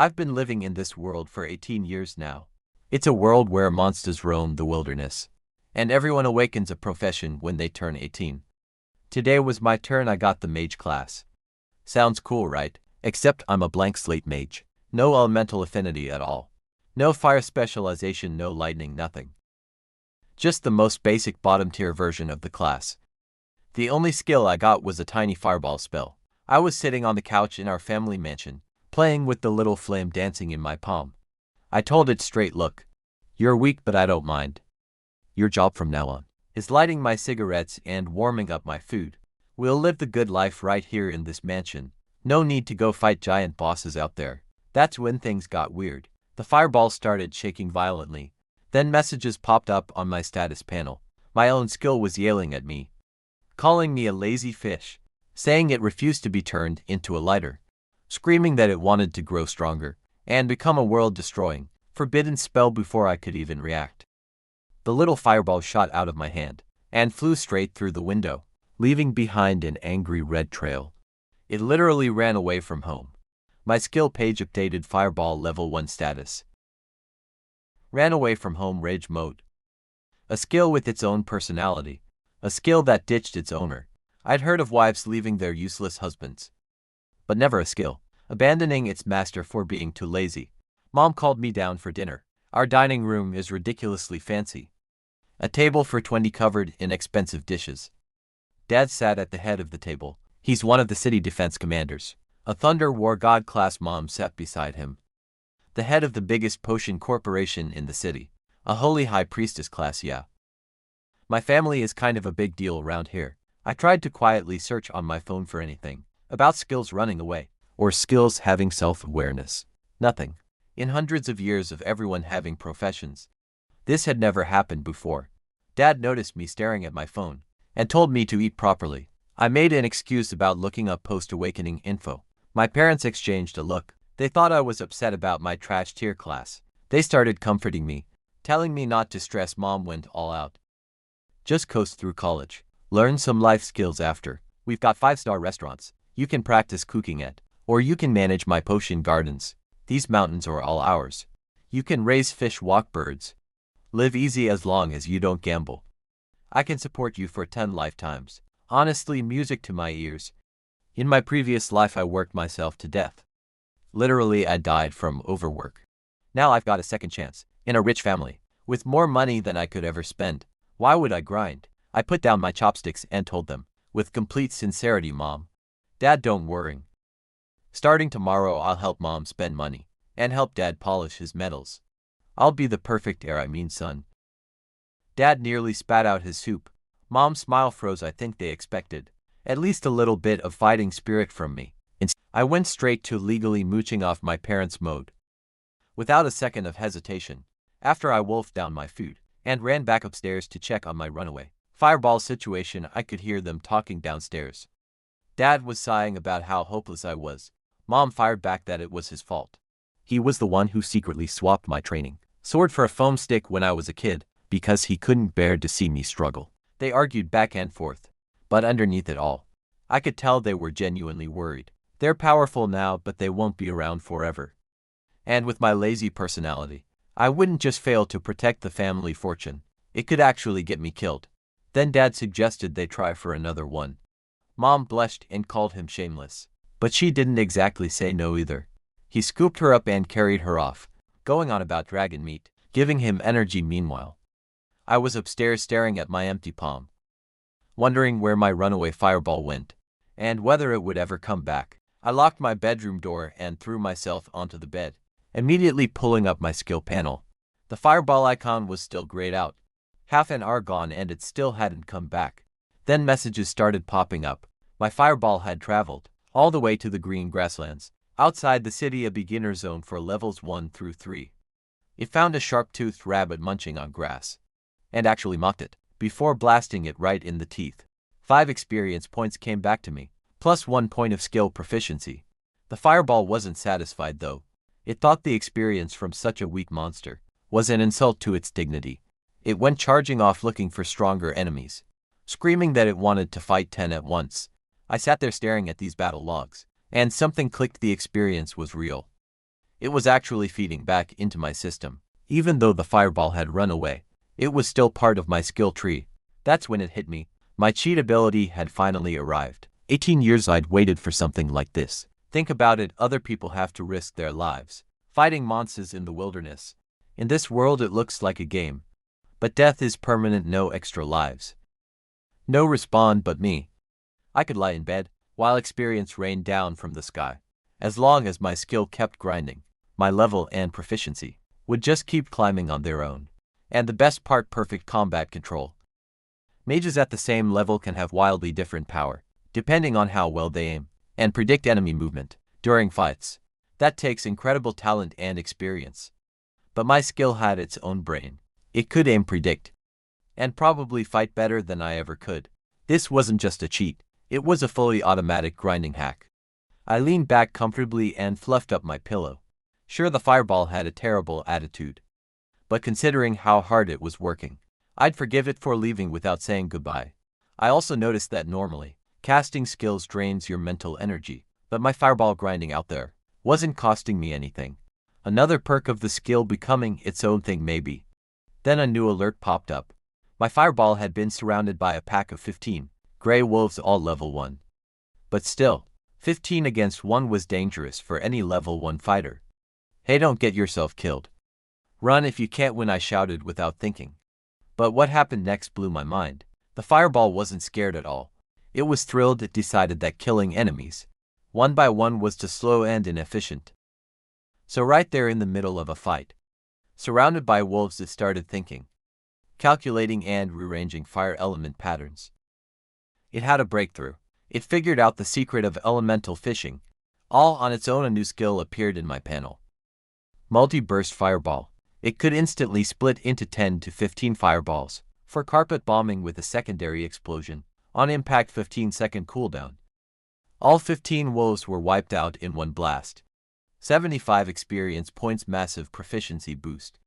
I've been living in this world for 18 years now. It's a world where monsters roam the wilderness, and everyone awakens a profession when they turn 18. Today was my turn. I got the mage class. Sounds cool, right? Except I'm a blank slate mage. No elemental affinity at all. No fire specialization, no lightning, nothing. Just the most basic bottom tier version of the class. The only skill I got was a tiny fireball spell. I was sitting on the couch in our family mansion, playing with the little flame dancing in my palm. I told it straight, look, you're weak but I don't mind. Your job from now on is lighting my cigarettes and warming up my food. We'll live the good life right here in this mansion. No need to go fight giant bosses out there. That's when things got weird. The fireball started shaking violently. Then messages popped up on my status panel. My own skill was yelling at me, calling me a lazy fish, saying it refused to be turned into a lighter, screaming that it wanted to grow stronger and become a world-destroying, forbidden spell before I could even react. The little fireball shot out of my hand and flew straight through the window, leaving behind an angry red trail. It literally ran away from home. My skill page updated fireball level 1 status. Ran away from home rage mode. A skill with its own personality. A skill that ditched its owner. I'd heard of wives leaving their useless husbands, but never a skill abandoning its master for being too lazy. Mom called me down for dinner. Our dining room is ridiculously fancy. A table for 20 covered in expensive dishes. Dad sat at the head of the table. He's one of the city defense commanders. A Thunder War God class. Mom sat beside him, the head of the biggest potion corporation in the city. A holy high priestess class, yeah. My family is kind of a big deal around here. I tried to quietly search on my phone for anything about skills running away, or skills having self-awareness. Nothing. In hundreds of years of everyone having professions, this had never happened before. Dad noticed me staring at my phone and told me to eat properly. I made an excuse about looking up post-awakening info. My parents exchanged a look. They thought I was upset about my trash tier class. They started comforting me, telling me not to stress. Mom went all out. Just coast through college. Learn some life skills after. We've got 5-star restaurants you can practice cooking at, or you can manage my potion gardens. These mountains are all ours. You can raise fish, walk birds. Live easy as long as you don't gamble. I can support you for 10 lifetimes. Honestly, music to my ears. In my previous life I worked myself to death. Literally, I died from overwork. Now I've got a second chance, in a rich family, with more money than I could ever spend. Why would I grind? I put down my chopsticks and told them, with complete sincerity, Mom, Dad, don't worry. Starting tomorrow I'll help Mom spend money, and help Dad polish his medals. I'll be the perfect heir, son. Dad nearly spat out his soup. Mom's smile froze. I think they expected at least a little bit of fighting spirit from me. I went straight to legally mooching off my parents' mode. Without a second of hesitation, after I wolfed down my food and ran back upstairs to check on my runaway fireball situation, I could hear them talking downstairs. Dad was sighing about how hopeless I was. Mom fired back that it was his fault. He was the one who secretly swapped my training sword for a foam stick when I was a kid, because he couldn't bear to see me struggle. They argued back and forth, but underneath it all, I could tell they were genuinely worried. They're powerful now, but they won't be around forever. And with my lazy personality, I wouldn't just fail to protect the family fortune, it could actually get me killed. Then Dad suggested they try for another one. Mom blushed and called him shameless, but she didn't exactly say no either. He scooped her up and carried her off, going on about dragon meat, giving him energy. Meanwhile, I was upstairs staring at my empty palm, wondering where my runaway fireball went, and whether it would ever come back. I locked my bedroom door and threw myself onto the bed, immediately pulling up my skill panel. The fireball icon was still grayed out, half an hour gone, and it still hadn't come back. Then messages started popping up. My fireball had traveled all the way to the green grasslands, outside the city, a beginner zone for levels 1 through 3. It found a sharp-toothed rabbit munching on grass, and actually mocked it, before blasting it right in the teeth. 5 experience points came back to me, plus 1 point of skill proficiency. The fireball wasn't satisfied though. It thought the experience from such a weak monster was an insult to its dignity. It went charging off looking for stronger enemies, screaming that it wanted to fight 10 at once. I sat there staring at these battle logs, and something clicked. The experience was real. It was actually feeding back into my system. Even though the fireball had run away, it was still part of my skill tree. That's when it hit me. My cheat ability had finally arrived. 18 years I'd waited for something like this. Think about it, other people have to risk their lives fighting monsters in the wilderness. In this world it looks like a game. But death is permanent, no extra lives. No respawn but me. I could lie in bed while experience rained down from the sky. As long as my skill kept grinding, my level and proficiency would just keep climbing on their own. And the best part, perfect combat control. Mages at the same level can have wildly different power, depending on how well they aim and predict enemy movement during fights. That takes incredible talent and experience. But my skill had its own brain. It could aim, predict, and probably fight better than I ever could. This wasn't just a cheat, it was a fully automatic grinding hack. I leaned back comfortably and fluffed up my pillow. Sure, the fireball had a terrible attitude, but considering how hard it was working, I'd forgive it for leaving without saying goodbye. I also noticed that normally, casting skills drains your mental energy, but my fireball grinding out there wasn't costing me anything. Another perk of the skill becoming its own thing maybe. Then a new alert popped up. My fireball had been surrounded by a pack of 15 gray wolves, all level 1. But still, 15 against 1 was dangerous for any level 1 fighter. Hey, don't get yourself killed. Run if you can't win, I shouted without thinking. But what happened next blew my mind. The fireball wasn't scared at all. It was thrilled. It decided that killing enemies one by one was too slow and inefficient. So right there in the middle of a fight, surrounded by wolves, it started thinking, calculating and rearranging fire element patterns. It had a breakthrough. It figured out the secret of elemental fishing. All on its own, a new skill appeared in my panel. Multi-burst fireball. It could instantly split into 10 to 15 fireballs for carpet bombing with a secondary explosion. On impact, 15-second cooldown. All 15 wolves were wiped out in one blast. 75 experience points, massive proficiency boost.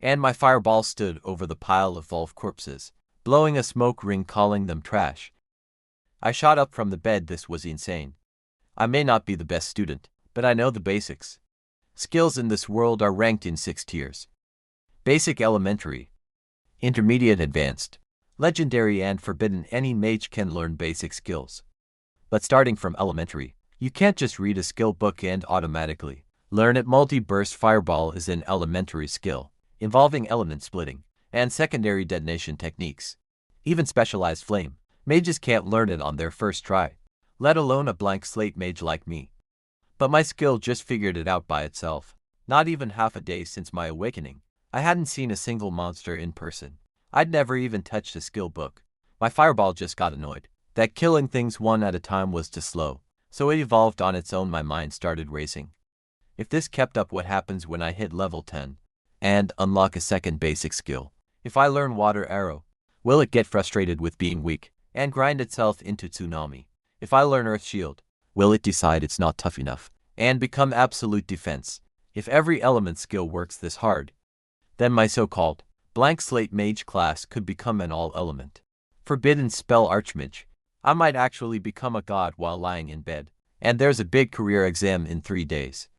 And my fireball stood over the pile of wolf corpses, blowing a smoke ring, calling them trash. I shot up from the bed. This was insane. I may not be the best student, but I know the basics. Skills in this world are ranked in 6 tiers. Basic, elementary, intermediate, advanced, legendary, and forbidden. Any mage can learn basic skills. But starting from elementary, you can't just read a skill book and automatically learn it. Multi-burst fireball is an elementary skill, involving element splitting and secondary detonation techniques. Even specialized flame mages can't learn it on their first try, let alone a blank slate mage like me. But my skill just figured it out by itself. Not even half a day since my awakening, I hadn't seen a single monster in person. I'd never even touched a skill book. My fireball just got annoyed that killing things one at a time was too slow, so it evolved on its own. My mind started racing. If this kept up, what happens when I hit level 10 and unlock a second basic skill? If I learn water arrow, will it get frustrated with being weak and grind itself into tsunami? If I learn earth shield, will it decide it's not tough enough and become absolute defense? If every element skill works this hard, then my so-called blank slate mage class could become an all-element forbidden spell archmage. I might actually become a god while lying in bed, and there's a big career exam in 3 days.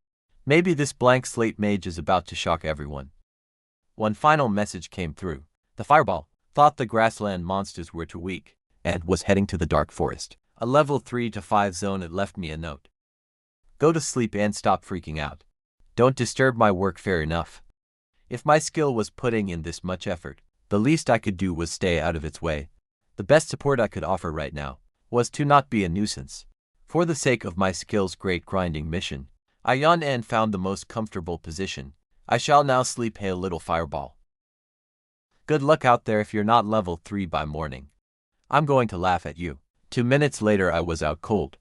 Maybe this blank slate mage is about to shock everyone. One final message came through. The fireball thought the grassland monsters were too weak and was heading to the dark forest, a level 3 to 5 zone. It left me a note. Go to sleep and stop freaking out. Don't disturb my work. Fair enough. If my skill was putting in this much effort, the least I could do was stay out of its way. The best support I could offer right now was to not be a nuisance. For the sake of my skill's great grinding mission, I yawned and found the most comfortable position. I shall now sleep. Hail, little fireball. Good luck out there if you're not level 3 by morning. I'm going to laugh at you. 2 minutes later, I was out cold.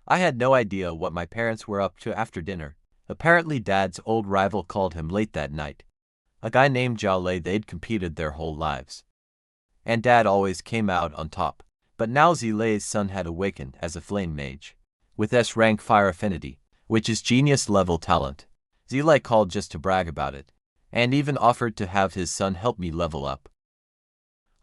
I had no idea what my parents were up to after dinner. Apparently Dad's old rival called him late that night. A guy named Yahello. They'd competed their whole lives, and Dad always came out on top. But now Yahello's son had awakened as a flame mage, with S-rank fire affinity, which is genius level talent. Yahello called just to brag about it, and even offered to have his son help me level up.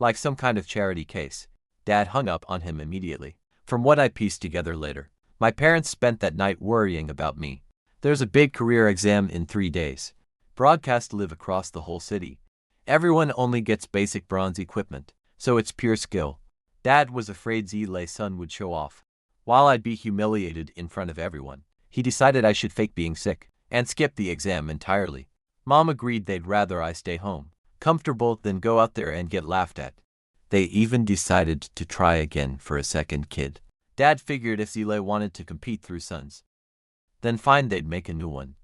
Like some kind of charity case, Dad hung up on him immediately. From what I pieced together later, my parents spent that night worrying about me. There's a big career exam in 3 days. Broadcast live across the whole city. Everyone only gets basic bronze equipment, so it's pure skill. Dad was afraid Zilei's son would show off. While I'd be humiliated in front of everyone, he decided I should fake being sick and skip the exam entirely. Mom agreed they'd rather I stay home, comfortable, than go out there and get laughed at. They even decided to try again for a second kid. Dad figured if Zilei wanted to compete through sons, then fine, they'd make a new one.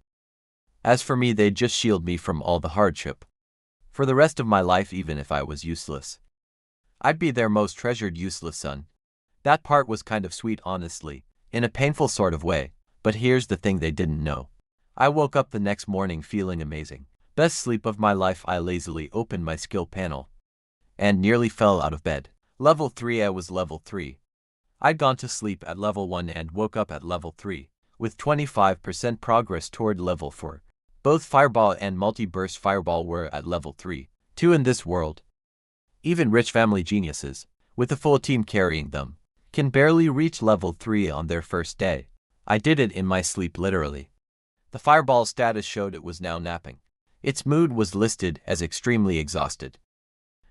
As for me, they'd just shield me from all the hardship. For the rest of my life, even if I was useless, I'd be their most treasured useless son. That part was kind of sweet, honestly, in a painful sort of way. But here's the thing they didn't know. I woke up the next morning feeling amazing. Best sleep of my life. I lazily opened my skill panel and nearly fell out of bed. Level 3. I was level 3. I'd gone to sleep at level 1 and woke up at level 3, with 25% progress toward level 4. Both Fireball and Multi-Burst Fireball were at level 3, 2 in this world. Even rich family geniuses, with a full team carrying them, can barely reach level 3 on their first day. I did it in my sleep, literally. The Fireball status showed it was now napping. Its mood was listed as extremely exhausted.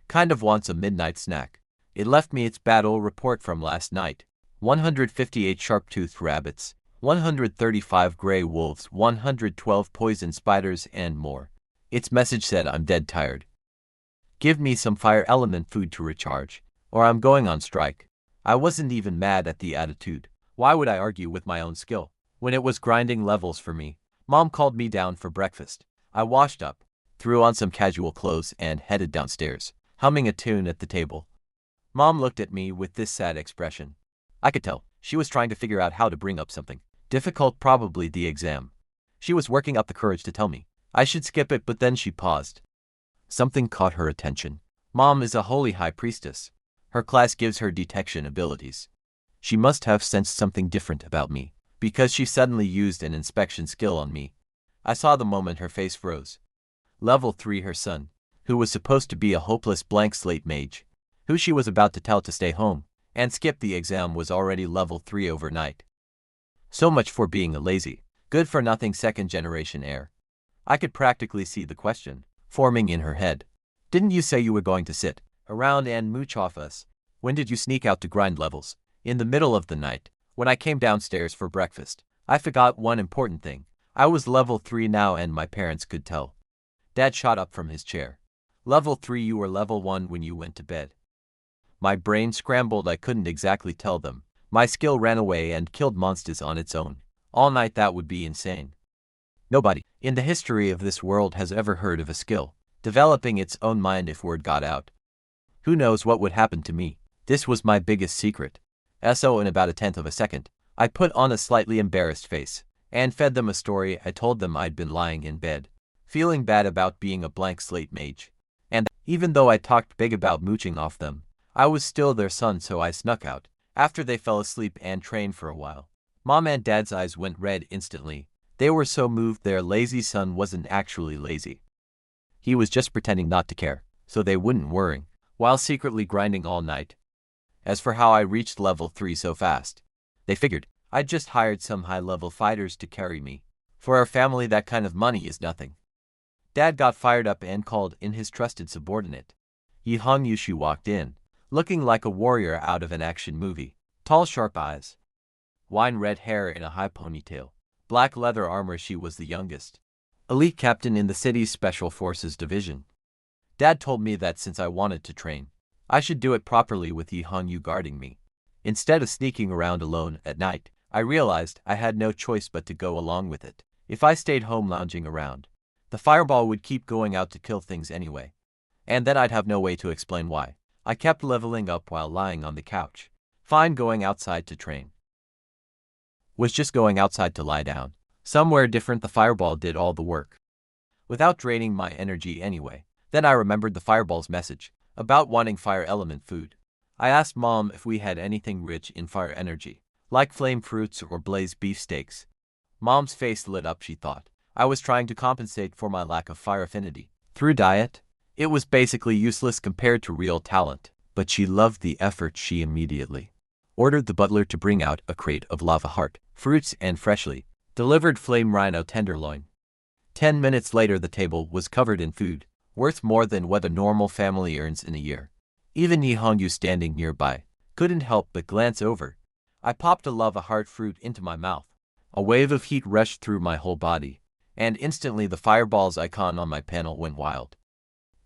Kind of wants a midnight snack. It left me its battle report from last night. 158 sharp-toothed rabbits, 135 gray wolves, 112 poison spiders, and more. Its message said, I'm dead tired. Give me some fire element food to recharge, or I'm going on strike. I wasn't even mad at the attitude. Why would I argue with my own skill when it was grinding levels for me? Mom called me down for breakfast. I washed up, threw on some casual clothes, and headed downstairs, humming a tune at the table. Mom looked at me with this sad expression. I could tell she was trying to figure out how to bring up something difficult, probably the exam. She was working up the courage to tell me I should skip it, but then she paused. Something caught her attention. Mom is a holy high priestess. Her class gives her detection abilities. She must have sensed something different about me, because she suddenly used an inspection skill on me. I saw the moment her face froze. Level 3, her son, who was supposed to be a hopeless blank slate mage, who she was about to tell to stay home and skip the exam, was already level 3 overnight. So much for being a lazy, good-for-nothing second-generation heir. I could practically see the question forming in her head. Didn't you say you were going to sit around and mooch off us? When did you sneak out to grind levels? In the middle of the night, when I came downstairs for breakfast. I forgot one important thing. I was level 3 now, and my parents could tell. Dad shot up from his chair. Level 3? You were level 1 when you went to bed. My brain scrambled. I couldn't exactly tell them. My skill ran away and killed monsters on its own. All night? That would be insane. Nobody in the history of this world has ever heard of a skill developing its own mind. If word got out, who knows what would happen to me? This was my biggest secret. So in about 1/10 of a second, I put on a slightly embarrassed face and fed them a story. I told them I'd been lying in bed, feeling bad about being a blank slate mage. And even though I talked big about mooching off them, I was still their son, so I snuck out after they fell asleep and trained for a while. Mom and Dad's eyes went red instantly. They were so moved. Their lazy son wasn't actually lazy. He was just pretending not to care, so they wouldn't worry, while secretly grinding all night. As for how I reached level 3 so fast, they figured I'd just hired some high-level fighters to carry me. For our family, that kind of money is nothing. Dad got fired up and called in his trusted subordinate. Yihong Yushi walked in, looking like a warrior out of an action movie. Tall, sharp eyes, wine red hair in a high ponytail, black leather armor. She was the youngest elite captain in the city's special forces division. Dad told me that since I wanted to train, I should do it properly with Yihong Yu guarding me. Instead of sneaking around alone at night, I realized I had no choice but to go along with it. If I stayed home lounging around, the fireball would keep going out to kill things anyway, and then I'd have no way to explain why. I kept leveling up while lying on the couch. Fine, going outside to train was just going outside to lie down. Somewhere different. The fireball did all the work, without draining my energy anyway. Then I remembered the fireball's message about wanting fire element food. I asked Mom if we had anything rich in fire energy, like flame fruits or blazed beefsteaks. Mom's face lit up. She thought I was trying to compensate for my lack of fire affinity through diet. It was basically useless compared to real talent, but she loved the effort. She immediately ordered the butler to bring out a crate of lava heart fruits and freshly Delivered flame rhino tenderloin. 10 minutes later the table was covered in food, worth more than what a normal family earns in a year. Even Yi Hongyu standing nearby couldn't help but glance over. I popped a lava-heart fruit into my mouth. A wave of heat rushed through my whole body, and instantly the fireballs icon on my panel went wild.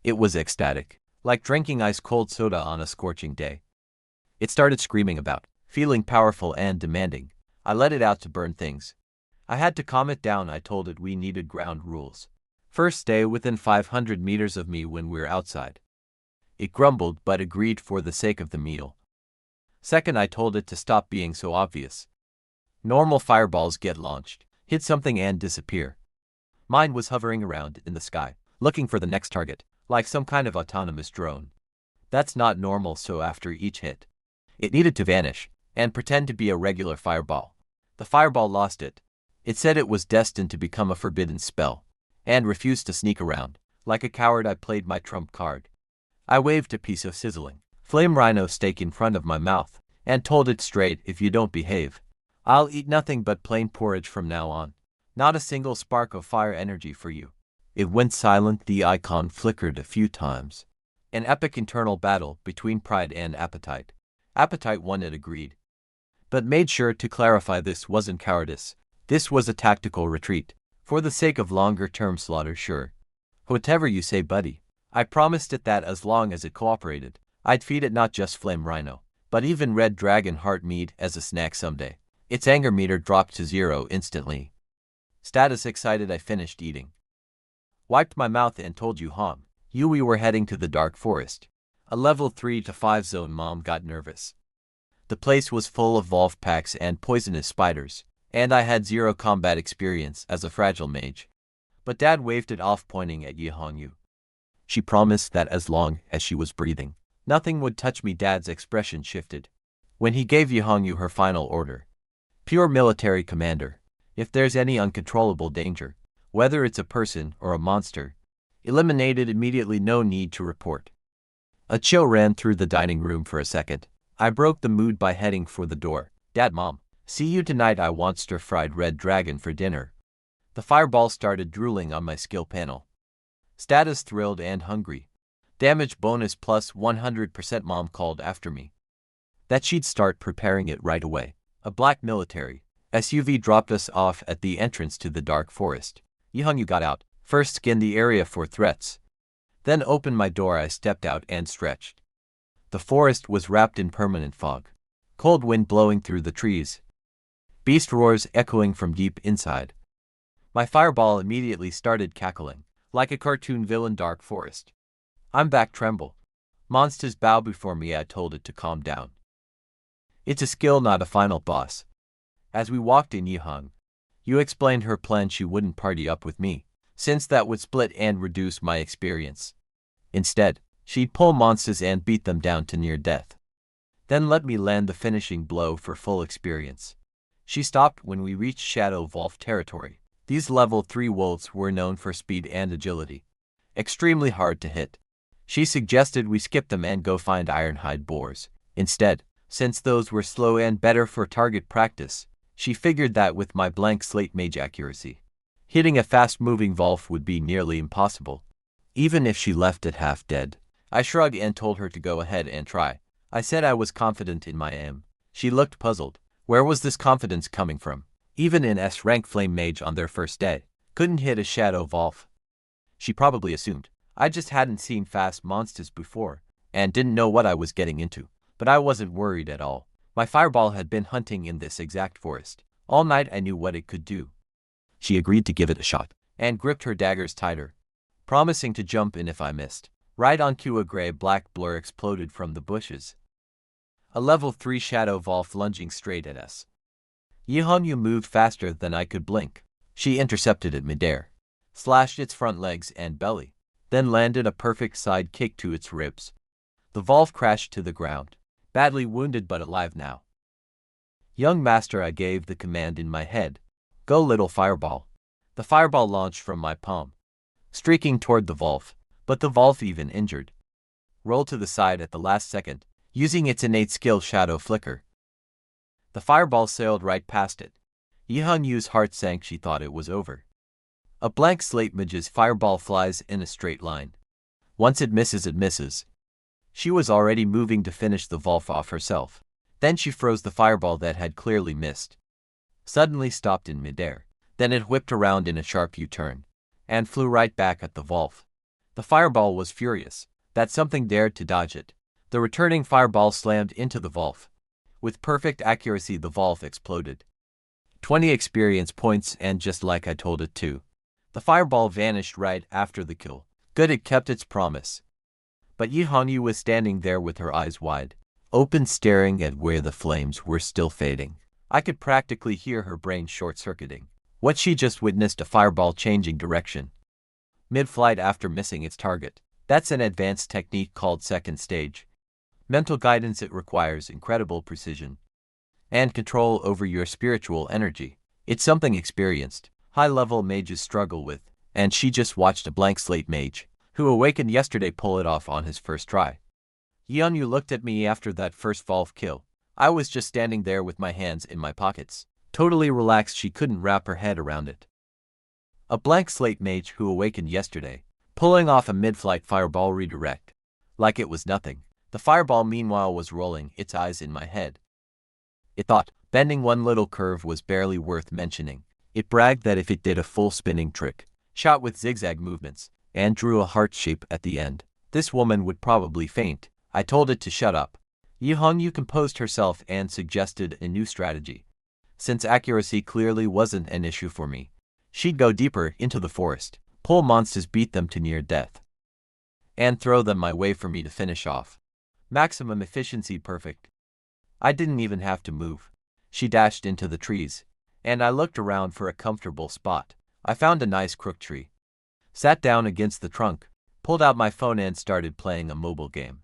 It was ecstatic, like drinking ice-cold soda on a scorching day. It started screaming about, feeling powerful and demanding. I let it out to burn things. I had to calm it down. I told it we needed ground rules. First, stay within 500 meters of me when we're outside. It grumbled but agreed for the sake of the meal. Second, I told it to stop being so obvious. Normal fireballs get launched, hit something and disappear. Mine was hovering around in the sky, looking for the next target, like some kind of autonomous drone. That's not normal, so after each hit, it needed to vanish and pretend to be a regular fireball. The fireball lost it. It said it was destined to become a forbidden spell, and refused to sneak around. Like a coward, I played my trump card. I waved a piece of sizzling flame rhino steak in front of my mouth, and told it straight, if you don't behave, I'll eat nothing but plain porridge from now on. Not a single spark of fire energy for you. It went silent. The icon flickered a few times. An epic internal battle between pride and appetite. Appetite won, it agreed, but made sure to clarify this wasn't cowardice. This was a tactical retreat, for the sake of longer-term slaughter, sure. Whatever you say, buddy. I promised it that as long as it cooperated, I'd feed it not just flame rhino, but even red dragon heart meat as a snack someday. Its anger meter dropped to 0 instantly. Status excited. I finished eating, wiped my mouth and told you we were heading to the dark forest. A level 3 to 5 zone. Mom got nervous. The place was full of wolf packs and poisonous spiders, and I had 0 combat experience as a fragile mage. But Dad waved it off, pointing at Yi Hongyu. She promised that as long as she was breathing, nothing would touch me. Dad's expression shifted when he gave Yi Hongyu her final order. Pure military commander. If there's any uncontrollable danger, whether it's a person or a monster, eliminated immediately. No need to report. A chill ran through the dining room for a second. I broke the mood by heading for the door. Dad, Mom, see you tonight. I want stir-fried red dragon for dinner. The fireball started drooling on my skill panel. Status thrilled and hungry. Damage bonus plus 100%. Mom called after me that she'd start preparing it right away. A black military SUV dropped us off at the entrance to the dark forest. Yi Hongyu got out, first scanned the area for threats, then opened my door. I stepped out and stretched. The forest was wrapped in permanent fog. Cold wind blowing through the trees. Beast roars echoing from deep inside. My fireball immediately started cackling, like a cartoon villain. Dark forest. I'm back. Tremble. Monsters bow before me. I told it to calm down. It's a skill, not a final boss. As we walked in, Yi Hongyu explained her plan. She wouldn't party up with me, since that would split and reduce my experience. Instead, she'd pull monsters and beat them down to near death, then let me land the finishing blow for full experience. She stopped when we reached Shadow Wolf territory. These level 3 wolves were known for speed and agility, extremely hard to hit. She suggested we skip them and go find ironhide boars instead, since those were slow and better for target practice. She figured that with my blank slate mage accuracy, hitting a fast-moving wolf would be nearly impossible, even if she left it half dead. I shrugged and told her to go ahead and try. I said I was confident in my aim. She looked puzzled. Where was this confidence coming from? Even an S-rank flame mage on their first day couldn't hit a shadow wolf. She probably assumed I just hadn't seen fast monsters before and didn't know what I was getting into. But I wasn't worried at all. My fireball had been hunting in this exact forest all night. I knew what it could do. She agreed to give it a shot and gripped her daggers tighter, promising to jump in if I missed. Right on cue, a gray-black blur exploded from the bushes. A level 3 shadow wolf lunging straight at us. Yi Hongyu moved faster than I could blink. She intercepted it midair, slashed its front legs and belly, then landed a perfect side kick to its ribs. The wolf crashed to the ground, badly wounded but alive now. Young master, I gave the command in my head. Go, little fireball. The fireball launched from my palm, streaking toward the wolf, but the wolf, even injured, rolled to the side at the last second, using its innate skill, Shadow Flicker. The fireball sailed right past it, Yu's heart sank. She thought it was over. A blank slate Mage's fireball flies in a straight line. Once it misses, it misses. She was already moving to finish the Volf off herself. Then she froze the fireball that had clearly missed. Suddenly stopped in midair. Then it whipped around in a sharp U-turn and flew right back at the Volf. The fireball was furious that something dared to dodge it. The returning fireball slammed into the Volf. With perfect accuracy, the Volf exploded. 20 experience points, and just like I told it to. The fireball vanished right after the kill. Good, it kept its promise. But Yu was standing there with her eyes wide open, staring at where the flames were still fading. I could practically hear her brain short-circuiting. What she just witnessed, a fireball changing direction mid-flight after missing its target. That's an advanced technique called second stage mental guidance. It requires incredible precision and control over your spiritual energy. It's something experienced, high-level mages struggle with, and she just watched a blank slate mage who awakened yesterday pull it off on his first try. Yu looked at me after that first Volf kill. I was just standing there with my hands in my pockets, totally relaxed. She couldn't wrap her head around it. A blank slate mage who awakened yesterday, pulling off a mid-flight fireball redirect, like it was nothing. The fireball meanwhile was rolling its eyes in my head. It thought bending one little curve was barely worth mentioning. It bragged that if it did a full spinning trick, shot with zigzag movements, and drew a heart shape at the end, this woman would probably faint. I told it to shut up. Yu composed herself and suggested a new strategy. Since accuracy clearly wasn't an issue for me, she'd go deeper into the forest, pull monsters, beat them to near death, and throw them my way for me to finish off. Maximum efficiency, perfect. I didn't even have to move. She dashed into the trees, and I looked around for a comfortable spot. I found a nice crook tree, sat down against the trunk, pulled out my phone and started playing a mobile game.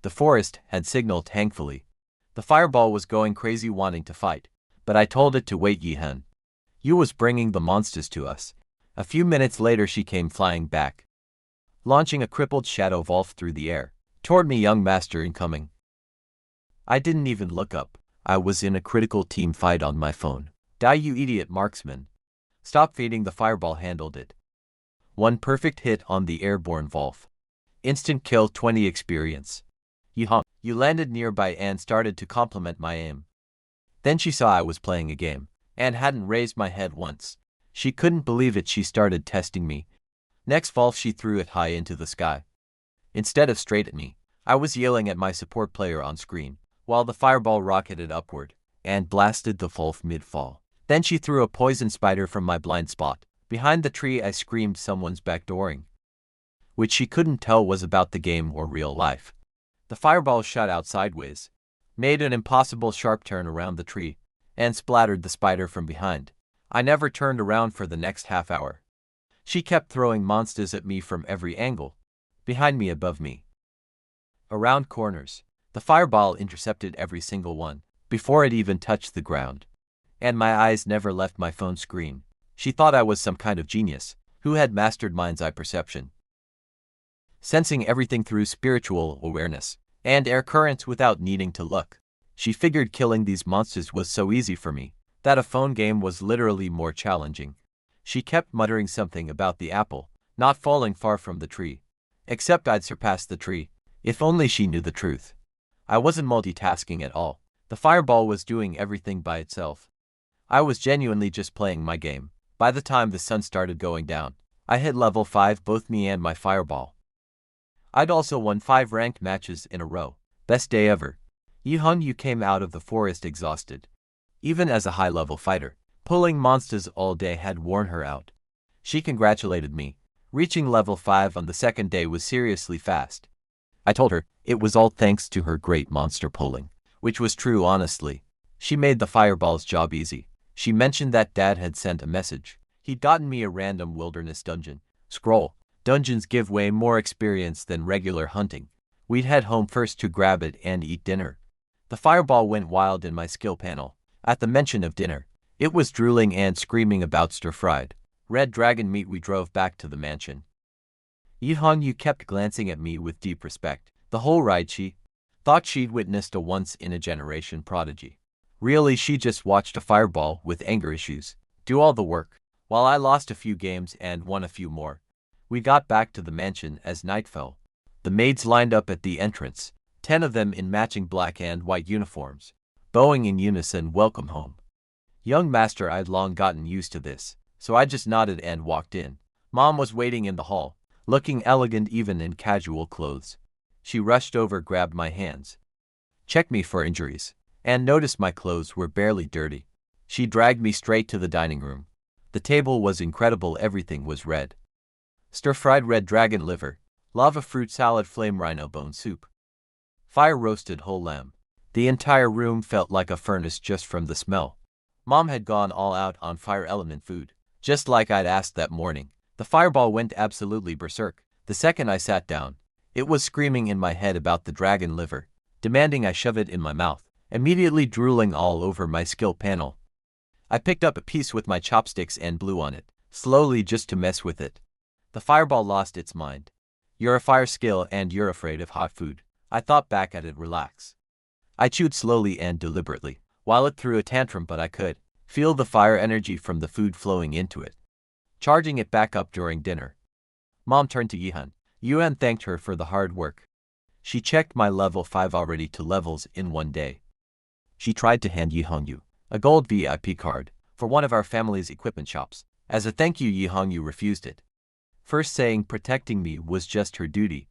The forest had signaled thankfully. The fireball was going crazy wanting to fight, but I told it to wait. Yu was bringing the monsters to us. A few minutes later she came flying back, launching a crippled shadow Volf through the air, toward me. Young master incoming. I didn't even look up. I was in a critical team fight on my phone. Die, you idiot marksman. Stop feeding. The fireball handled it. One perfect hit on the airborne Volf. Instant kill, 20 experience. You landed nearby and started to compliment my aim. Then she saw I was playing a game, and hadn't raised my head once. She couldn't believe it. She started testing me. Next Volf she threw it high into the sky, instead of straight at me. I was yelling at my support player on screen, while the fireball rocketed upward, and blasted the Volf mid-fall. Then she threw a poison spider from my blind spot. Behind the tree I screamed someone's backdooring, which she couldn't tell was about the game or real life. The fireball shot out sideways, made an impossible sharp turn around the tree, and splattered the spider from behind. I never turned around for the next half hour. She kept throwing monsters at me from every angle, behind me, above me, around corners. The fireball intercepted every single one, before it even touched the ground, and my eyes never left my phone screen. She thought I was some kind of genius, who had mastered mind's eye perception, sensing everything through spiritual awareness and air currents without needing to look. She figured killing these monsters was so easy for me, that a phone game was literally more challenging. She kept muttering something about the apple not falling far from the tree, except I'd surpassed the tree. If only she knew the truth. I wasn't multitasking at all. The fireball was doing everything by itself. I was genuinely just playing my game. By the time the sun started going down, I hit level 5, both me and my fireball. I'd also won 5 ranked matches in a row. Best day ever. Yu came out of the forest exhausted. Even as a high-level fighter, pulling monsters all day had worn her out. She congratulated me. Reaching level 5 on the second day was seriously fast. I told her it was all thanks to her great monster pulling, which was true honestly. She made the fireball's job easy. She mentioned that Dad had sent a message. He'd gotten me a random wilderness dungeon scroll. Dungeons give way more experience than regular hunting. We'd head home first to grab it and eat dinner. The fireball went wild in my skill panel. At the mention of dinner, it was drooling and screaming about stir-fried red dragon meat. We drove back to the mansion. Yu kept glancing at me with deep respect. The whole ride she thought she'd witnessed a once-in-a-generation prodigy. Really, she just watched a fireball with anger issues do all the work, while I lost a few games and won a few more. We got back to the mansion as night fell. The maids lined up at the entrance, 10 of them in matching black and white uniforms, bowing in unison, "Welcome home." Young master, I'd long gotten used to this, so I just nodded and walked in. Mom was waiting in the hall, looking elegant even in casual clothes. She rushed over, grabbed my hands, checked me for injuries, and noticed my clothes were barely dirty. She dragged me straight to the dining room. The table was incredible. Everything was red. Stir-fried red dragon liver, lava fruit salad, flame rhino bone soup, fire-roasted whole lamb. The entire room felt like a furnace just from the smell. Mom had gone all out on fire element food, just like I'd asked that morning. The fireball went absolutely berserk. The second I sat down, it was screaming in my head about the dragon liver, demanding I shove it in my mouth, immediately drooling all over my skill panel. I picked up a piece with my chopsticks and blew on it, slowly, just to mess with it. The fireball lost its mind. "You're a fire skill and you're afraid of hot food." I thought back at it. Relax. I chewed slowly and deliberately, while it threw a tantrum, but I could feel the fire energy from the food flowing into it, charging it back up during dinner. Mom turned to Yihan. Yuan thanked her for the hard work. She checked my level 5 already to levels in one day. She tried to hand Yihongyu a gold VIP card for one of our family's equipment shops. As a thank you, Yihongyu refused it, first saying protecting me was just her duty.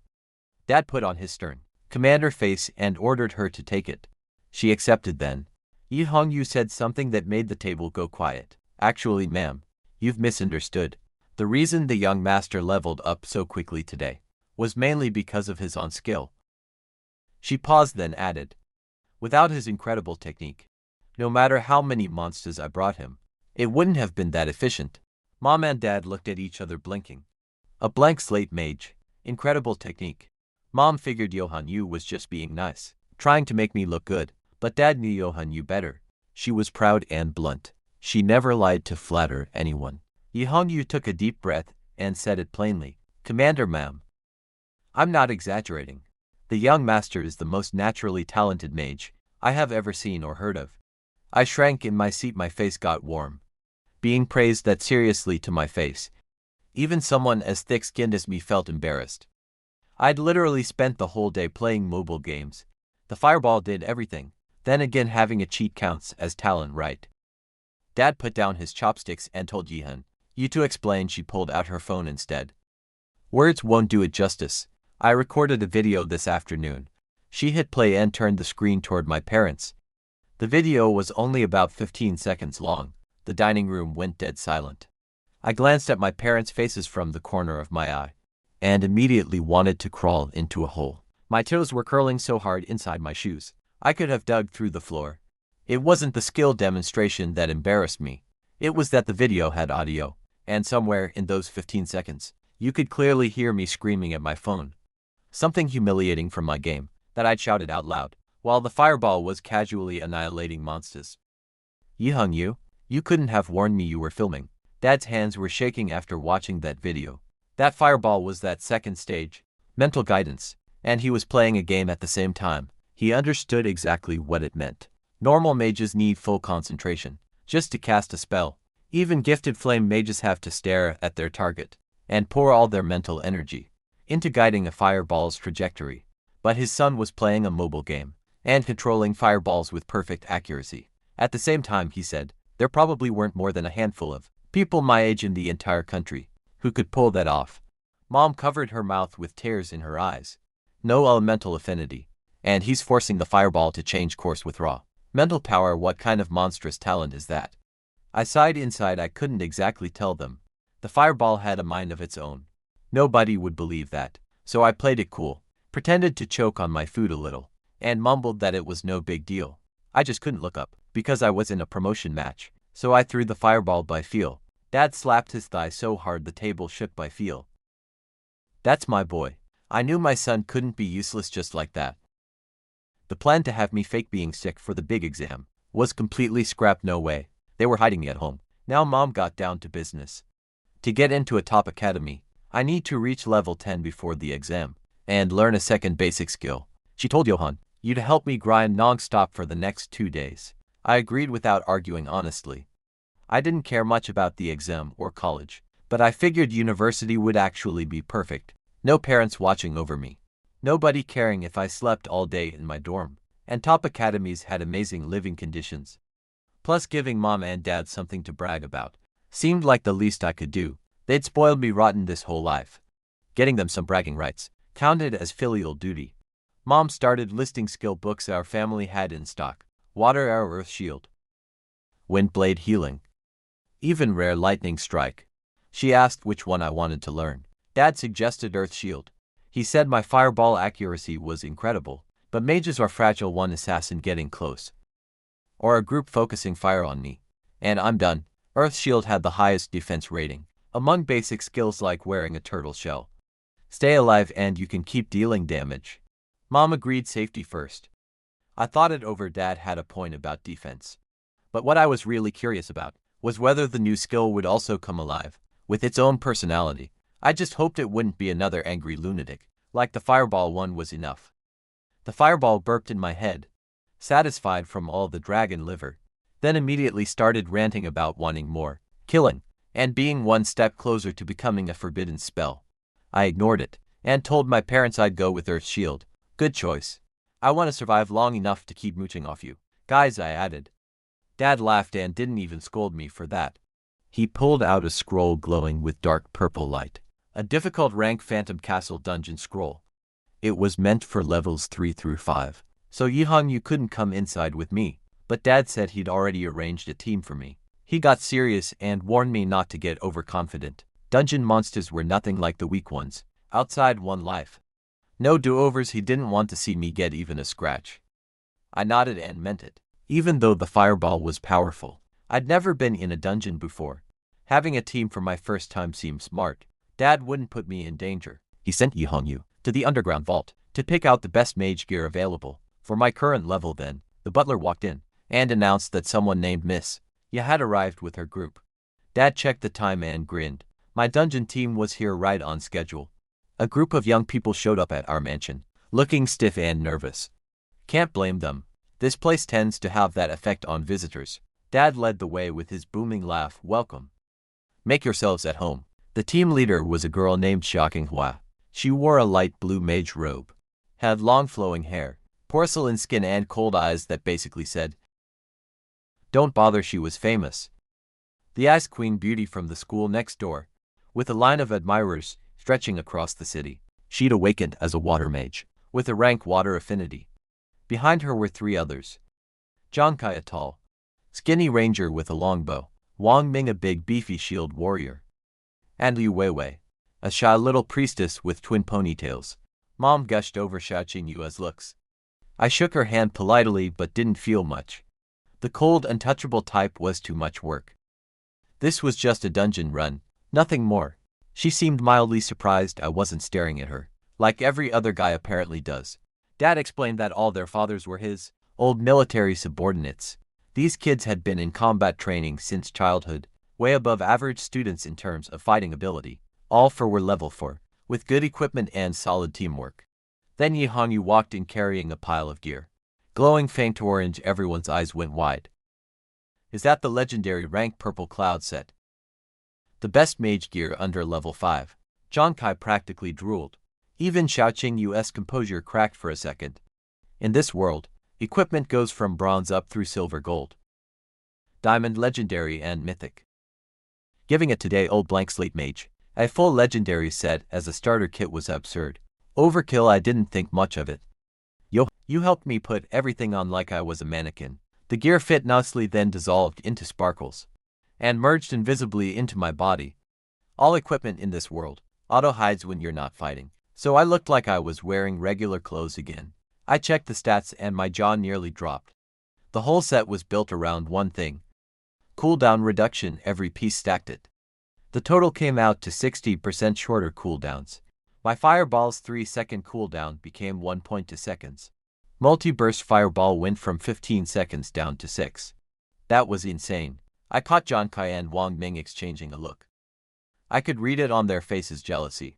Dad put on his stern commander face and ordered her to take it. She accepted. Then Yihongyu said something that made the table go quiet. "Actually, ma'am, you've misunderstood. The reason the young master leveled up so quickly today was mainly because of his own skill." She paused, then added, "Without his incredible technique, no matter how many monsters I brought him, it wouldn't have been that efficient." Mom and Dad looked at each other, blinking. A blank slate mage, incredible technique. Mom figured Yohanyu was just being nice, trying to make me look good, but Dad knew Yohanyu better. She was proud and blunt. She never lied to flatter anyone. Yihongyu took a deep breath and said it plainly. "Commander, ma'am, I'm not exaggerating. The young master is the most naturally talented mage I have ever seen or heard of." I shrank in my seat. My face got warm. Being praised that seriously to my face, even someone as thick-skinned as me felt embarrassed. I'd literally spent the whole day playing mobile games. The fireball did everything. Then again, having a cheat counts as talent, right? Dad put down his chopsticks and told Yihan you to explain. She pulled out her phone instead. "Words won't do it justice. I recorded a video this afternoon." She hit play and turned the screen toward my parents. The video was only about 15 seconds long. The dining room went dead silent. I glanced at my parents' faces from the corner of my eye, and immediately wanted to crawl into a hole. My toes were curling so hard inside my shoes, I could have dug through the floor. It wasn't the skill demonstration that embarrassed me. It was that the video had audio, and somewhere in those 15 seconds, you could clearly hear me screaming at my phone something humiliating from my game that I'd shouted out loud, while the fireball was casually annihilating monsters. "Yihongyu, you couldn't have warned me you were filming." Dad's hands were shaking after watching that video. That fireball was that second stage, mental guidance, and he was playing a game at the same time. He understood exactly what it meant. Normal mages need full concentration just to cast a spell. Even gifted flame mages have to stare at their target and pour all their mental energy into guiding a fireball's trajectory. But his son was playing a mobile game and controlling fireballs with perfect accuracy. At the same time, he said, there probably weren't more than a handful of people my age in the entire country who could pull that off. Mom covered her mouth with tears in her eyes. No elemental affinity, and he's forcing the fireball to change course with raw mental power. What kind of monstrous talent is that? I sighed inside. I couldn't exactly tell them. The fireball had a mind of its own. Nobody would believe that, so I played it cool, pretended to choke on my food a little, and mumbled that it was no big deal. I just couldn't look up, because I was in a promotion match, so I threw the fireball by feel. Dad slapped his thigh so hard the table shook by feel. "That's my boy." I knew my son couldn't be useless just like that. The plan to have me fake being sick for the big exam was completely scrapped. No way. They were hiding me at home. Now Mom got down to business. To get into a top academy, I need to reach level 10 before the exam and learn a second basic skill. She told Johan, "You to help me grind non-stop for the next 2 days." I agreed without arguing honestly. I didn't care much about the exam or college, but I figured university would actually be perfect. No parents watching over me. Nobody caring if I slept all day in my dorm. And top academies had amazing living conditions. Plus giving mom and dad something to brag about seemed like the least I could do. They'd spoiled me rotten this whole life. Getting them some bragging rights counted as filial duty. Mom started listing skill books our family had in stock. Water Arrow Earth Shield, Wind Blade Healing, even Rare Lightning Strike. She asked which one I wanted to learn. Dad suggested Earth Shield. He said my fireball accuracy was incredible, but mages are fragile, one assassin getting close, or a group focusing fire on me, and I'm done. Earth Shield had the highest defense rating among basic skills like wearing a turtle shell. Stay alive and you can keep dealing damage. Mom agreed safety first. I thought it over. Dad had a point about defense. But what I was really curious about was whether the new skill would also come alive, with its own personality. I just hoped it wouldn't be another angry lunatic, like the fireball one was enough. The fireball burped in my head, satisfied from all the dragon liver, then immediately started ranting about wanting more, killing, and being one step closer to becoming a forbidden spell. I ignored it, and told my parents I'd go with Earth Shield. Good choice. I want to survive long enough to keep mooching off you guys, I added. Dad laughed and didn't even scold me for that. He pulled out a scroll glowing with dark purple light. A difficult rank Phantom Castle dungeon scroll. It was meant for levels 3 through 5. So Yihong, you couldn't come inside with me, but Dad said he'd already arranged a team for me. He got serious and warned me not to get overconfident. Dungeon monsters were nothing like the weak ones. Outside one life. No do-overs. He didn't want to see me get even a scratch. I nodded and meant it. Even though the fireball was powerful, I'd never been in a dungeon before. Having a team for my first time seemed smart. Dad wouldn't put me in danger. He sent Yihongyu to the underground vault to pick out the best mage gear available for my current level. Then, the butler walked in and announced that someone named Miss Ya had arrived with her group. Dad checked the time and grinned. My dungeon team was here right on schedule. A group of young people showed up at our mansion, looking stiff and nervous. Can't blame them. This place tends to have that effect on visitors. Dad led the way with his booming laugh. Welcome. Make yourselves at home. The team leader was a girl named Hua. She wore a light blue mage robe, had long flowing hair, porcelain skin and cold eyes that basically said, "Don't bother." She was famous. The Ice Queen beauty from the school next door, with a line of admirers stretching across the city. She'd awakened as a water mage, with a rank water affinity. Behind her were 3 others. Jonkai, a tall, skinny ranger with a long bow. Wang Ming, a big beefy shield warrior. And Liu Weiwei, a shy little priestess with twin ponytails. Mom gushed over Xiaoqing Yue's looks. I shook her hand politely but didn't feel much. The cold, untouchable type was too much work. This was just a dungeon run, nothing more. She seemed mildly surprised I wasn't staring at her, like every other guy apparently does. Dad explained that all their fathers were his old military subordinates. These kids had been in combat training since childhood, way above average students in terms of fighting ability. All 4 were level 4, with good equipment and solid teamwork. Then Yihongyu walked in carrying a pile of gear. Glowing faint orange, everyone's eyes went wide. Is that the legendary rank purple cloud set? The best mage gear under level 5. Jonkai practically drooled. Even Xiaoqing Yu's composure cracked for a second. In this world, equipment goes from bronze up through silver, gold, diamond, legendary, and mythic. Giving it today old blank Slate Mage a full legendary set as a starter kit was absurd. Overkill. I didn't think much of it. Yo, you helped me put everything on like I was a mannequin. The gear fit nicely, then dissolved into sparkles and merged invisibly into my body. All equipment in this world auto-hides when you're not fighting, so I looked like I was wearing regular clothes again. I checked the stats and my jaw nearly dropped. The whole set was built around one thing: cooldown reduction. Every piece stacked it. The total came out to 60% shorter cooldowns. My fireball's 3-second cooldown became 1.2 seconds. Multi-burst fireball went from 15 seconds down to 6. That was insane. I caught Jonkai and Wang Ming exchanging a look. I could read it on their faces: jealousy.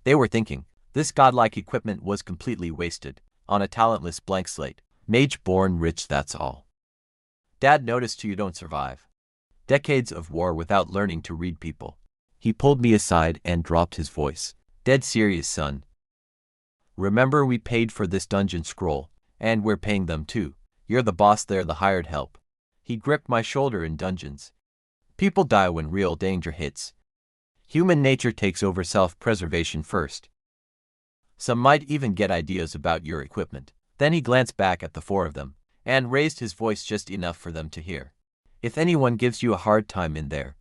They were thinking, this godlike equipment was completely wasted on a talentless blank slate. Mage born rich, that's all. Dad noticed you don't survive. Decades of war without learning to read people. He pulled me aside and dropped his voice. Dead serious, son. Remember we paid for this dungeon scroll, and we're paying them too. You're the boss, they're the hired help. He gripped my shoulder. In dungeons, people die when real danger hits. Human nature takes over self-preservation first. Some might even get ideas about your equipment. Then he glanced back at the four of them, and raised his voice just enough for them to hear. If anyone gives you a hard time in there,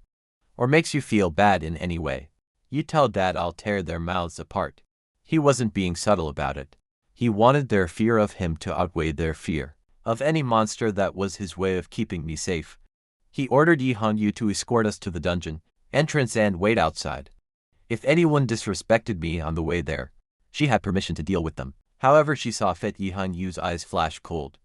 or makes you feel bad in any way, you tell Dad I'll tear their mouths apart. He wasn't being subtle about it. He wanted their fear of him to outweigh their fear of any monster. That was his way of keeping me safe. He ordered Yihanyu to escort us to the dungeon entrance and wait outside. If anyone disrespected me on the way there, she had permission to deal with them. However she saw fit. Yihanyu's eyes flashed cold.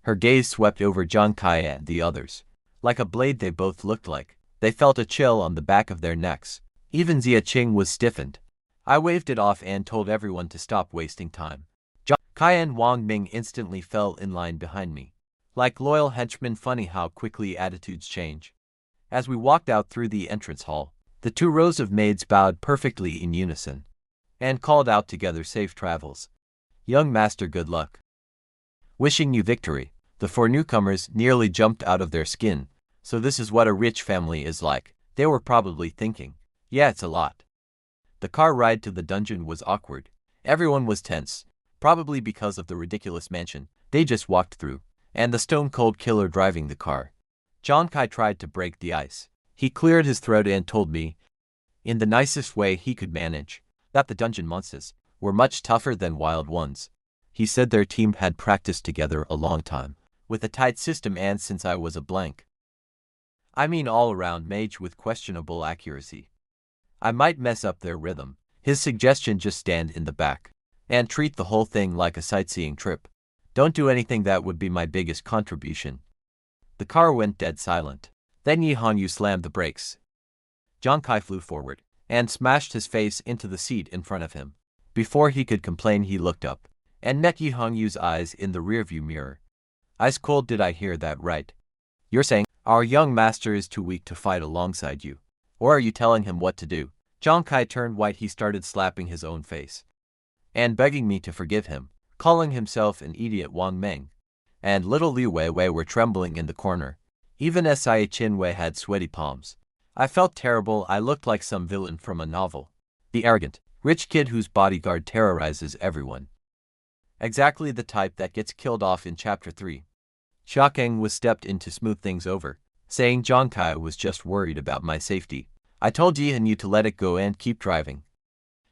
Her gaze swept over Jonkai and the others. Like a blade they both looked like. They felt a chill on the back of their necks. Even Xia Qing was stiffened. I waved it off and told everyone to stop wasting time. Kai and Wang Ming instantly fell in line behind me. Like loyal henchmen. Funny how quickly attitudes change. As we walked out through the entrance hall, the 2 rows of maids bowed perfectly in unison and called out together, "Safe travels. Young master, good luck. Wishing you victory." The 4 newcomers nearly jumped out of their skin. So this is what a rich family is like, they were probably thinking. Yeah, it's a lot. The car ride to the dungeon was awkward. Everyone was tense, probably because of the ridiculous mansion they just walked through, and the stone-cold killer driving the car. Jonkai tried to break the ice. He cleared his throat and told me, in the nicest way he could manage, that the dungeon monsters were much tougher than wild ones. He said their team had practiced together a long time, with a tight system, and since I was a blank, I mean all-around mage with questionable accuracy, I might mess up their rhythm. His suggestion: just stand in the back and treat the whole thing like a sightseeing trip. Don't do anything. That would be my biggest contribution. The car went dead silent. Then Yihanyu slammed the brakes. Jonkai flew forward and smashed his face into the seat in front of him. Before he could complain, he looked up and met Yihanyu's eyes in the rearview mirror. Ice cold. Did I hear that right? You're saying our young master is too weak to fight alongside you? Or are you telling him what to do? Jonkai turned white. He started slapping his own face and begging me to forgive him, calling himself an idiot. Wang Meng and little Li Weiwei were trembling in the corner. Even Xia Qinwei had sweaty palms. I felt terrible. I looked like some villain from a novel. The arrogant, rich kid whose bodyguard terrorizes everyone. Exactly the type that gets killed off in Chapter 3. Xiaokeng was stepped in to smooth things over, saying Jonkai was just worried about my safety. I told Yihanyu to let it go and keep driving.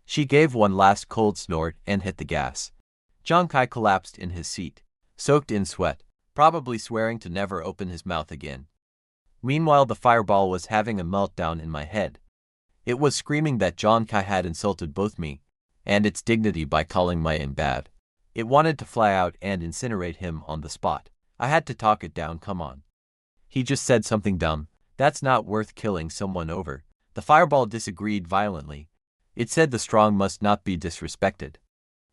She gave one last cold snort and hit the gas. Jonkai collapsed in his seat, soaked in sweat, probably swearing to never open his mouth again. Meanwhile, the fireball was having a meltdown in my head. It was screaming that Jonkai had insulted both me and its dignity by calling my name bad. It wanted to fly out and incinerate him on the spot. I had to talk it down. Come on. He just said something dumb. That's not worth killing someone over. The fireball disagreed violently. It said the strong must not be disrespected,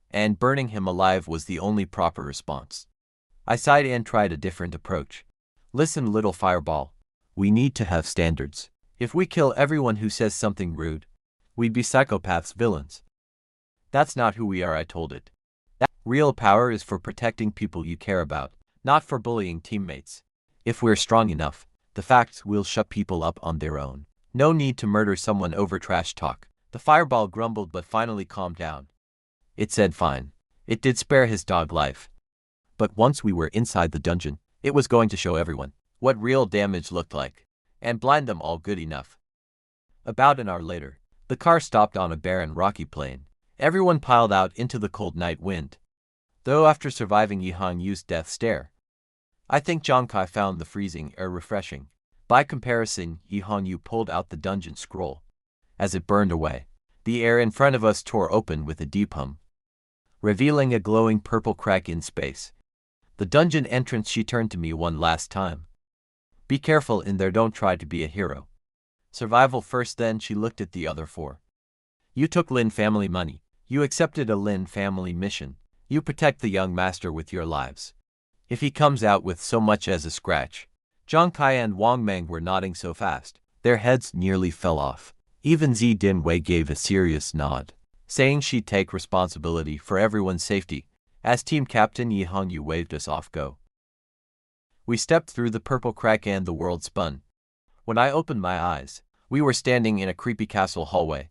and burning him alive was the only proper response. I sighed and tried a different approach. Listen, little fireball. We need to have standards. If we kill everyone who says something rude, we'd be psychopaths, villains. That's not who we are, I told it. That real power is for protecting people you care about, not for bullying teammates. If we're strong enough, the facts will shut people up on their own. No need to murder someone over trash talk. The fireball grumbled but finally calmed down. It said fine. It did spare his dog life. But once we were inside the dungeon, it was going to show everyone what real damage looked like, and blind them all good enough. About an hour later, the car stopped on a barren rocky plain. Everyone piled out into the cold night wind. Though after surviving Yihanyu's death stare, I think Jonkai found the freezing air refreshing. By comparison, Yihanyu pulled out the dungeon scroll. As it burned away, the air in front of us tore open with a deep hum, revealing a glowing purple crack in space. The dungeon entrance. She turned to me one last time. Be careful in there, don't try to be a hero. Survival first. Then she looked at the other 4. You took Lin family money. You accepted a Lin family mission. You protect the young master with your lives. If he comes out with so much as a scratch. Zhang Kai and Wang Meng were nodding so fast, their heads nearly fell off. Even Zi Dinwei gave a serious nod, saying she'd take responsibility for everyone's safety, as team captain Yi Hongyu waved us off go. We stepped through the purple crack and the world spun. When I opened my eyes, we were standing in a creepy castle hallway.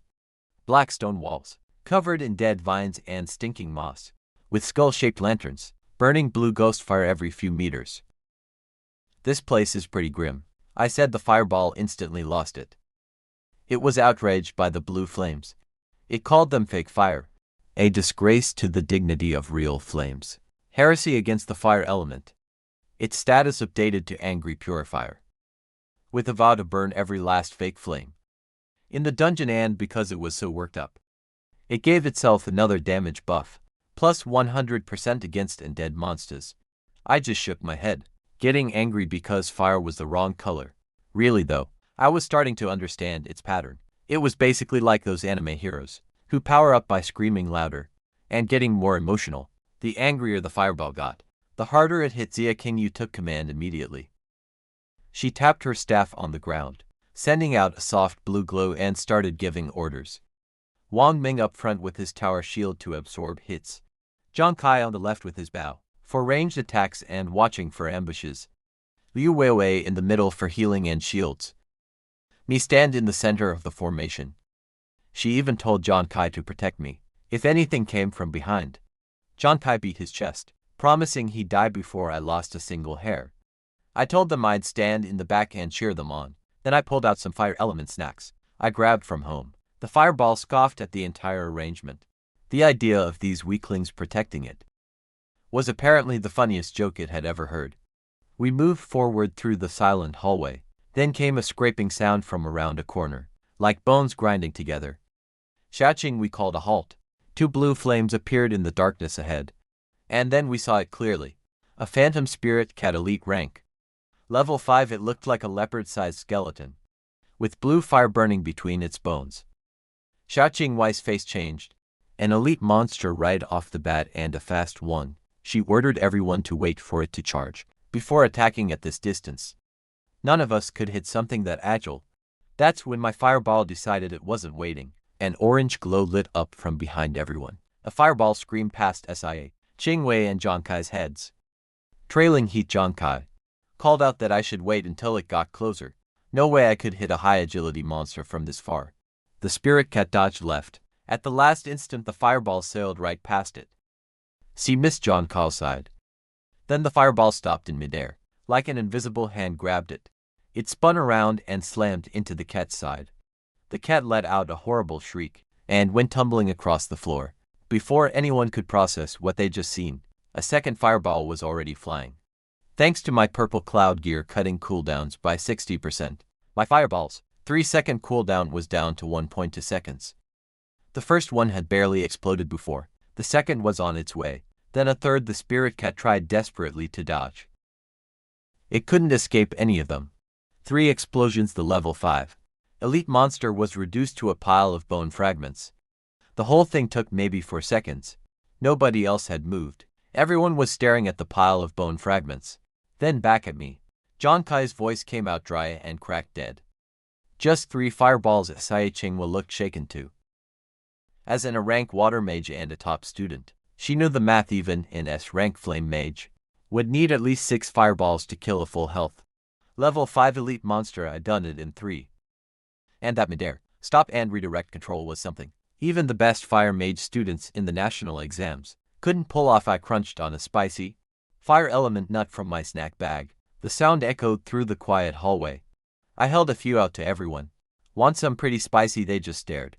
Black stone walls, covered in dead vines and stinking moss, with skull-shaped lanterns, burning blue ghost fire every few meters. This place is pretty grim, I said. The fireball instantly lost it. It was outraged by the blue flames. It called them fake fire, a disgrace to the dignity of real flames, heresy against the fire element. Its status updated to angry purifier, with a vow to burn every last fake flame in the dungeon, and because it was so worked up, it gave itself another damage buff, plus 100% against undead monsters. I just shook my head, getting angry because fire was the wrong color. Really though, I was starting to understand its pattern. It was basically like those anime heroes, who power up by screaming louder and getting more emotional. The angrier the fireball got, the harder it hit. Zia Qingyu took command immediately. She tapped her staff on the ground, sending out a soft blue glow, and started giving orders. Wang Ming up front with his tower shield to absorb hits, Zhang Kai on the left with his bow for ranged attacks and watching for ambushes, Liu Weiwei in the middle for healing and shields. Me stand in the center of the formation. She even told Zhang Kai to protect me if anything came from behind. Zhang Kai beat his chest, promising he'd die before I lost a single hair. I told them I'd stand in the back and cheer them on. Then I pulled out some fire element snacks I grabbed from home. The fireball scoffed at the entire arrangement. The idea of these weaklings protecting it was apparently the funniest joke it had ever heard. We moved forward through the silent hallway. Then came a scraping sound from around a corner, like bones grinding together. Shouting, we called a halt. 2 blue flames appeared in the darkness ahead, and then we saw it clearly. A phantom spirit cat elite rank. Level 5. It looked like a leopard-sized skeleton, with blue fire burning between its bones. Xiao Qingwei's face changed. An elite monster right off the bat, and a fast one. She ordered everyone to wait for it to charge before attacking at this distance. None of us could hit something that agile. That's when my fireball decided it wasn't waiting. An orange glow lit up from behind everyone. A fireball screamed past Sia Qingwei and Zhang Kai's heads. Trailing heat, Zhang Kai called out that I should wait until it got closer. No way I could hit a high agility monster from this far. The spirit cat dodged left. At the last instant, the fireball sailed right past it. She missed Zhang Kai's side. Then the fireball stopped in midair, like an invisible hand grabbed it. It spun around and slammed into the cat's side. The cat let out a horrible shriek and went tumbling across the floor. Before anyone could process what they'd just seen, a second fireball was already flying. Thanks to my purple cloud gear cutting cooldowns by 60%, my fireball's 3-second cooldown was down to 1.2 seconds. The first one had barely exploded before. The second was on its way. Then a third. The spirit cat tried desperately to dodge. It couldn't escape any of them. 3 explosions. The level 5 elite monster was reduced to a pile of bone fragments. The whole thing took maybe 4 seconds. Nobody else had moved. Everyone was staring at the pile of bone fragments. Then back at me. Zhang Kai's voice came out dry and cracked dead. Just 3 fireballs. Sia Qingwei looked shaken too. As an A-rank water mage and a top student, she knew the math. Even an S-rank flame mage would need at least 6 fireballs to kill a full health level 5 elite monster. I'd done it in 3. And that midair stop and redirect control was something even the best fire mage students in the national exams couldn't pull off. I crunched on a spicy fire element nut from my snack bag. The sound echoed through the quiet hallway. I held a few out to everyone. Want some pretty spicy? They just stared.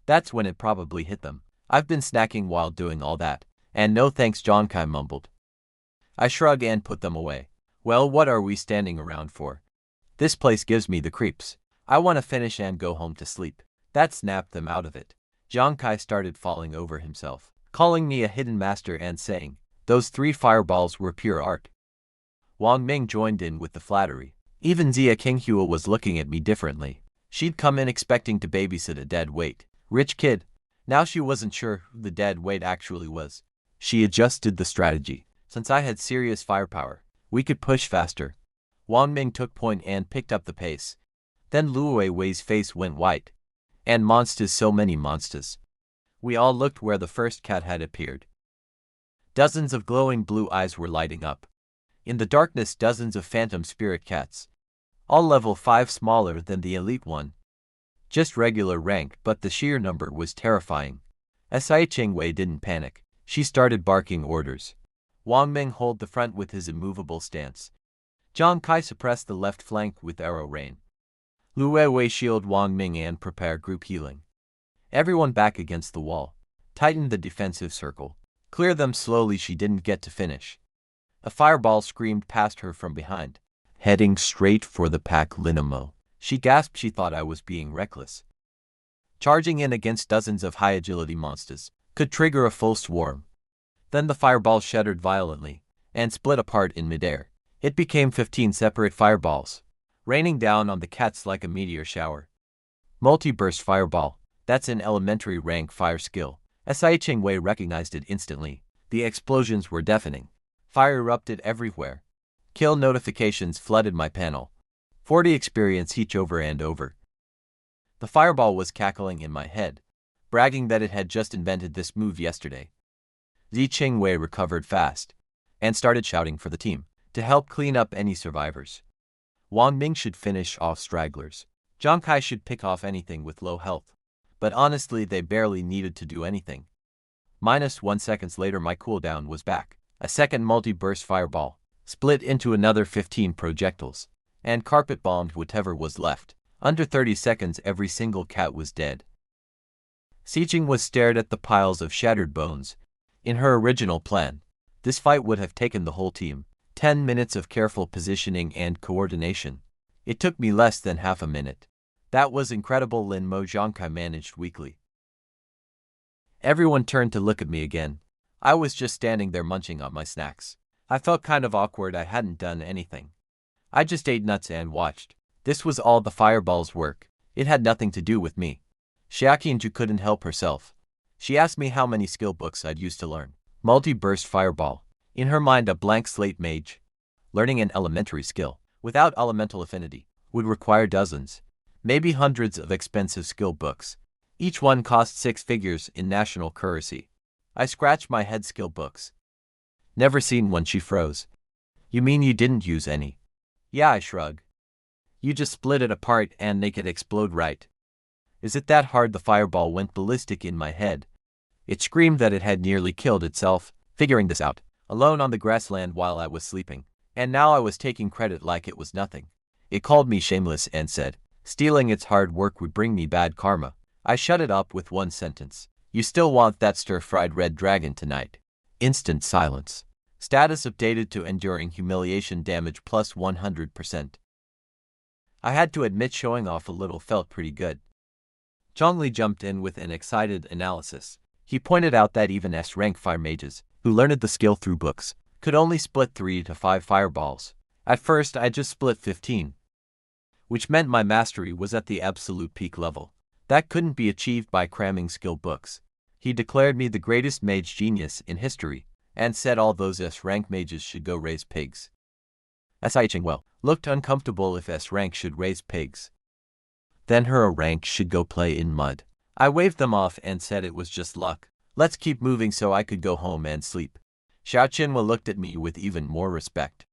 That's when it probably hit them. I've been snacking while doing all that, and no thanks, Zhang Kai mumbled. I shrugged and put them away. Well, what are we standing around for? This place gives me the creeps. I want to finish and go home to sleep. That snapped them out of it. Zhang Kai started falling over himself, calling me a hidden master and saying those 3 fireballs were pure art. Wang Ming joined in with the flattery. Even Zia Qingyu was looking at me differently. She'd come in expecting to babysit a dead weight rich kid. Now she wasn't sure who the dead weight actually was. She adjusted the strategy. Since I had serious firepower, we could push faster. Wang Ming took point and picked up the pace. Then Luo Wei's face went white. And monsters, so many monsters. We all looked where the first cat had appeared. Dozens of glowing blue eyes were lighting up. In the darkness, dozens of phantom spirit cats. All level 5, smaller than the elite one. Just regular rank, but the sheer number was terrifying. Sai Chingwei didn't panic. She started barking orders. Wang Ming held the front with his immovable stance. Zhang Kai suppressed the left flank with arrow rain. Luo Wei shield Wang Ming and prepare group healing. Everyone back against the wall. Tighten the defensive circle. Clear them slowly. She didn't get to finish. A fireball screamed past her from behind, heading straight for the pack Linamo. She gasped. She thought I was being reckless. Charging in against dozens of high-agility monsters could trigger a full swarm. Then the fireball shattered violently and split apart in midair. It became 15 separate fireballs, raining down on the cats like a meteor shower. Multi-burst fireball. That's an elementary rank fire skill. Sai Chingwei recognized it instantly. The explosions were deafening. Fire erupted everywhere. Kill notifications flooded my panel. 40 experience each over and over. The fireball was cackling in my head, bragging that it had just invented this move yesterday. Zi Chingwei recovered fast and started shouting for the team to help clean up any survivors. Wang Ming should finish off stragglers. Zhang Kai should pick off anything with low health. But honestly, they barely needed to do anything. -1 seconds later, my cooldown was back. A second multi-burst fireball split into another 15 projectiles and carpet-bombed whatever was left. Under 30 seconds, every single cat was dead. Xijing was stared at the piles of shattered bones. In her original plan, this fight would have taken the whole team. 10 minutes of careful positioning and coordination. It took me less than half a minute. That was incredible. Lin Mo Zhangkai managed weakly. Everyone turned to look at me again. I was just standing there munching on my snacks. I felt kind of awkward. I hadn't done anything. I just ate nuts and watched. This was all the fireball's work. It had nothing to do with me. Xiaqianju couldn't help herself. She asked me how many skill books I'd used to learn. Multi-burst fireball. In her mind, a blank slate mage. Learning an elementary skill without elemental affinity would require dozens, maybe hundreds of expensive skill books. Each one cost 6 figures in national currency. I scratched my head. Skill books. Never seen one. She froze. You mean you didn't use any? Yeah, I shrug. You just split it apart and make it explode, right? Is it that hard? The fireball went ballistic in my head. It screamed that it had nearly killed itself, figuring this out, alone on the grassland while I was sleeping. And now I was taking credit like it was nothing. It called me shameless and said stealing its hard work would bring me bad karma. I shut it up with one sentence. You still want that stir-fried red dragon tonight? Instant silence. Status updated to enduring humiliation damage plus 100%. I had to admit showing off a little felt pretty good. Zhongli jumped in with an excited analysis. He pointed out that even S-rank fire mages, who learned the skill through books, could only split 3 to 5 fireballs. At first I just split 15. Which meant my mastery was at the absolute peak level. That couldn't be achieved by cramming skill books. He declared me the greatest mage genius in history, and said all those S-rank mages should go raise pigs. Sai Chingwei looked uncomfortable. If S-rank should raise pigs, then her rank should go play in mud. I waved them off and said it was just luck. Let's keep moving so I could go home and sleep. Xiao Qinhua looked at me with even more respect.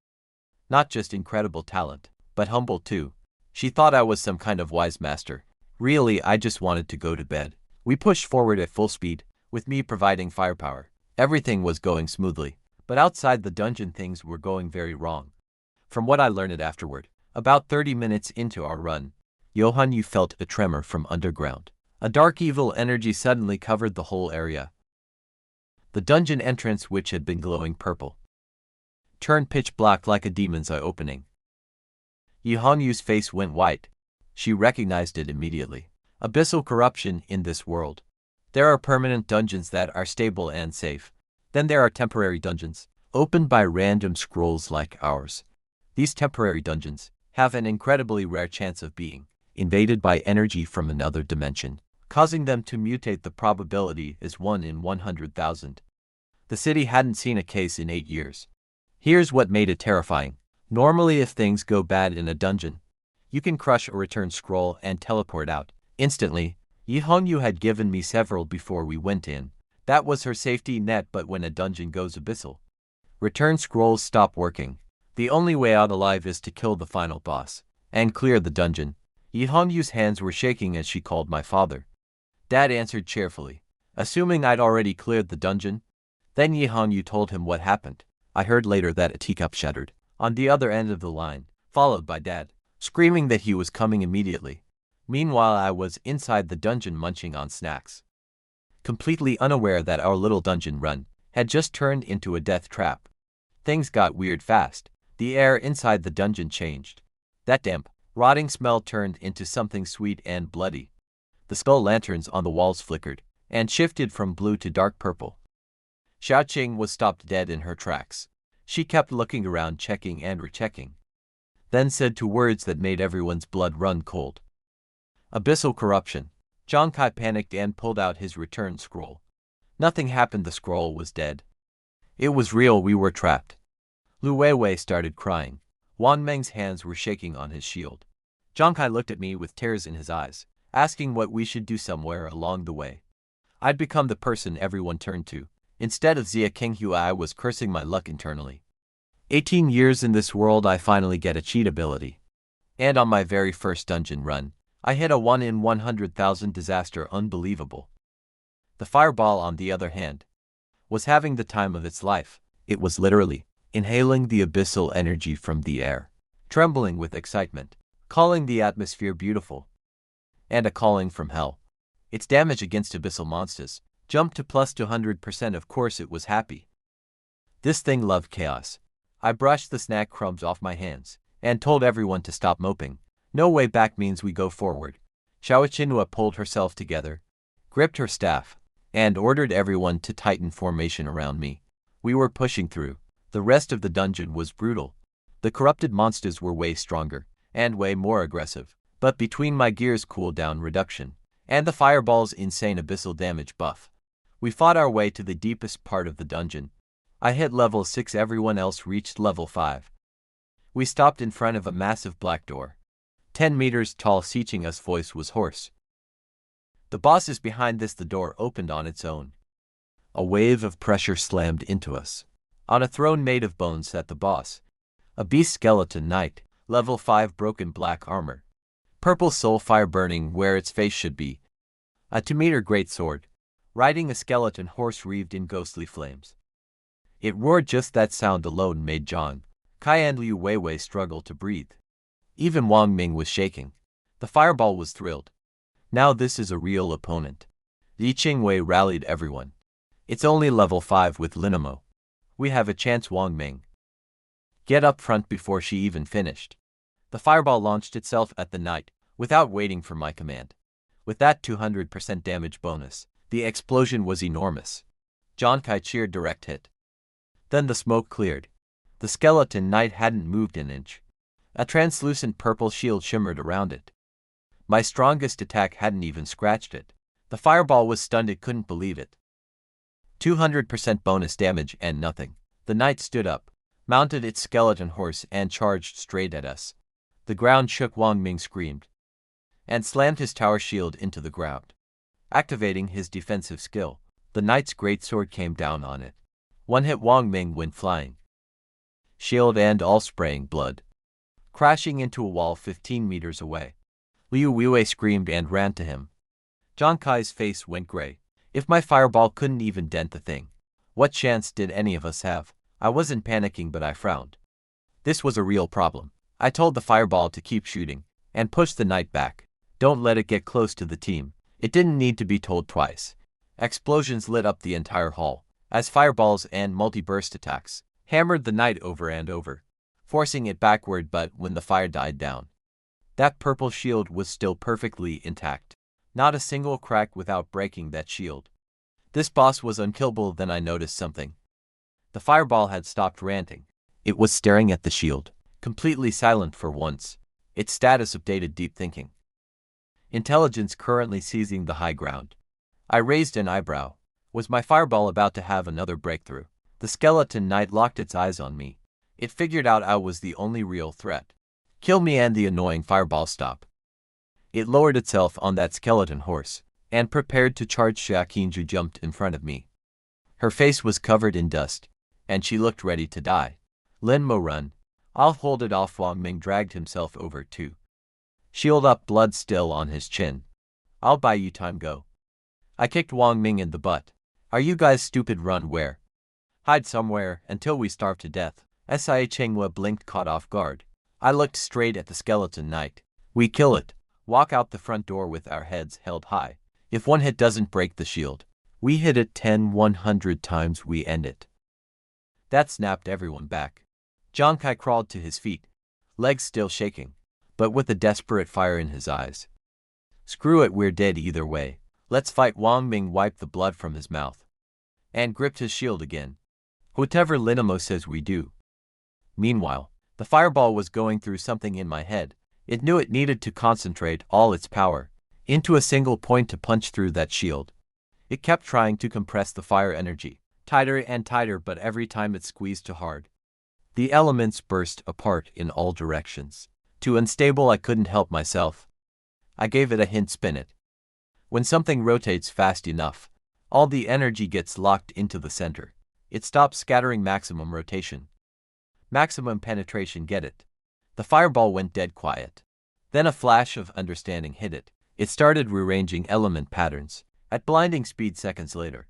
Not just incredible talent, but humble too. She thought I was some kind of wise master. Really, I just wanted to go to bed. We pushed forward at full speed, with me providing firepower. Everything was going smoothly, but outside the dungeon things were going very wrong. From what I learned afterward, about 30 minutes into our run, Johan Yu felt a tremor from underground. A dark evil energy suddenly covered the whole area. The dungeon entrance, which had been glowing purple, turned pitch black like a demon's eye opening. Johan Yu's face went white. She recognized it immediately. Abyssal corruption in this world. There are permanent dungeons that are stable and safe. Then there are temporary dungeons, opened by random scrolls like ours. These temporary dungeons have an incredibly rare chance of being invaded by energy from another dimension, causing them to mutate. The probability is 1 in 100,000. The city hadn't seen a case in 8 years. Here's what made it terrifying. Normally if things go bad in a dungeon, you can crush a return scroll and teleport out instantly. Yihongyu had given me several before we went in. That was her safety net, but when a dungeon goes abyssal, return scrolls stop working. The only way out alive is to kill the final boss and clear the dungeon. Yihongyu's hands were shaking as she called my father. Dad answered cheerfully, assuming I'd already cleared the dungeon. Then Yihongyu told him what happened. I heard later that a teacup shattered on the other end of the line, followed by Dad screaming that he was coming immediately. Meanwhile, I was inside the dungeon munching on snacks, completely unaware that our little dungeon run had just turned into a death trap. Things got weird fast. The air inside the dungeon changed. That damp, rotting smell turned into something sweet and bloody. The skull lanterns on the walls flickered and shifted from blue to dark purple. Xiaoqing was stopped dead in her tracks. She kept looking around, checking and rechecking, then said two words that made everyone's blood run cold. Abyssal corruption. Zhang Kai panicked and pulled out his return scroll. Nothing happened, the scroll was dead. It was real, we were trapped. Lu Weiwei started crying. Wang Meng's hands were shaking on his shield. Zhang Kai looked at me with tears in his eyes, asking what we should do. Somewhere along the way, I'd become the person everyone turned to. Instead of Xia Qinghu, I was cursing my luck internally. 18 years in this world, I finally get a cheat ability. And on my very first dungeon run, I hit a 1 in 100,000 disaster. Unbelievable. The fireball, on the other hand, was having the time of its life. It was literally inhaling the abyssal energy from the air, trembling with excitement, calling the atmosphere beautiful, and a calling from hell. Its damage against abyssal monsters jumped to plus 200%. Of course it was happy. This thing loved chaos. I brushed the snack crumbs off my hands and told everyone to stop moping. No way back means we go forward. Xiaoqinhua pulled herself together, gripped her staff, and ordered everyone to tighten formation around me. We were pushing through. The rest of the dungeon was brutal. The corrupted monsters were way stronger and way more aggressive, but between my gear's cooldown reduction and the fireball's insane abyssal damage buff, we fought our way to the deepest part of the dungeon. I hit level 6, everyone else reached level 5. We stopped in front of a massive black door, 10 meters tall. Xiqing's voice was hoarse. The boss is behind this. The door opened on its own. A wave of pressure slammed into us. On a throne made of bones sat the boss, a beast skeleton knight, level 5, broken black armor, purple soul fire burning where its face should be, a 2-meter great sword, riding a skeleton horse wreathed in ghostly flames. It roared. Just that sound alone made Zhang Kai and Lu Weiwei struggle to breathe. Even Wang Ming was shaking. The fireball was thrilled. Now this is a real opponent. Li Qingwei rallied everyone. It's only level 5 with Linamo. We have a chance. Wang Ming, get up front. Before she even finished, the fireball launched itself at the knight without waiting for my command. With that 200% damage bonus, the explosion was enormous. Zhang Kai cheered. Direct hit. Then the smoke cleared. The skeleton knight hadn't moved an inch. A translucent purple shield shimmered around it. My strongest attack hadn't even scratched it. The fireball was stunned. It couldn't believe it. 200% bonus damage and nothing. The knight stood up, mounted its skeleton horse and charged straight at us. The ground shook. Wang Ming screamed and slammed his tower shield into the ground. Activating his defensive skill, the knight's great sword came down on it. One hit. Wang Ming went flying, shield and all spraying blood, crashing into a wall 15 meters away. Liu Weiwei screamed and ran to him. Zhang Kai's face went gray. If my fireball couldn't even dent the thing, what chance did any of us have? I wasn't panicking, but I frowned. This was a real problem. I told the fireball to keep shooting and push the knight back. Don't let it get close to the team. It didn't need to be told twice. Explosions lit up the entire hall as fireballs and multi-burst attacks hammered the knight over and over, forcing it backward. But when the fire died down, that purple shield was still perfectly intact. Not a single crack without breaking that shield. This boss was unkillable. Then I noticed something. The fireball had stopped ranting. It was staring at the shield, completely silent for once. Its status updated. Deep thinking. Intelligence currently seizing the high ground. I raised an eyebrow. Was my fireball about to have another breakthrough? The skeleton knight locked its eyes on me. It figured out I was the only real threat. Kill me and the annoying fireball stop. It lowered itself on that skeleton horse and prepared to charge. Shakinju jumped in front of me. Her face was covered in dust, and she looked ready to die. Linmo, run. I'll hold it off. Wang Ming dragged himself over too. Shield up, blood still on his chin. I'll buy you time, go. I kicked Wang Ming in the butt. Are you guys stupid? Run where? Hide somewhere until we starve to death. Sai Chenghua blinked, caught off guard. I looked straight at the skeleton knight. We kill it. Walk out the front door with our heads held high. If one hit doesn't break the shield, we hit it 100 times, we end it. That snapped everyone back. Jonkai crawled to his feet, legs still shaking, but with a desperate fire in his eyes. Screw it, we're dead either way. Let's fight. Wang Ming wiped the blood from his mouth and gripped his shield again. Whatever Linamo says, we do. Meanwhile, the fireball was going through something in my head. It knew it needed to concentrate all its power into a single point to punch through that shield. It kept trying to compress the fire energy, tighter and tighter, but every time it squeezed too hard, the elements burst apart in all directions. Too unstable, I couldn't help myself. I gave it a hint, spin it. When something rotates fast enough, all the energy gets locked into the center. It stops scattering. Maximum rotation. Maximum penetration, get it? The fireball went dead quiet. Then a flash of understanding hit it. It started rearranging element patterns at blinding speed. Seconds later,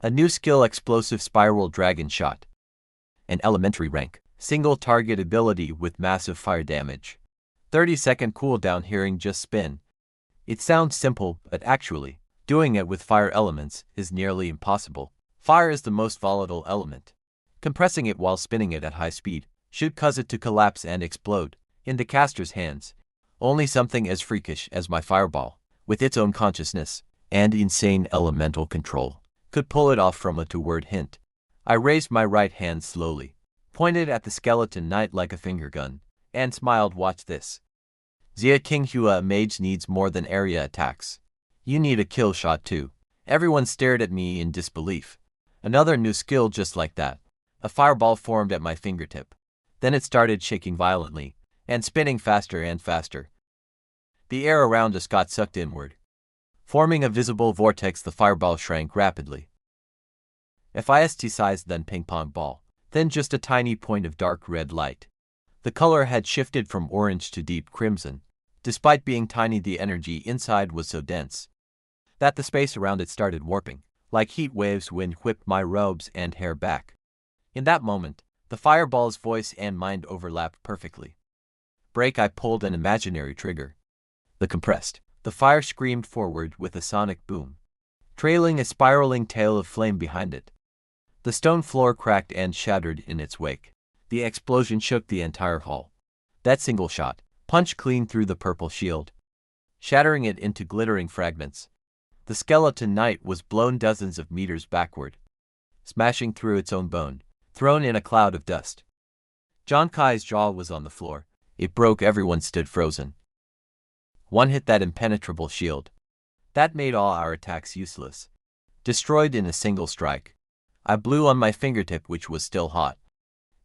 a new skill, explosive spiral dragon shot. An elementary rank, single target ability with massive fire damage. 30-second cooldown. Hearing just spin. It sounds simple, but actually, doing it with fire elements is nearly impossible. Fire is the most volatile element. Compressing it while spinning it at high speed should cause it to collapse and explode in the caster's hands. Only something as freakish as my fireball, with its own consciousness and insane elemental control, could pull it off. From a two-word hint, I raised my right hand slowly, pointed at the skeleton knight like a finger gun, and smiled. Watch this. Xia Qinghua, mage needs more than area attacks. You need a kill shot too. Everyone stared at me in disbelief. Another new skill just like that. A fireball formed at my fingertip. Then it started shaking violently and spinning faster and faster. The air around us got sucked inward, forming a visible vortex. The fireball shrank rapidly. Fist-sized, then ping-pong ball, then just a tiny point of dark red light. The color had shifted from orange to deep crimson. Despite being tiny, the energy inside was so dense that the space around it started warping. Like heat waves, wind whipped my robes and hair back. In that moment, the fireball's voice and mind overlapped perfectly. Break! I pulled an imaginary trigger. The fire screamed forward with a sonic boom, trailing a spiraling tail of flame behind it. The stone floor cracked and shattered in its wake. The explosion shook the entire hall. That single shot punched clean through the purple shield, shattering it into glittering fragments. The skeleton knight was blown dozens of meters backward, smashing through its own bone, thrown in a cloud of dust. Jonkai's jaw was on the floor. It broke. Everyone stood frozen. One hit, that impenetrable shield. That made all our attacks useless. Destroyed in a single strike. I blew on my fingertip, which was still hot,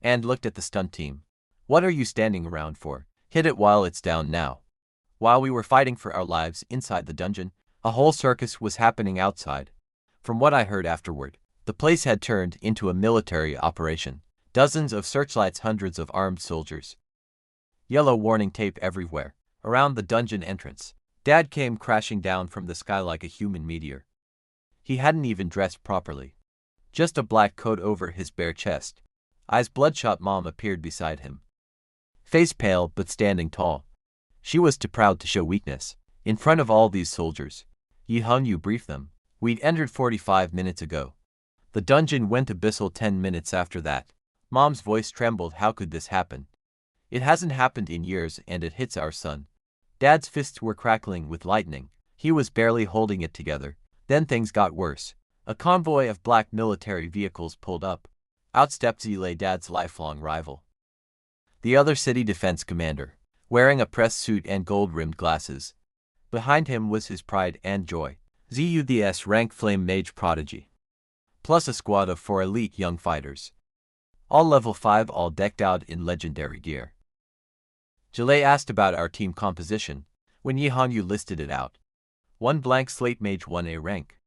and looked at the stunt team. What are you standing around for? Hit it while it's down now. While we were fighting for our lives inside the dungeon, a whole circus was happening outside. From what I heard afterward, the place had turned into a military operation. Dozens of searchlights, hundreds of armed soldiers. Yellow warning tape everywhere. Around the dungeon entrance, Dad came crashing down from the sky like a human meteor. He hadn't even dressed properly. Just a black coat over his bare chest. Eyes bloodshot. Mom appeared beside him, face pale but standing tall. She was too proud to show weakness in front of all these soldiers. Yihun, you briefed them. We'd entered 45 minutes ago. The dungeon went abyssal 10 minutes after that. Mom's voice trembled. How could this happen? It hasn't happened in years, and it hits our son. Dad's fists were crackling with lightning. He was barely holding it together. Then things got worse. A convoy of black military vehicles pulled up. Out stepped Zile, Dad's lifelong rival. The other city defense commander, wearing a press suit and gold-rimmed glasses. Behind him was his pride and joy. Zu, the S-rank flame mage prodigy. plus a squad of 4 elite young fighters. All level 5, all decked out in legendary gear. Jalei asked about our team composition, when Yihanyu listed it out. 1 blank Slate Mage 1A rank.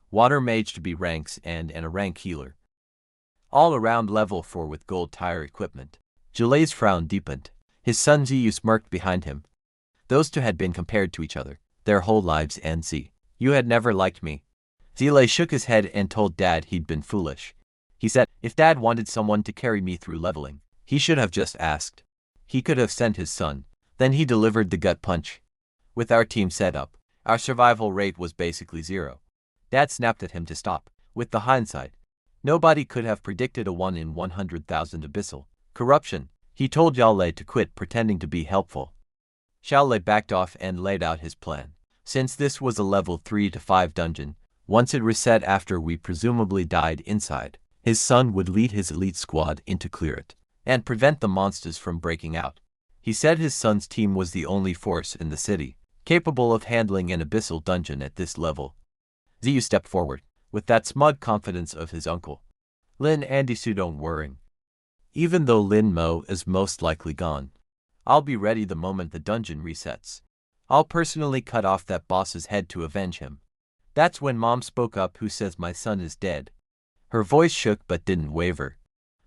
Water Mage to be ranks and a rank healer. All around level 4 with gold tire equipment. Jalei's frown deepened. His son Ziyu smirked behind him. Those two had been compared to each other their whole lives, and you had never liked me. Zilei shook his head and told Dad he'd been foolish. He said, if Dad wanted someone to carry me through leveling, he should have just asked. He could have sent his son. Then he delivered the gut punch. With our team set up, our survival rate was basically 0. Dad snapped at him to stop. With the hindsight, nobody could have predicted a 1 in 100,000 abyssal corruption. He told Yahello to quit pretending to be helpful. Xiaolei backed off and laid out his plan. Since this was a level 3 to 5 dungeon, once it reset after we presumably died inside, his son would lead his elite squad in to clear it and prevent the monsters from breaking out. He said his son's team was the only force in the city capable of handling an abyssal dungeon at this level. Ziyu stepped forward, with that smug confidence of his uncle. Lin and Isu don't worry. Even though Lin Mo is most likely gone, I'll be ready the moment the dungeon resets. I'll personally cut off that boss's head to avenge him. That's when Mom spoke up, who says my son is dead. Her voice shook but didn't waver.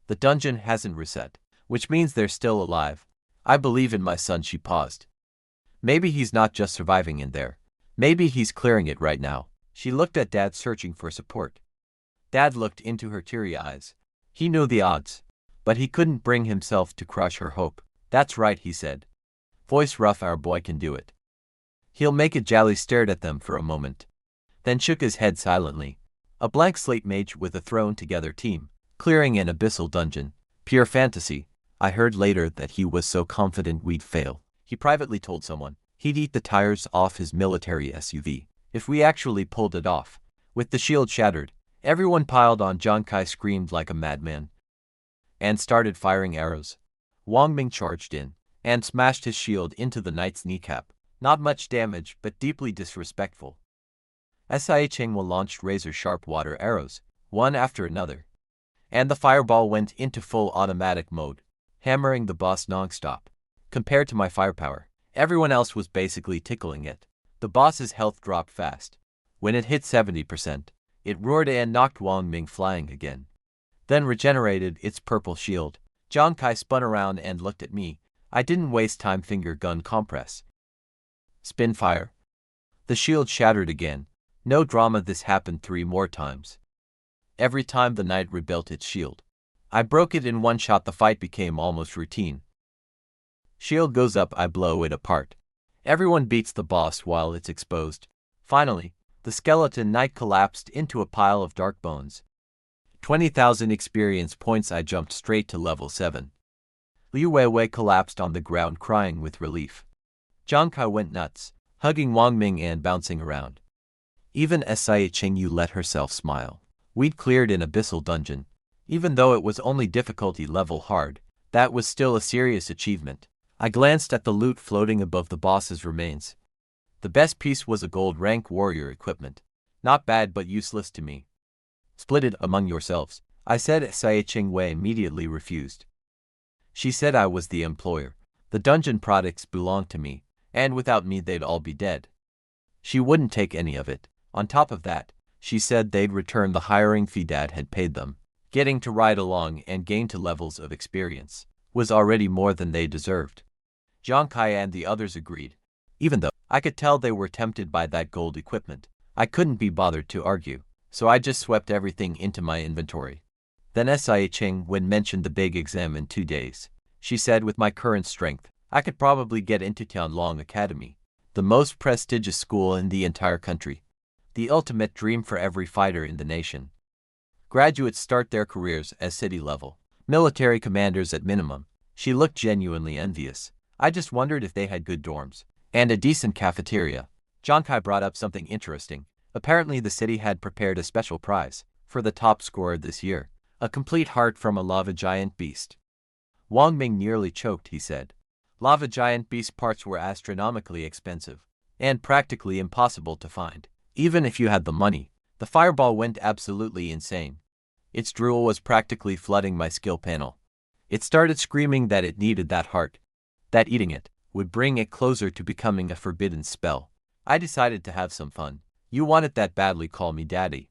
The dungeon hasn't reset, which means they're still alive. I believe in my son. She paused. Maybe he's not just surviving in there. Maybe he's clearing it right now. She looked at Dad, searching for support. Dad looked into her teary eyes. He knew the odds, but he couldn't bring himself to crush her hope. That's right, he said. Voice rough, our boy can do it. He'll make it. Jali stared at them for a moment, then shook his head silently. A blank slate mage with a thrown together team, clearing an abyssal dungeon. Pure fantasy. I heard later that he was so confident we'd fail. He privately told someone he'd eat the tires off his military SUV if we actually pulled it off. With the shield shattered, everyone piled on. Kai screamed like a madman and started firing arrows. Wang Ming charged in and smashed his shield into the knight's kneecap. Not much damage, but deeply disrespectful. Chengwa launched razor-sharp water arrows, one after another, and the fireball went into full automatic mode, hammering the boss non-stop. Compared to my firepower, everyone else was basically tickling it. The boss's health dropped fast. When it hit 70%, it roared and knocked Wang Ming flying again, then regenerated its purple shield. Kai spun around and looked at me. I didn't waste time. Finger gun compress. Spin fire. The shield shattered again. No drama. This happened 3 more times. Every time the knight rebuilt its shield, I broke it in one shot. The fight became almost routine. Shield goes up, I blow it apart. Everyone beats the boss while it's exposed. Finally, the skeleton knight collapsed into a pile of dark bones. 20,000 experience points. I jumped straight to level 7. Liu Weiwei collapsed on the ground, crying with relief. Kai went nuts, hugging Wang Ming and bouncing around. Even Chengyu let herself smile. We'd cleared an abyssal dungeon. Even though it was only difficulty level hard, that was still a serious achievement. I glanced at the loot floating above the boss's remains. The best piece was a gold rank warrior equipment. Not bad, but useless to me. Split it among yourselves, I said. Chengwei immediately refused. She said I was the employer. The dungeon products belonged to me, and without me they'd all be dead. She wouldn't take any of it. On top of that, she said they'd return the hiring fee Dad had paid them. Getting to ride along and gain 2 levels of experience was already more than they deserved. Kai and the others agreed. Even though I could tell they were tempted by that gold equipment, I couldn't be bothered to argue, so I just swept everything into my inventory. Then Chengwen mentioned the big exam in 2 days. She said with my current strength, I could probably get into Tianlong Academy, the most prestigious school in the entire country. The ultimate dream for every fighter in the nation. Graduates start their careers as city-level military commanders at minimum. She looked genuinely envious. I just wondered if they had good dorms and a decent cafeteria. Kai brought up something interesting. Apparently the city had prepared a special prize for the top scorer this year, a complete heart from a lava giant beast. Wang Ming nearly choked. He said, lava giant beast parts were astronomically expensive and practically impossible to find. Even if you had the money, The fireball went absolutely insane. Its drool was practically flooding my skill panel. It started screaming that it needed that heart, that eating it would bring it closer to becoming a forbidden spell. I decided to have some fun. You want it that badly, call me daddy.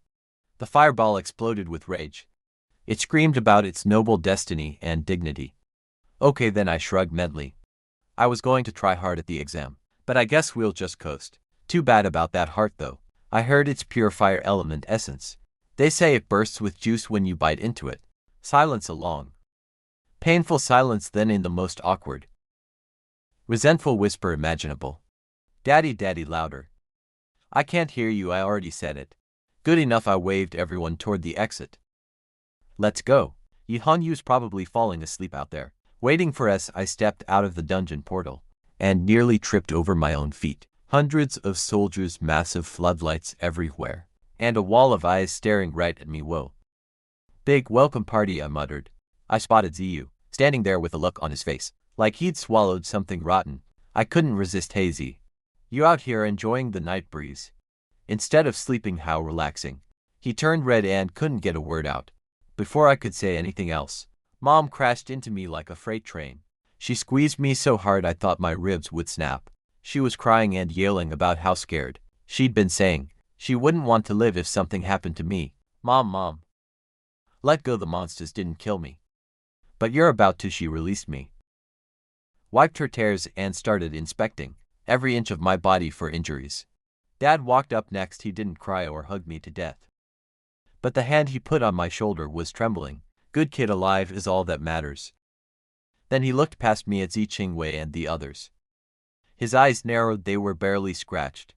The fireball exploded with rage. It screamed about its noble destiny and dignity. Okay, then, I shrugged mentally. I was going to try hard at the exam, but I guess we'll just coast. Too bad about that heart though. I heard it's pure fire element essence. They say it bursts with juice when you bite into it. Silence, a long, painful silence, then in the most awkward, resentful whisper imaginable. Daddy, daddy, louder. I can't hear you, I already said it. Good enough, I waved everyone toward the exit. Let's go. Yu's probably falling asleep out there, waiting for us. I stepped out of the dungeon portal and nearly tripped over my own feet. Hundreds of soldiers, massive floodlights everywhere, and a wall of eyes staring right at me. Whoa. Big welcome party, I muttered. I spotted Ziyu, standing there with a look on his face, like he'd swallowed something rotten. I couldn't resist. Hey Z, you out here enjoying the night breeze? Instead of sleeping, how relaxing. He turned red and couldn't get a word out. Before I could say anything else, Mom crashed into me like a freight train. She squeezed me so hard I thought my ribs would snap. She was crying and yelling about how scared she'd been, saying she wouldn't want to live if something happened to me. Mom. Let go, the monsters didn't kill me. But you're about to. She released me, wiped her tears, and started inspecting every inch of my body for injuries. Dad walked up next. He didn't cry or hug me to death, but the hand he put on my shoulder was trembling. Good kid, alive is all that matters. Then he looked past me at Ziqingwei and the others. His eyes narrowed. They were barely scratched,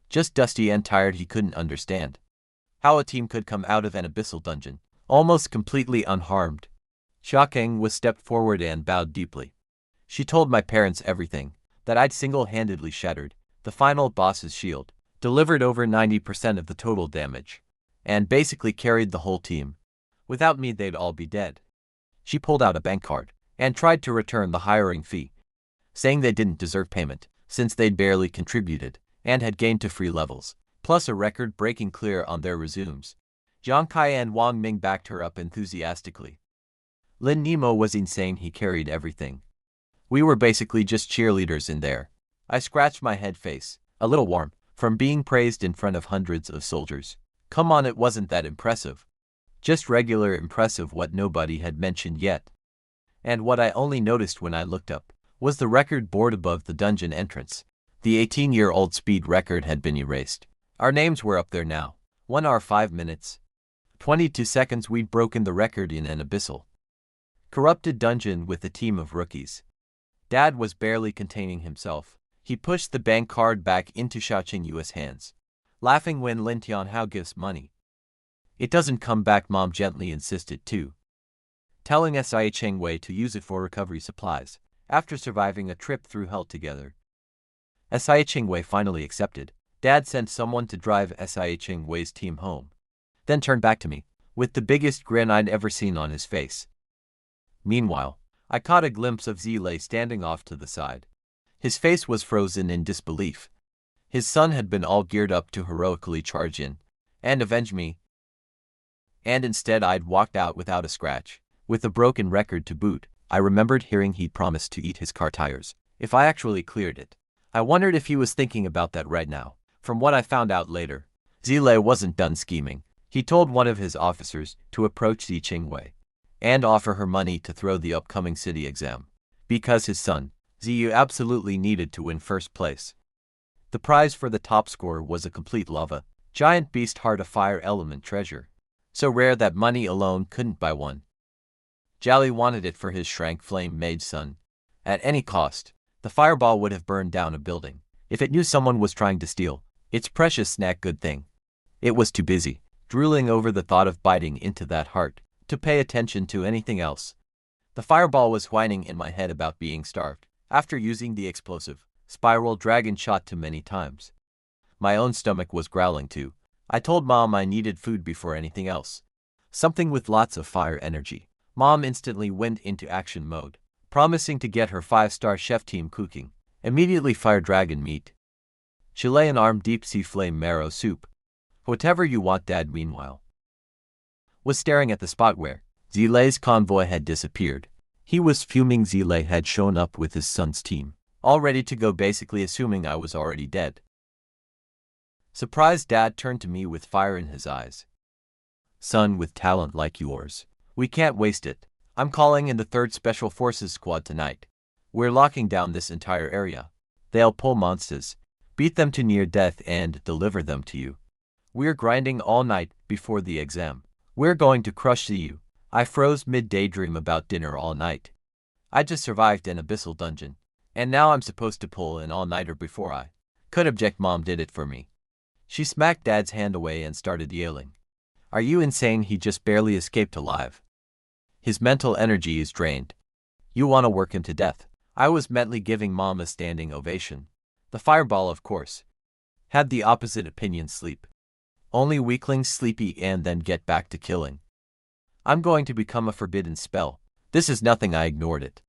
just dusty and tired. He couldn't understand how a team could come out of an abyssal dungeon almost completely unharmed. Xiaokeng was stepped forward and bowed deeply. She told my parents everything, that I'd single-handedly shattered the final boss's shield, delivered over 90% of the total damage, and basically carried the whole team. Without me, they'd all be dead. She pulled out a bank card and tried to return the hiring fee, saying they didn't deserve payment since they'd barely contributed and had gained to free levels, plus a record-breaking clear on their resumes. Jiang Kai and Wang Ming backed her up enthusiastically. Lin Nemo was insane. He carried everything. We were basically just cheerleaders in there. I scratched my head, face a little warm from being praised in front of hundreds of soldiers. Come on, it wasn't that impressive. Just regular impressive, what nobody had mentioned yet. And what I only noticed when I looked up was the record board above the dungeon entrance. The 18-year-old speed record had been erased. Our names were up there now. 1 hour 5 minutes, 22 seconds. We'd broken the record in an abyssal, corrupted dungeon with a team of rookies. Dad was barely containing himself. He pushed the bank card back into Xiaoqingyu's hands, laughing when Lin Tianhao gives money. It doesn't come back, Mom gently insisted too, telling Xiaoqingwei to use it for recovery supplies after surviving a trip through hell together. Xiaoqingwei finally accepted. Dad sent someone to drive Xiaoqingwei's team home, then turned back to me with the biggest grin I'd ever seen on his face. Meanwhile, I caught a glimpse of Zilei standing off to the side. His face was frozen in disbelief. His son had been all geared up to heroically charge in and avenge me, and instead I'd walked out without a scratch, with a broken record to boot. I remembered hearing he'd promised to eat his car tires if I actually cleared it. I wondered if he was thinking about that right now. From what I found out later, Zilei wasn't done scheming. He told one of his officers to approach Ziqingwei and offer her money to throw the upcoming city exam, because his son, Ziyu, absolutely needed to win first place. The prize for the top scorer was a complete lava giant beast heart of fire element treasure, so rare that money alone couldn't buy one. Jali wanted it for his shrank flame mage son. At any cost, the fireball would have burned down a building if it knew someone was trying to steal its precious snack. Good thing it was too busy drooling over the thought of biting into that heart to pay attention to anything else. The fireball was whining in my head about being starved after using the explosive spiral dragon shot too many times. My own stomach was growling too. I told Mom I needed food before anything else, something with lots of fire energy. Mom instantly went into action mode, promising to get her 5-star chef team cooking immediately fire dragon meat, Chilean arm deep sea flame marrow soup, Whatever you want, Dad, meanwhile, was staring at the spot where Zilei's convoy had disappeared. He was fuming. Zilei had shown up with his son's team, all ready to go, basically assuming I was already dead. Surprised, Dad turned to me with fire in his eyes. Son, with talent like yours, we can't waste it. I'm calling in the 3rd Special Forces Squad tonight. We're locking down this entire area. They'll pull monsters, beat them to near death, and deliver them to you. We're grinding all night before the exam. We're going to crush you. I froze mid-daydream about dinner all night. I just survived an abyssal dungeon, and now I'm supposed to pull an all-nighter before I could object. Mom did it for me. She smacked Dad's hand away and started yelling. Are you insane? He just barely escaped alive. His mental energy is drained. You want to work him to death. I was mentally giving Mom a standing ovation. The fireball, of course, had the opposite opinion. Sleep. Only weaklings sleepy and then get back to killing. I'm going to become a forbidden spell. This is nothing. I ignored it.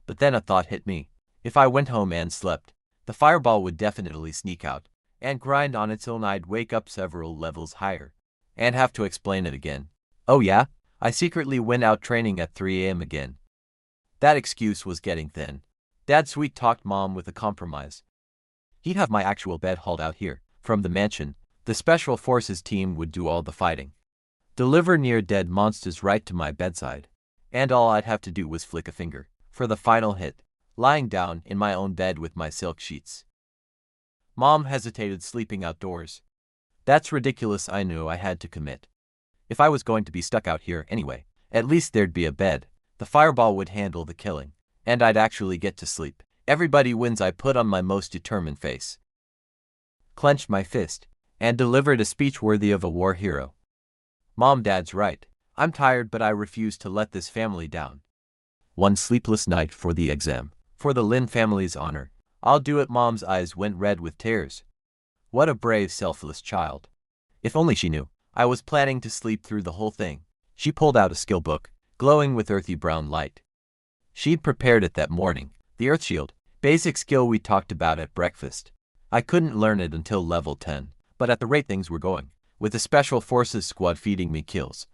But then a thought hit me. If I went home and slept, the fireball would definitely sneak out and grind on its own. I'd wake up several levels higher and have to explain it again. Oh yeah? I secretly went out training at 3 a.m. again. That excuse was getting thin. Dad sweet-talked Mom with a compromise. He'd have my actual bed hauled out here from the mansion. The Special Forces team would do all the fighting, deliver near-dead monsters right to my bedside, and all I'd have to do was flick a finger for the final hit, lying down in my own bed with my silk sheets. Mom hesitated, sleeping outdoors. That's ridiculous. I knew I had to commit. If I was going to be stuck out here anyway, at least there'd be a bed. The fireball would handle the killing, and I'd actually get to sleep. Everybody wins. I put on my most determined face, clenched my fist, and delivered a speech worthy of a war hero. Mom, Dad's right. I'm tired, but I refuse to let this family down. One sleepless night for the exam, for the Lin family's honor. I'll do it. Mom's eyes went red with tears. What a brave, selfless child. If only she knew I was planning to sleep through the whole thing. She pulled out a skill book, glowing with earthy brown light. She'd prepared it that morning. The Earth Shield, basic skill we talked about at breakfast. I couldn't learn it until level 10, but at the rate things were going, with the Special Forces Squad feeding me kills,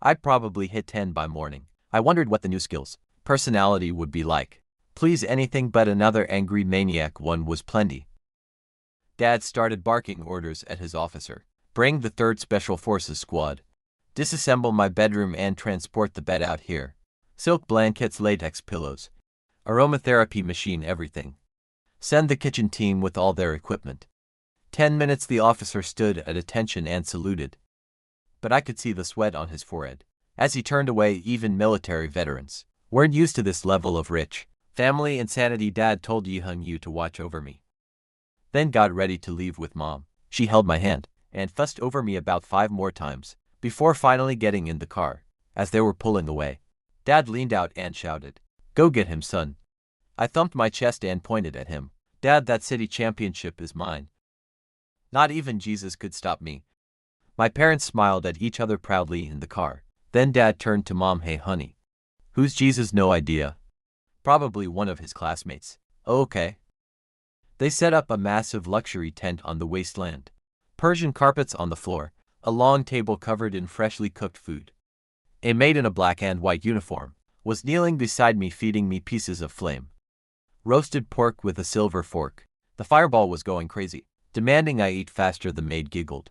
I'd probably hit 10 by morning. I wondered what the new skill's personality would be like. Please, anything but another angry maniac. One was plenty. Dad started barking orders at his officer. Bring the 3rd Special Forces Squad. Disassemble my bedroom and transport the bed out here. Silk blankets, latex pillows, aromatherapy machine, everything. Send the kitchen team with all their equipment. 10 minutes. The officer stood at attention and saluted, but I could see the sweat on his forehead as he turned away. Even military veterans weren't used to this level of rich family insanity. Dad told Yu to watch over me, then got ready to leave with Mom. She held my hand and fussed over me about 5 more times before finally getting in the car. As they were pulling away, Dad leaned out and shouted, "Go get him, son." I thumped my chest and pointed at him. Dad, that city championship is mine. Not even Jesus could stop me. My parents smiled at each other proudly in the car. Then Dad turned to Mom. Hey honey, who's Jesus? No idea. Probably one of his classmates. Oh, okay. They set up a massive luxury tent on the wasteland. Persian carpets on the floor, a long table covered in freshly cooked food. A maid in a black and white uniform was kneeling beside me, feeding me pieces of flame roasted pork with a silver fork. The fireball was going crazy, demanding I eat faster. The maid giggled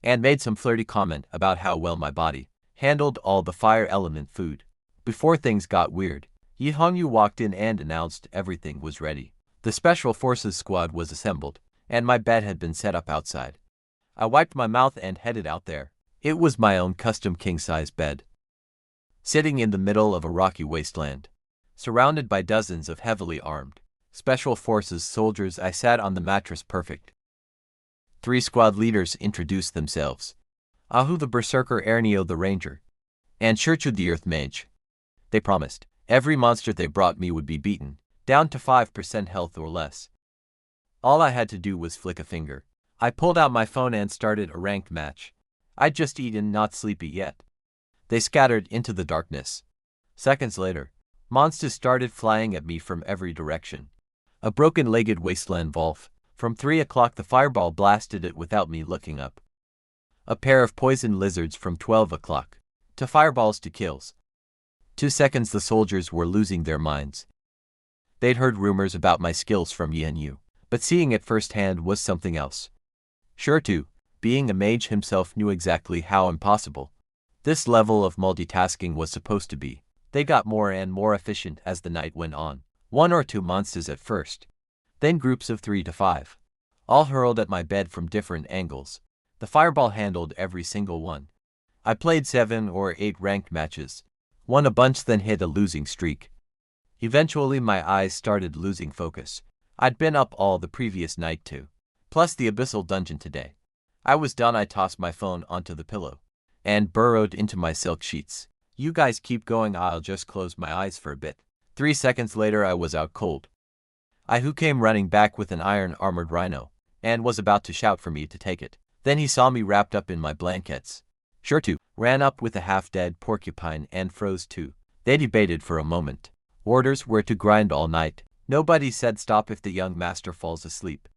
and made some flirty comment about how well my body handled all the fire element food. Before things got weird, Yu walked in and announced everything was ready. The Special Forces Squad was assembled, and my bed had been set up outside. I wiped my mouth and headed out there. It was my own custom king-size bed, sitting in the middle of a rocky wasteland, surrounded by dozens of heavily armed Special Forces soldiers. I sat on the mattress. Perfect. 3 squad leaders introduced themselves. Ahu the Berserker, Ernio the Ranger, and Shirchu the Earth Mage. They promised every monster they brought me would be beaten down to 5% health or less. All I had to do was flick a finger. I pulled out my phone and started a ranked match. I'd just eaten, not sleepy yet. They scattered into the darkness. Seconds later, monsters started flying at me from every direction. A broken-legged wasteland wolf. From 3 o'clock, the fireball blasted it without me looking up. A pair of poison lizards from 12 o'clock. To fireballs to kills. 2 seconds the soldiers were losing their minds. They'd heard rumors about my skills from Yahello, but seeing it firsthand was something else. Sure too, being a mage himself knew exactly how impossible this level of multitasking was supposed to be. They got more and more efficient as the night went on. 1 or 2 monsters at first, then groups of 3 to 5, all hurled at my bed from different angles. The fireball handled every single one. I played 7 or 8 ranked matches, won a bunch, then hit a losing streak. Eventually my eyes started losing focus. I'd been up all the previous night too, plus the abyssal dungeon today. I was done. I tossed my phone onto the pillow and burrowed into my silk sheets. You guys keep going, I'll just close my eyes for a bit. 3 seconds later I was out cold. Who came running back with an iron-armored rhino, and was about to shout for me to take it. Then he saw me wrapped up in my blankets. Sure too, ran up with a half-dead porcupine and froze too. They debated for a moment. Orders were to grind all night. Nobody said stop if the young master falls asleep.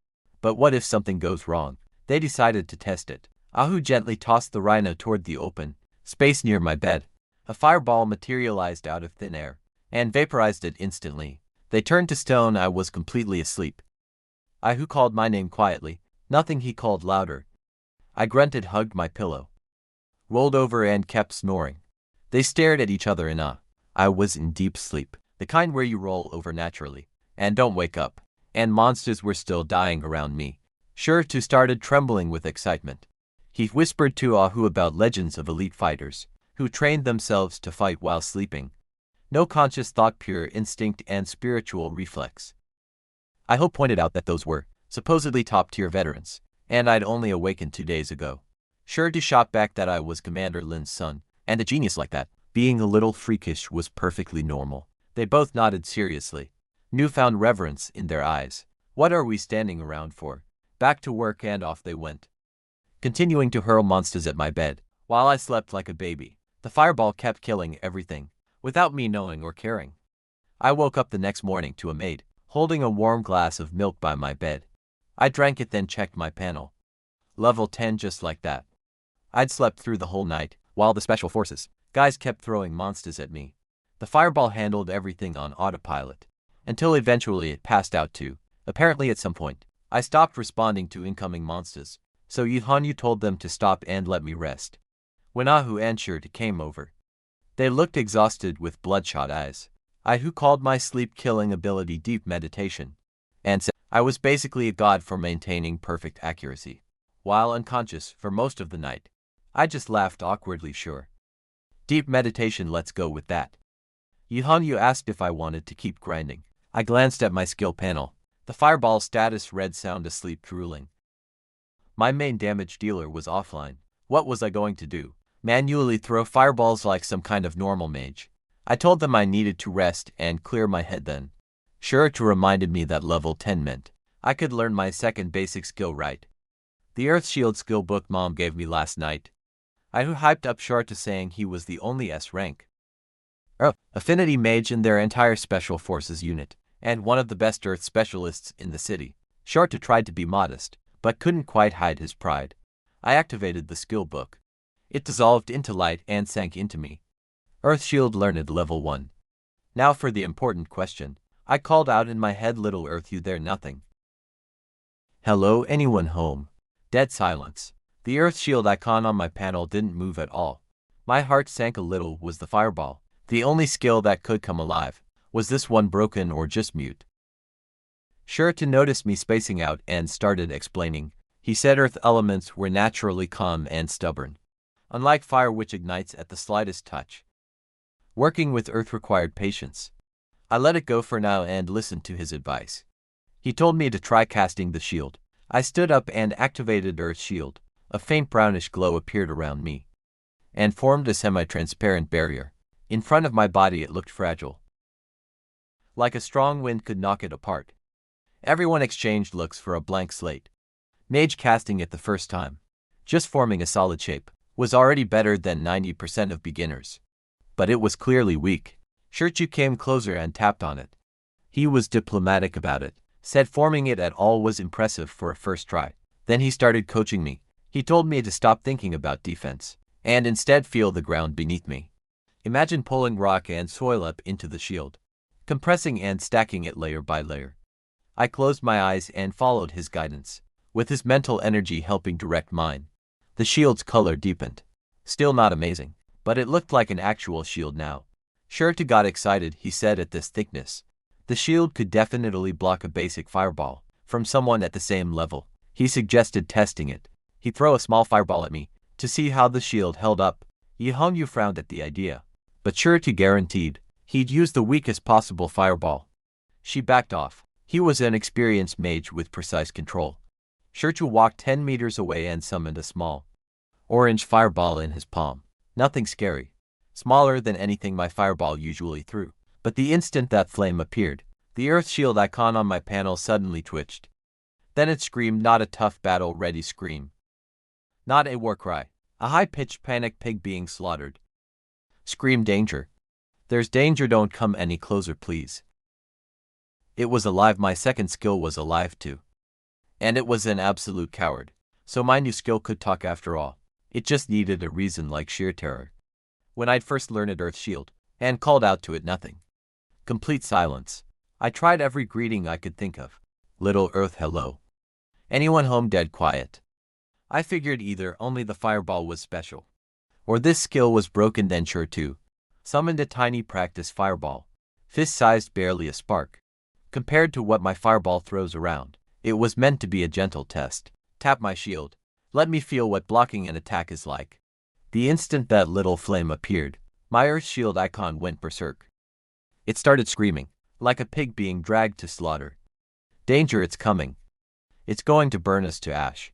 But what if something goes wrong? They decided to test it. Ahu gently tossed the rhino toward the open space near my bed. A fireball materialized out of thin air and vaporized it instantly. They turned to stone. I was completely asleep. Ahu called my name quietly. Nothing he called louder. I grunted, hugged my pillow, rolled over and kept snoring. They stared at each other in awe. I was in deep sleep, the kind where you roll over naturally and don't wake up. And monsters were still dying around me. Sure to started trembling with excitement. He whispered to Ahu about legends of elite fighters who trained themselves to fight while sleeping. No conscious thought, pure instinct and spiritual reflex. Ahu pointed out that those were supposedly top-tier veterans, and I'd only awakened 2 days ago. Sure to shot back that I was Commander Lin's son, and a genius like that, being a little freakish, was perfectly normal. They both nodded seriously, newfound reverence in their eyes. What are we standing around for? Back to work, and off they went, continuing to hurl monsters at my bed, while I slept like a baby. The fireball kept killing everything, without me knowing or caring. I woke up the next morning to a maid holding a warm glass of milk by my bed. I drank it, then checked my panel. Level 10, just like that. I'd slept through the whole night, while the special forces guys kept throwing monsters at me. The fireball handled everything on autopilot, until eventually it passed out too. Apparently at some point, I stopped responding to incoming monsters, so Yahello told them to stop and let me rest. When Ahu and Shirta came over, they looked exhausted with bloodshot eyes. Ahu called my sleep-killing ability deep meditation, and said I was basically a god for maintaining perfect accuracy, while unconscious for most of the night. I just laughed awkwardly. Sure. Deep meditation, let's go with that. Yahello asked if I wanted to keep grinding. I glanced at my skill panel. The fireball status read sound asleep, drooling. My main damage dealer was offline. What was I going to do? Manually throw fireballs like some kind of normal mage? I told them I needed to rest and clear my head then. Shirta reminded me that level 10 meant I could learn my second basic skill right. The Earth Shield skill book Mom gave me last night. Ahu hyped up Shirta, saying he was the only S rank affinity mage in their entire special forces unit, and one of the best earth specialists in the city. Shirta tried to be modest, but couldn't quite hide his pride. I activated the skill book. It dissolved into light and sank into me. Earth Shield learned level 1. Now for the important question. I called out in my head, little Earth, you there? Nothing. Hello, anyone home? Dead silence. The Earth Shield icon on my panel didn't move at all. My heart sank a little. Was the fireball the only skill that could come alive? Was this one broken or just mute? Shirta noticed me spacing out and started explaining. He said Earth elements were naturally calm and stubborn, unlike fire, which ignites at the slightest touch. Working with Earth required patience. I let it go for now and listened to his advice. He told me to try casting the shield. I stood up and activated Earth Shield. A faint brownish glow appeared around me and formed a semi-transparent barrier. In front of my body it looked fragile, like a strong wind could knock it apart. Everyone exchanged looks for a blank slate. Mage casting it the first time, just forming a solid shape, was already better than 90% of beginners. But it was clearly weak. Shirta came closer and tapped on it. He was diplomatic about it, said forming it at all was impressive for a first try. Then he started coaching me, He told me to stop thinking about defense, and instead feel the ground beneath me. Imagine pulling rock and soil up into the shield, compressing and stacking it layer by layer. I closed my eyes and followed his guidance, with his mental energy helping direct mine. The shield's color deepened. Still not amazing, but it looked like an actual shield now. Sure to got excited, he said at this thickness. The shield could definitely block a basic fireball from someone at the same level. He suggested testing it. He'd throw a small fireball at me to see how the shield held up. Yahello frowned at the idea, but sure to guaranteed he'd use the weakest possible fireball. She backed off. He was an experienced mage with precise control. Shirchu walked 10 meters away and summoned a small orange fireball in his palm. Nothing scary, smaller than anything my fireball usually threw. But the instant that flame appeared, the earth shield icon on my panel suddenly twitched. Then it screamed, not a tough battle-ready scream, not a war cry, a high-pitched panic pig being slaughtered. Scream danger. There's danger, don't come any closer please. It was alive, my second skill was alive too. And it was an absolute coward, so my new skill could talk after all. It just needed a reason like sheer terror. When I'd first learned Earth Shield, and called out to it, nothing. Complete silence. I tried every greeting I could think of. Little Earth hello. Anyone home, dead quiet. I figured either only the fireball was special, or this skill was broken, then sure to. Summoned a tiny practice fireball, fist-sized, barely a spark. Compared to what my fireball throws around, it was meant to be a gentle test. Tap my shield. Let me feel what blocking an attack is like. The instant that little flame appeared, my Earth Shield icon went berserk. It started screaming, like a pig being dragged to slaughter. Danger, it's coming. It's going to burn us to ash.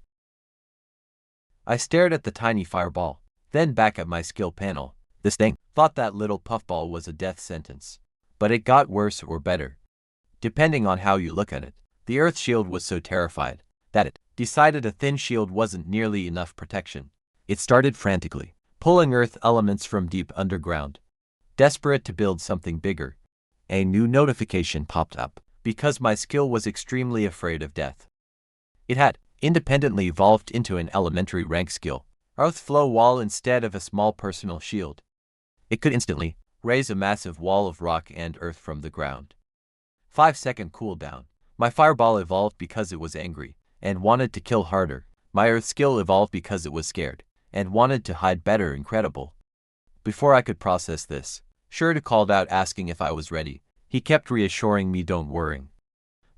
I stared at the tiny fireball, then back at my skill panel. This thing thought that little puffball was a death sentence. But it got worse or better, depending on how you look at it. The Earth Shield was so terrified that it decided a thin shield wasn't nearly enough protection. It started frantically pulling earth elements from deep underground, desperate to build something bigger. A new notification popped up because my skill was extremely afraid of death. It had independently evolved into an elementary rank skill, Earth Flow Wall, instead of a small personal shield. It could instantly raise a massive wall of rock and earth from the ground. 5-second cooldown. My fireball evolved because it was angry and wanted to kill harder. My earth skill evolved because it was scared and wanted to hide better. Incredible. Before I could process this, Shirta called out asking if I was ready. He kept reassuring me, don't worry.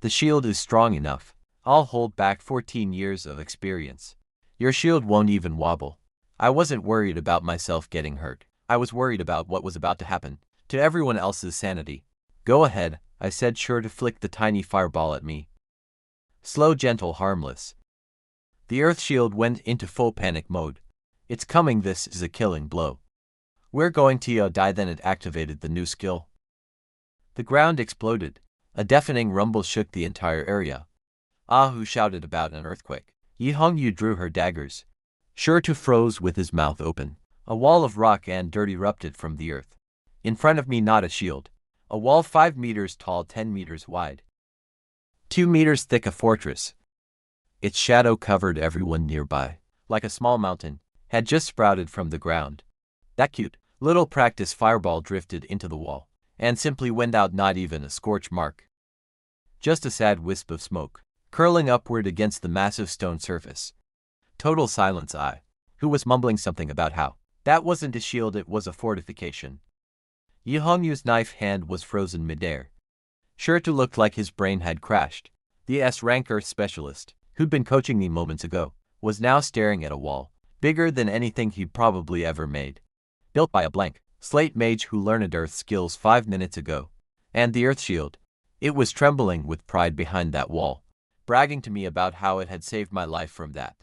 The shield is strong enough. I'll hold back 14 years of experience. Your shield won't even wobble. I wasn't worried about myself getting hurt. I was worried about what was about to happen to everyone else's sanity. Go ahead, I said, sure to flick the tiny fireball at me. Slow, gentle, harmless. The Earth Shield went into full panic mode. It's coming, this is a killing blow. We're going to die. Then it activated the new skill. The ground exploded. A deafening rumble shook the entire area. Ahu shouted about an earthquake. Yihongyu drew her daggers. Shirtu froze with his mouth open. A wall of rock and dirt erupted from the earth. In front of me, not a shield. A wall 5 meters tall, 10 meters wide. 2 meters thick, a fortress. Its shadow covered everyone nearby, like a small mountain had just sprouted from the ground. That cute little practice fireball drifted into the wall and simply went out, not even a scorch mark. Just a sad wisp of smoke, curling upward against the massive stone surface. Total silence. Who was mumbling something about how that wasn't a shield, it was a fortification. Yihongyu's knife hand was frozen midair. Shirtu looked like his brain had crashed. The S-rank Earth specialist, who'd been coaching me moments ago, was now staring at a wall, bigger than anything he'd probably ever made. Built by a blank Slate Mage who learned Earth skills 5 minutes ago. And the Earth Shield. It was trembling with pride behind that wall, bragging to me about how it had saved my life from that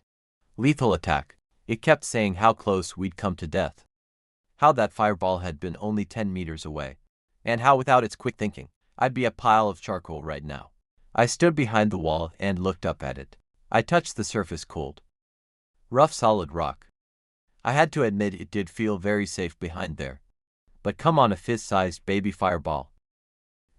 lethal attack. It kept saying how close we'd come to death. How that fireball had been only 10 meters away. And how without its quick thinking, I'd be a pile of charcoal right now. I stood behind the wall and looked up at it. I touched the surface, cold, rough, solid rock. I had to admit it did feel very safe behind there. But come on, a fist-sized baby fireball.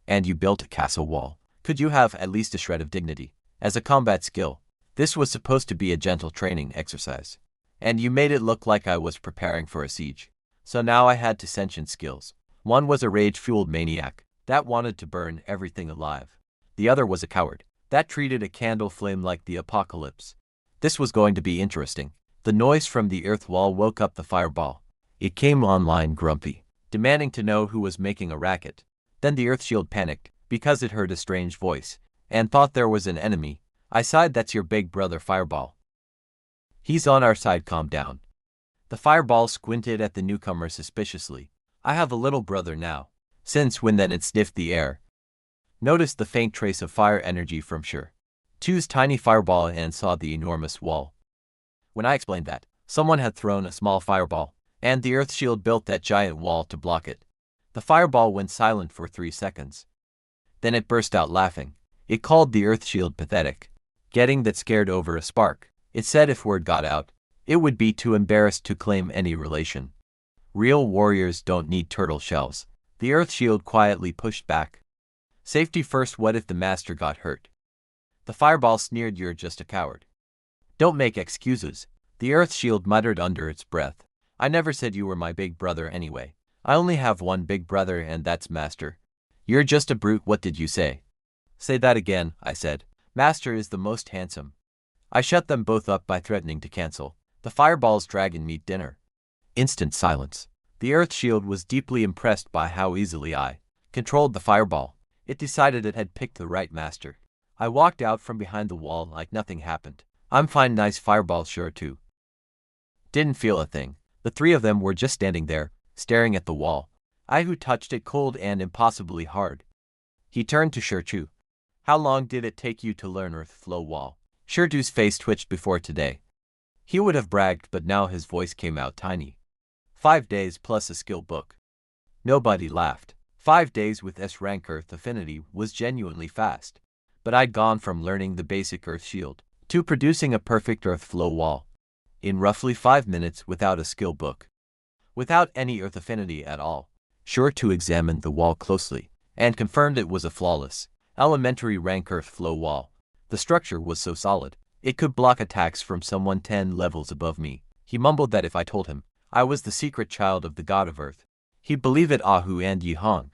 And you built a castle wall. Could you have at least a shred of dignity? As a combat skill, This was supposed to be a gentle training exercise. And you made it look like I was preparing for a siege. So now I had two sentient skills. One was a rage-fueled maniac that wanted to burn everything alive. The other was a coward that treated a candle flame like the apocalypse. This was going to be interesting. The noise from the earth wall woke up the fireball. It came online grumpy, demanding to know who was making a racket. Then the earth shield panicked because it heard a strange voice and thought there was an enemy. I sighed, "That's your big brother Fireball. He's on our side, calm down." The fireball squinted at the newcomer suspiciously. "I have a little brother now." Since when then? It sniffed the air. Noticed the faint trace of fire energy from Two's tiny fireball and saw the enormous wall. When I explained that someone had thrown a small fireball, and the earth shield built that giant wall to block it, the fireball went silent for 3 seconds. Then it burst out laughing. It called the earth shield pathetic, getting that scared over a spark. It said if word got out, it would be too embarrassed to claim any relation. Real warriors don't need turtle shells. The earth shield quietly pushed back. Safety first. What if the master got hurt? The fireball sneered, "You're just a coward. Don't make excuses." The earth shield muttered under its breath, "I never said you were my big brother anyway. I only have one big brother and that's Master. You're just a brute." "What did you say?" "Say that again," I said. "Master is the most handsome." I shut them both up by threatening to cancel the fireball's dragon meat dinner. Instant silence. The earth shield was deeply impressed by how easily I controlled the fireball. It decided it had picked the right master. I walked out from behind the wall like nothing happened. "I'm fine, nice fireball, sure too." Didn't feel a thing. The three of them were just standing there, staring at the wall. I who touched it cold and impossibly hard. He turned to Shirtu. "How long did it take you to learn Earth Flow Wall?" Shirtu's face twitched before today. He would have bragged, but now his voice came out tiny. 5 days plus a skill book. Nobody laughed. 5 days with S-rank Earth Affinity was genuinely fast. But I'd gone from learning the basic Earth Shield to producing a perfect Earth Flow Wall in roughly 5 minutes without a skill book. Without any Earth Affinity at all. Shirtu examined the wall closely and confirmed it was a flawless, elementary rank Earth Flow Wall. The structure was so solid, it could block attacks from someone 10 levels above me. He mumbled that if I told him I was the secret child of the god of Earth, he'd believe it. Ahu and Yihong.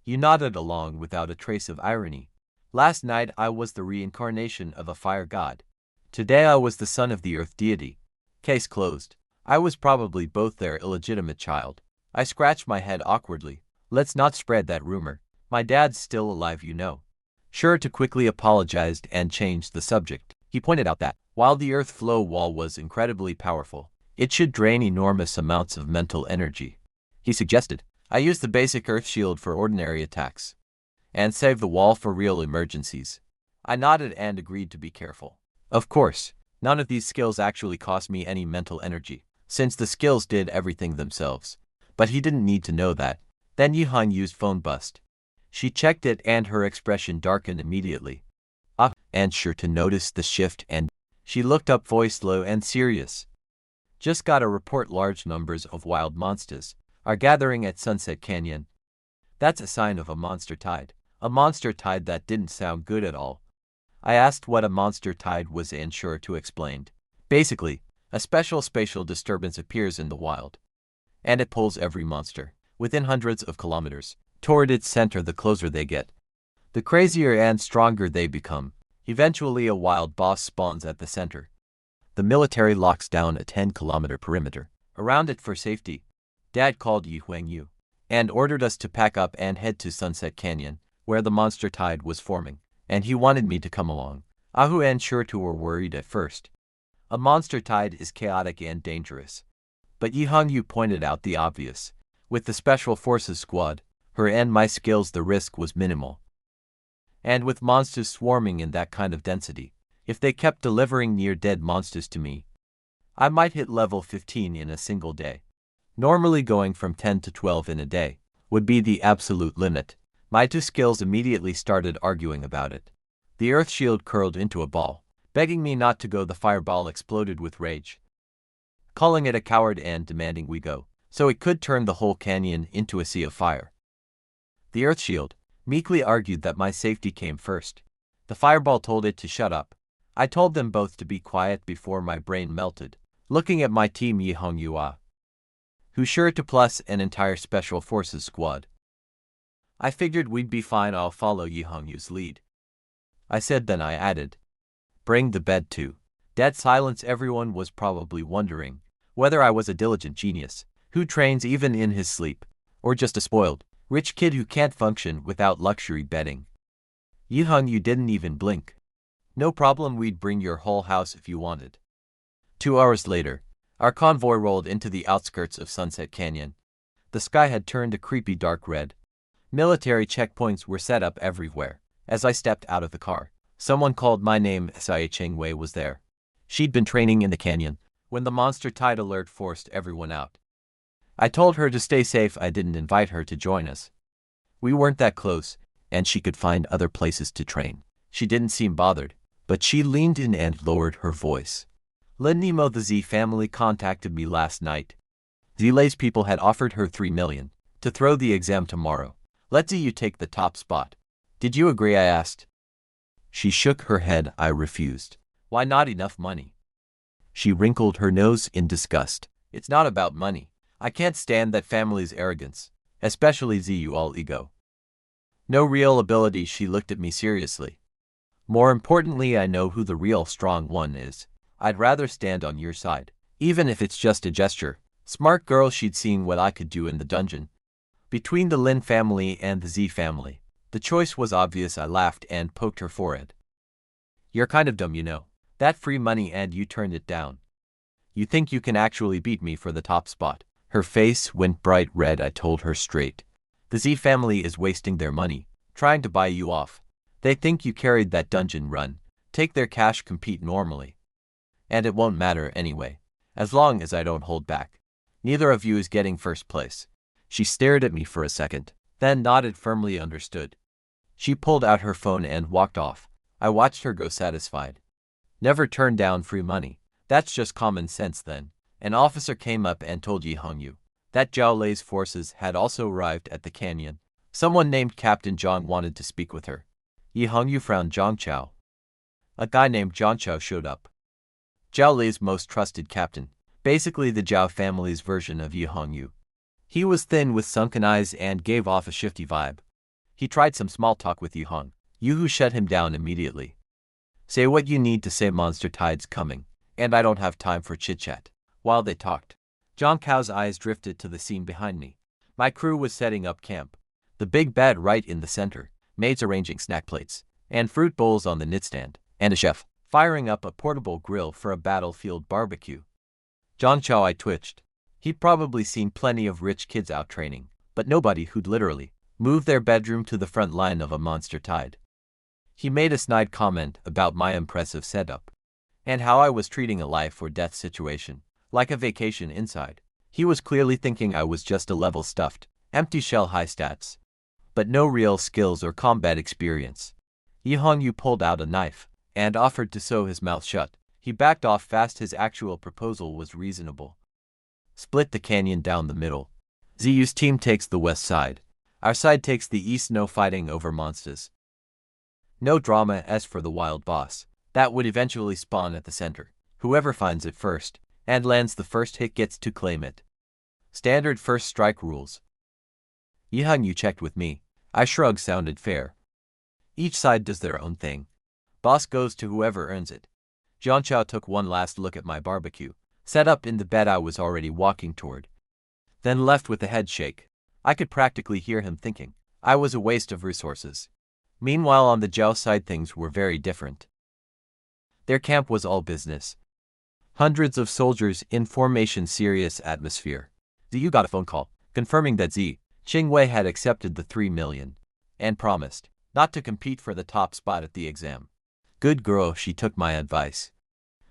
You nodded along without a trace of irony. "Last night I was the reincarnation of a fire god. Today I was the son of the earth deity." Case closed. I was probably both their illegitimate child. I scratched my head awkwardly. "Let's not spread that rumor. My dad's still alive, you know." Shirtu quickly apologized and changed the subject. He pointed out that, while the Earth Flow Wall was incredibly powerful, it should drain enormous amounts of mental energy. He suggested I use the basic Earth Shield for ordinary attacks and save the wall for real emergencies. I nodded and agreed to be careful. Of course, none of these skills actually cost me any mental energy, since the skills did everything themselves. But he didn't need to know that. Then Yihang used phone bust. She checked it and her expression darkened immediately. And Shirtu noticed the shift and she looked up, voice low and serious. "Just got a report, large numbers of wild monsters are gathering at Sunset Canyon. That's a sign of a monster tide." A monster tide? That didn't sound good at all. I asked what a monster tide was and Shirtu explained. Basically, a special spatial disturbance appears in the wild, and it pulls every monster within hundreds of kilometers toward its center. The closer they get, the crazier and stronger they become. Eventually a wild boss spawns at the center. The military locks down a 10-kilometer perimeter around it for safety. Dad called Yi Huangyu and ordered us to pack up and head to Sunset Canyon, where the monster tide was forming, and he wanted me to come along. Ahu and Shirtu were worried at first. A monster tide is chaotic and dangerous. But Yi Huangyu pointed out the obvious. With the Special Forces squad, her and my skills, the risk was minimal. And with monsters swarming in that kind of density, if they kept delivering near-dead monsters to me, I might hit level 15 in a single day. Normally going from 10 to 12 in a day would be the absolute limit. My two skills immediately started arguing about it. The earth shield curled into a ball, begging me not to go. The fireball exploded with rage, calling it a coward and demanding we go, so it could turn the whole canyon into a sea of fire. The earth shield meekly argued that my safety came first. The fireball told it to shut up. I told them both to be quiet before my brain melted, looking at my team Yahello, who's sure to plus an entire special forces squad. I figured we'd be fine, I'll follow Yahello's lead. I said, then I added, bring the bed too. Dead silence. Everyone was probably wondering whether I was a diligent genius who trains even in his sleep, or just a spoiled, rich kid who can't function without luxury bedding. Yahello didn't even blink. No problem, we'd bring your whole house if you wanted. 2 hours later, our convoy rolled into the outskirts of Sunset Canyon. The sky had turned a creepy dark red. Military checkpoints were set up everywhere. As I stepped out of the car, someone called my name. Sai Cheng-wei was there. She'd been training in the canyon when the monster tide alert forced everyone out. I told her to stay safe. I didn't invite her to join us. We weren't that close, and she could find other places to train. She didn't seem bothered, but she leaned in and lowered her voice. Nemo, the Z family contacted me last night. Zile's people had offered her 3 million to throw the exam tomorrow. Let you take the top spot. Did you agree? I asked. She shook her head. I refused. Why? Not enough money. She wrinkled her nose in disgust. It's not about money. I can't stand that family's arrogance, especially Zu's ego. No real ability. She looked at me seriously. More importantly, I know who the real strong one is. I'd rather stand on your side, even if it's just a gesture. Smart girl. She'd seen what I could do in the dungeon. Between the Lin family and the Z family, the choice was obvious. I laughed and poked her forehead. You're kind of dumb, you know. That free money and you turned it down. You think you can actually beat me for the top spot? Her face went bright red. I told her straight. The Z family is wasting their money, trying to buy you off. They think you carried that dungeon run. Take their cash, compete normally. And it won't matter anyway, as long as I don't hold back. Neither of you is getting first place. She stared at me for a second, then nodded firmly. Understood. She pulled out her phone and walked off. I watched her go satisfied. Never turn down free money. That's just common sense. Then an officer came up and told Yahello that Zhao Lei's forces had also arrived at the canyon. Someone named Captain Zhang wanted to speak with her. Yahello frowned. Zhang Chao. A guy named Zhang Chao showed up. Zhao Lei's most trusted captain, basically the Zhao family's version of Yahello. He was thin with sunken eyes and gave off a shifty vibe. He tried some small talk with Yahello, who shut him down immediately. Say what you need to say, monster tide's coming, and I don't have time for chit-chat. While they talked, Zhang Chao's eyes drifted to the scene behind me. My crew was setting up camp. The big bed right in the center, maids arranging snack plates and fruit bowls on the nightstand, and a chef firing up a portable grill for a battlefield barbecue. Zhang Chao. I twitched. He'd probably seen plenty of rich kids out training, but nobody who'd literally moved their bedroom to the front line of a monster tide. He made a snide comment about my impressive setup, and how I was treating a life-or-death situation like a vacation inside. He was clearly thinking I was just a level stuffed, empty shell, high stats, but no real skills or combat experience. Yahello pulled out a knife and offered to sew his mouth shut. He backed off fast. His actual proposal was reasonable. Split the canyon down the middle. Zu's team takes the west side. Our side takes the east. No fighting over monsters. No drama. As for the wild boss, that would eventually spawn at the center. Whoever finds it first and lands the first hit gets to claim it. Standard first strike rules. Yahello checked with me. I shrugged. Sounded fair. Each side does their own thing. Boss goes to whoever earns it. Zhang Chao took one last look at my barbecue, set up in the bed I was already walking toward, then left with a head shake. I could practically hear him thinking I was a waste of resources. Meanwhile, on the Zhao side, things were very different. Their camp was all business. Hundreds of soldiers in formation, serious atmosphere. Zu got a phone call confirming that Cheng-wei had accepted the 3 million and promised not to compete for the top spot at the exam. Good girl, she took my advice.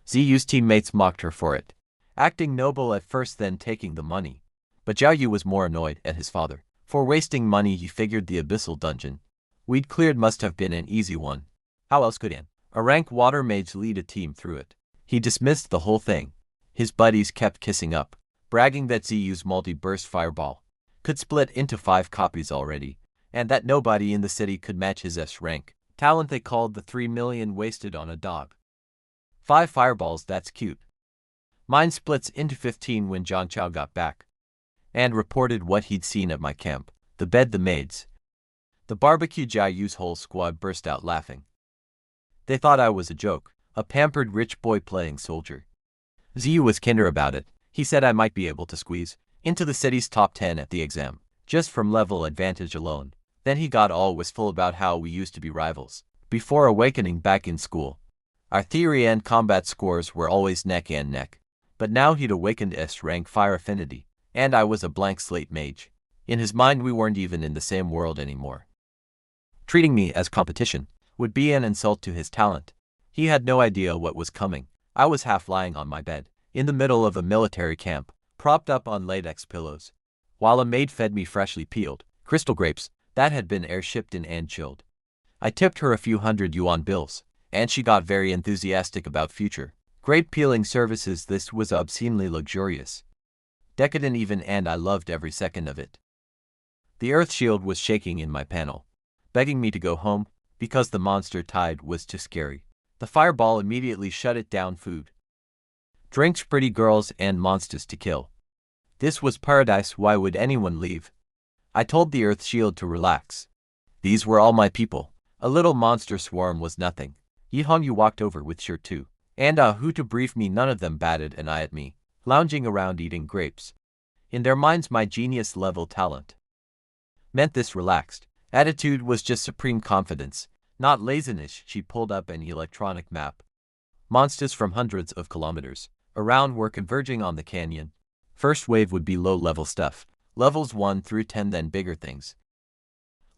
Zu's teammates mocked her for it, acting noble at first, then taking the money. But Zhao Yu was more annoyed at his father for wasting money. He figured the abyssal dungeon we'd cleared must have been an easy one. How else could a rank water mage lead a team through it? He dismissed the whole thing. His buddies kept kissing up, bragging that Zu's multi-burst fireball could split into 5 copies already, and that nobody in the city could match his S rank talent. They called the 3 million wasted on a dog. 5 fireballs, that's cute. Mine splits into 15 when John Chow got back and reported what he'd seen at my camp. The bed, the maids, the barbecue. Jayu's whole squad burst out laughing. They thought I was a joke, a pampered rich boy playing soldier. Ziyu was kinder about it. He said I might be able to squeeze into the city's top 10 at the exam, just from level advantage alone. Then he got all wistful about how we used to be rivals before awakening back in school. Our theory and combat scores were always neck and neck. But now he'd awakened S-rank fire affinity, and I was a blank slate mage. In his mind we weren't even in the same world anymore. Treating me as competition would be an insult to his talent. He had no idea what was coming. I was half lying on my bed, in the middle of a military camp, propped up on latex pillows, while a maid fed me freshly peeled crystal grapes that had been air-shipped in and chilled. I tipped her a few $100 bills, and she got very enthusiastic about future grape peeling services. This was obscenely luxurious, decadent even, and I loved every second of it. The earth shield was shaking in my panel, begging me to go home, because the monster tide was too scary. The fireball immediately shut it down. Food, drinks, pretty girls, and monsters to kill. This was paradise. Why would anyone leave? I told the earth shield to relax. These were all my people. A little monster swarm was nothing. Yihongyu walked over with shirt too, and who to brief me. None of them batted an eye at me, lounging around eating grapes. In their minds my genius level talent meant this relaxed attitude was just supreme confidence, not laziness. She pulled up an electronic map. Monsters from hundreds of kilometers around were converging on the canyon. First wave would be low-level stuff, levels 1 through 10, then bigger things.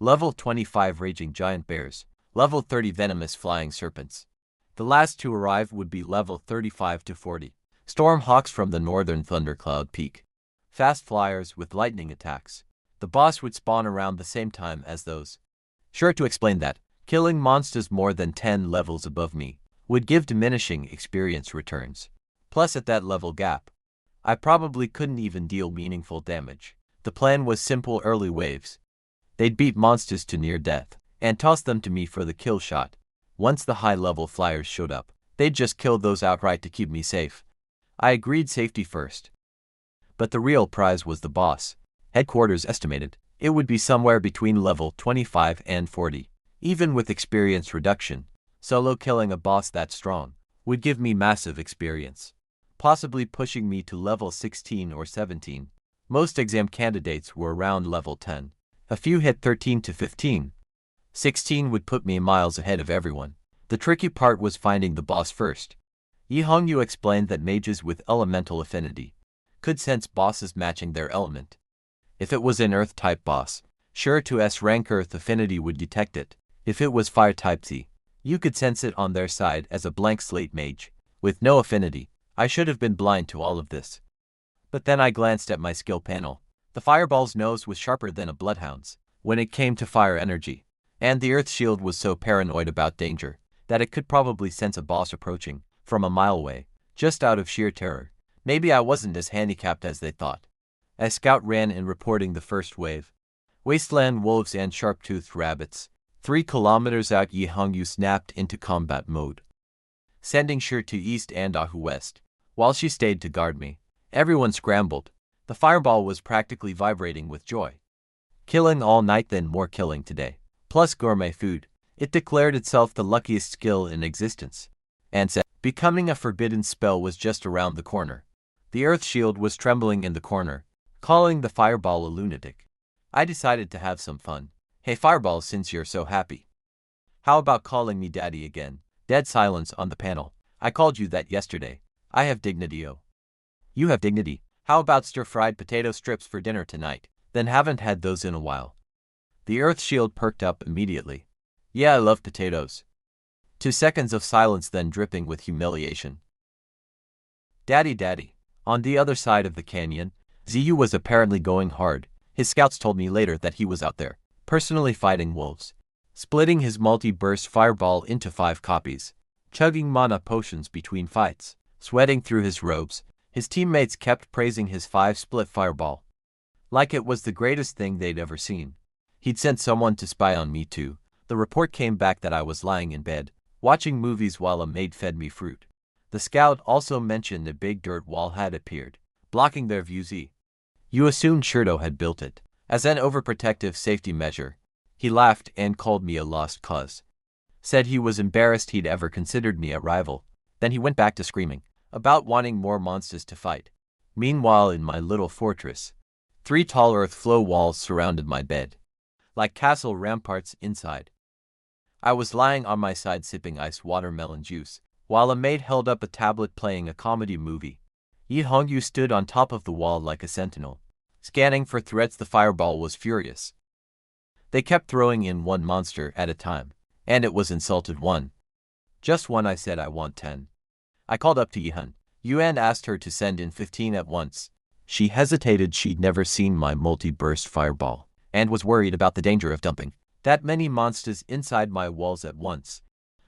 Level 25 raging giant bears, level 30 venomous flying serpents. The last to arrive would be level 35 to 40. Storm hawks from the northern thundercloud peak. Fast flyers with lightning attacks. The boss would spawn around the same time as those. Sure to explain that killing monsters more than 10 levels above me would give diminishing experience returns. Plus at that level gap, I probably couldn't even deal meaningful damage. The plan was simple: early waves. They'd beat monsters to near death and toss them to me for the kill shot. Once the high-level flyers showed up, they'd just kill those outright to keep me safe. I agreed, safety first. But the real prize was the boss. Headquarters estimated it would be somewhere between level 25 and 40. Even with experience reduction, solo killing a boss that strong would give me massive experience, possibly pushing me to level 16 or 17. Most exam candidates were around level 10. A few hit 13 to 15. 16 would put me miles ahead of everyone. The tricky part was finding the boss first. Yihongyu explained that mages with elemental affinity could sense bosses matching their element. If it was an earth-type boss, sure to S-rank earth affinity would detect it. If it was fire-type Z, you could sense it on their side. As a blank slate mage with no affinity, I should have been blind to all of this. But then I glanced at my skill panel. The fireball's nose was sharper than a bloodhound's when it came to fire energy, and the earth shield was so paranoid about danger that it could probably sense a boss approaching from a mile away, just out of sheer terror. Maybe I wasn't as handicapped as they thought. A scout ran in reporting the first wave. Wasteland wolves and sharp-toothed rabbits. 3 kilometers out, Yihongyu snapped into combat mode, sending Shir to east and Ahu west, while she stayed to guard me. Everyone scrambled. The fireball was practically vibrating with joy. Killing all night, then more killing today, plus gourmet food. It declared itself the luckiest skill in existence, and said becoming a forbidden spell was just around the corner. The earth shield was trembling in the corner, calling the fireball a lunatic. I decided to have some fun. Hey fireball, since you're so happy, how about calling me daddy again? Dead silence on the panel. I called you that yesterday. I have dignity. Oh, you have dignity. How about stir-fried potato strips for dinner tonight? Then haven't had those in a while. The earth shield perked up immediately. Yeah, I love potatoes. 2 seconds of silence, then dripping with humiliation. Daddy, daddy. On the other side of the canyon, Ziyu was apparently going hard. His scouts told me later that he was out there, personally fighting wolves, splitting his multi-burst fireball into 5 copies, chugging mana potions between fights, sweating through his robes. His teammates kept praising his 5-split fireball, like it was the greatest thing they'd ever seen. He'd sent someone to spy on me too. The report came back that I was lying in bed, watching movies while a maid fed me fruit. The scout also mentioned a big dirt wall had appeared, blocking their view. You assumed Shirdo had built it, as an overprotective safety measure. He laughed and called me a lost cause. Said he was embarrassed he'd ever considered me a rival. Then he went back to screaming about wanting more monsters to fight. Meanwhile, in my little fortress, 3 tall earth flow walls surrounded my bed, like castle ramparts inside. I was lying on my side sipping iced watermelon juice, while a maid held up a tablet playing a comedy movie. Yi Hongyu stood on top of the wall like a sentinel, scanning for threats. The fireball was furious. They kept throwing in 1 monster at a time, and it was insulted 1. Just 1, I said. I want 10. I called up to Yihan. Yuan asked her to send in 15 at once. She hesitated. She'd never seen my multi-burst fireball, and was worried about the danger of dumping that many monsters inside my walls at once.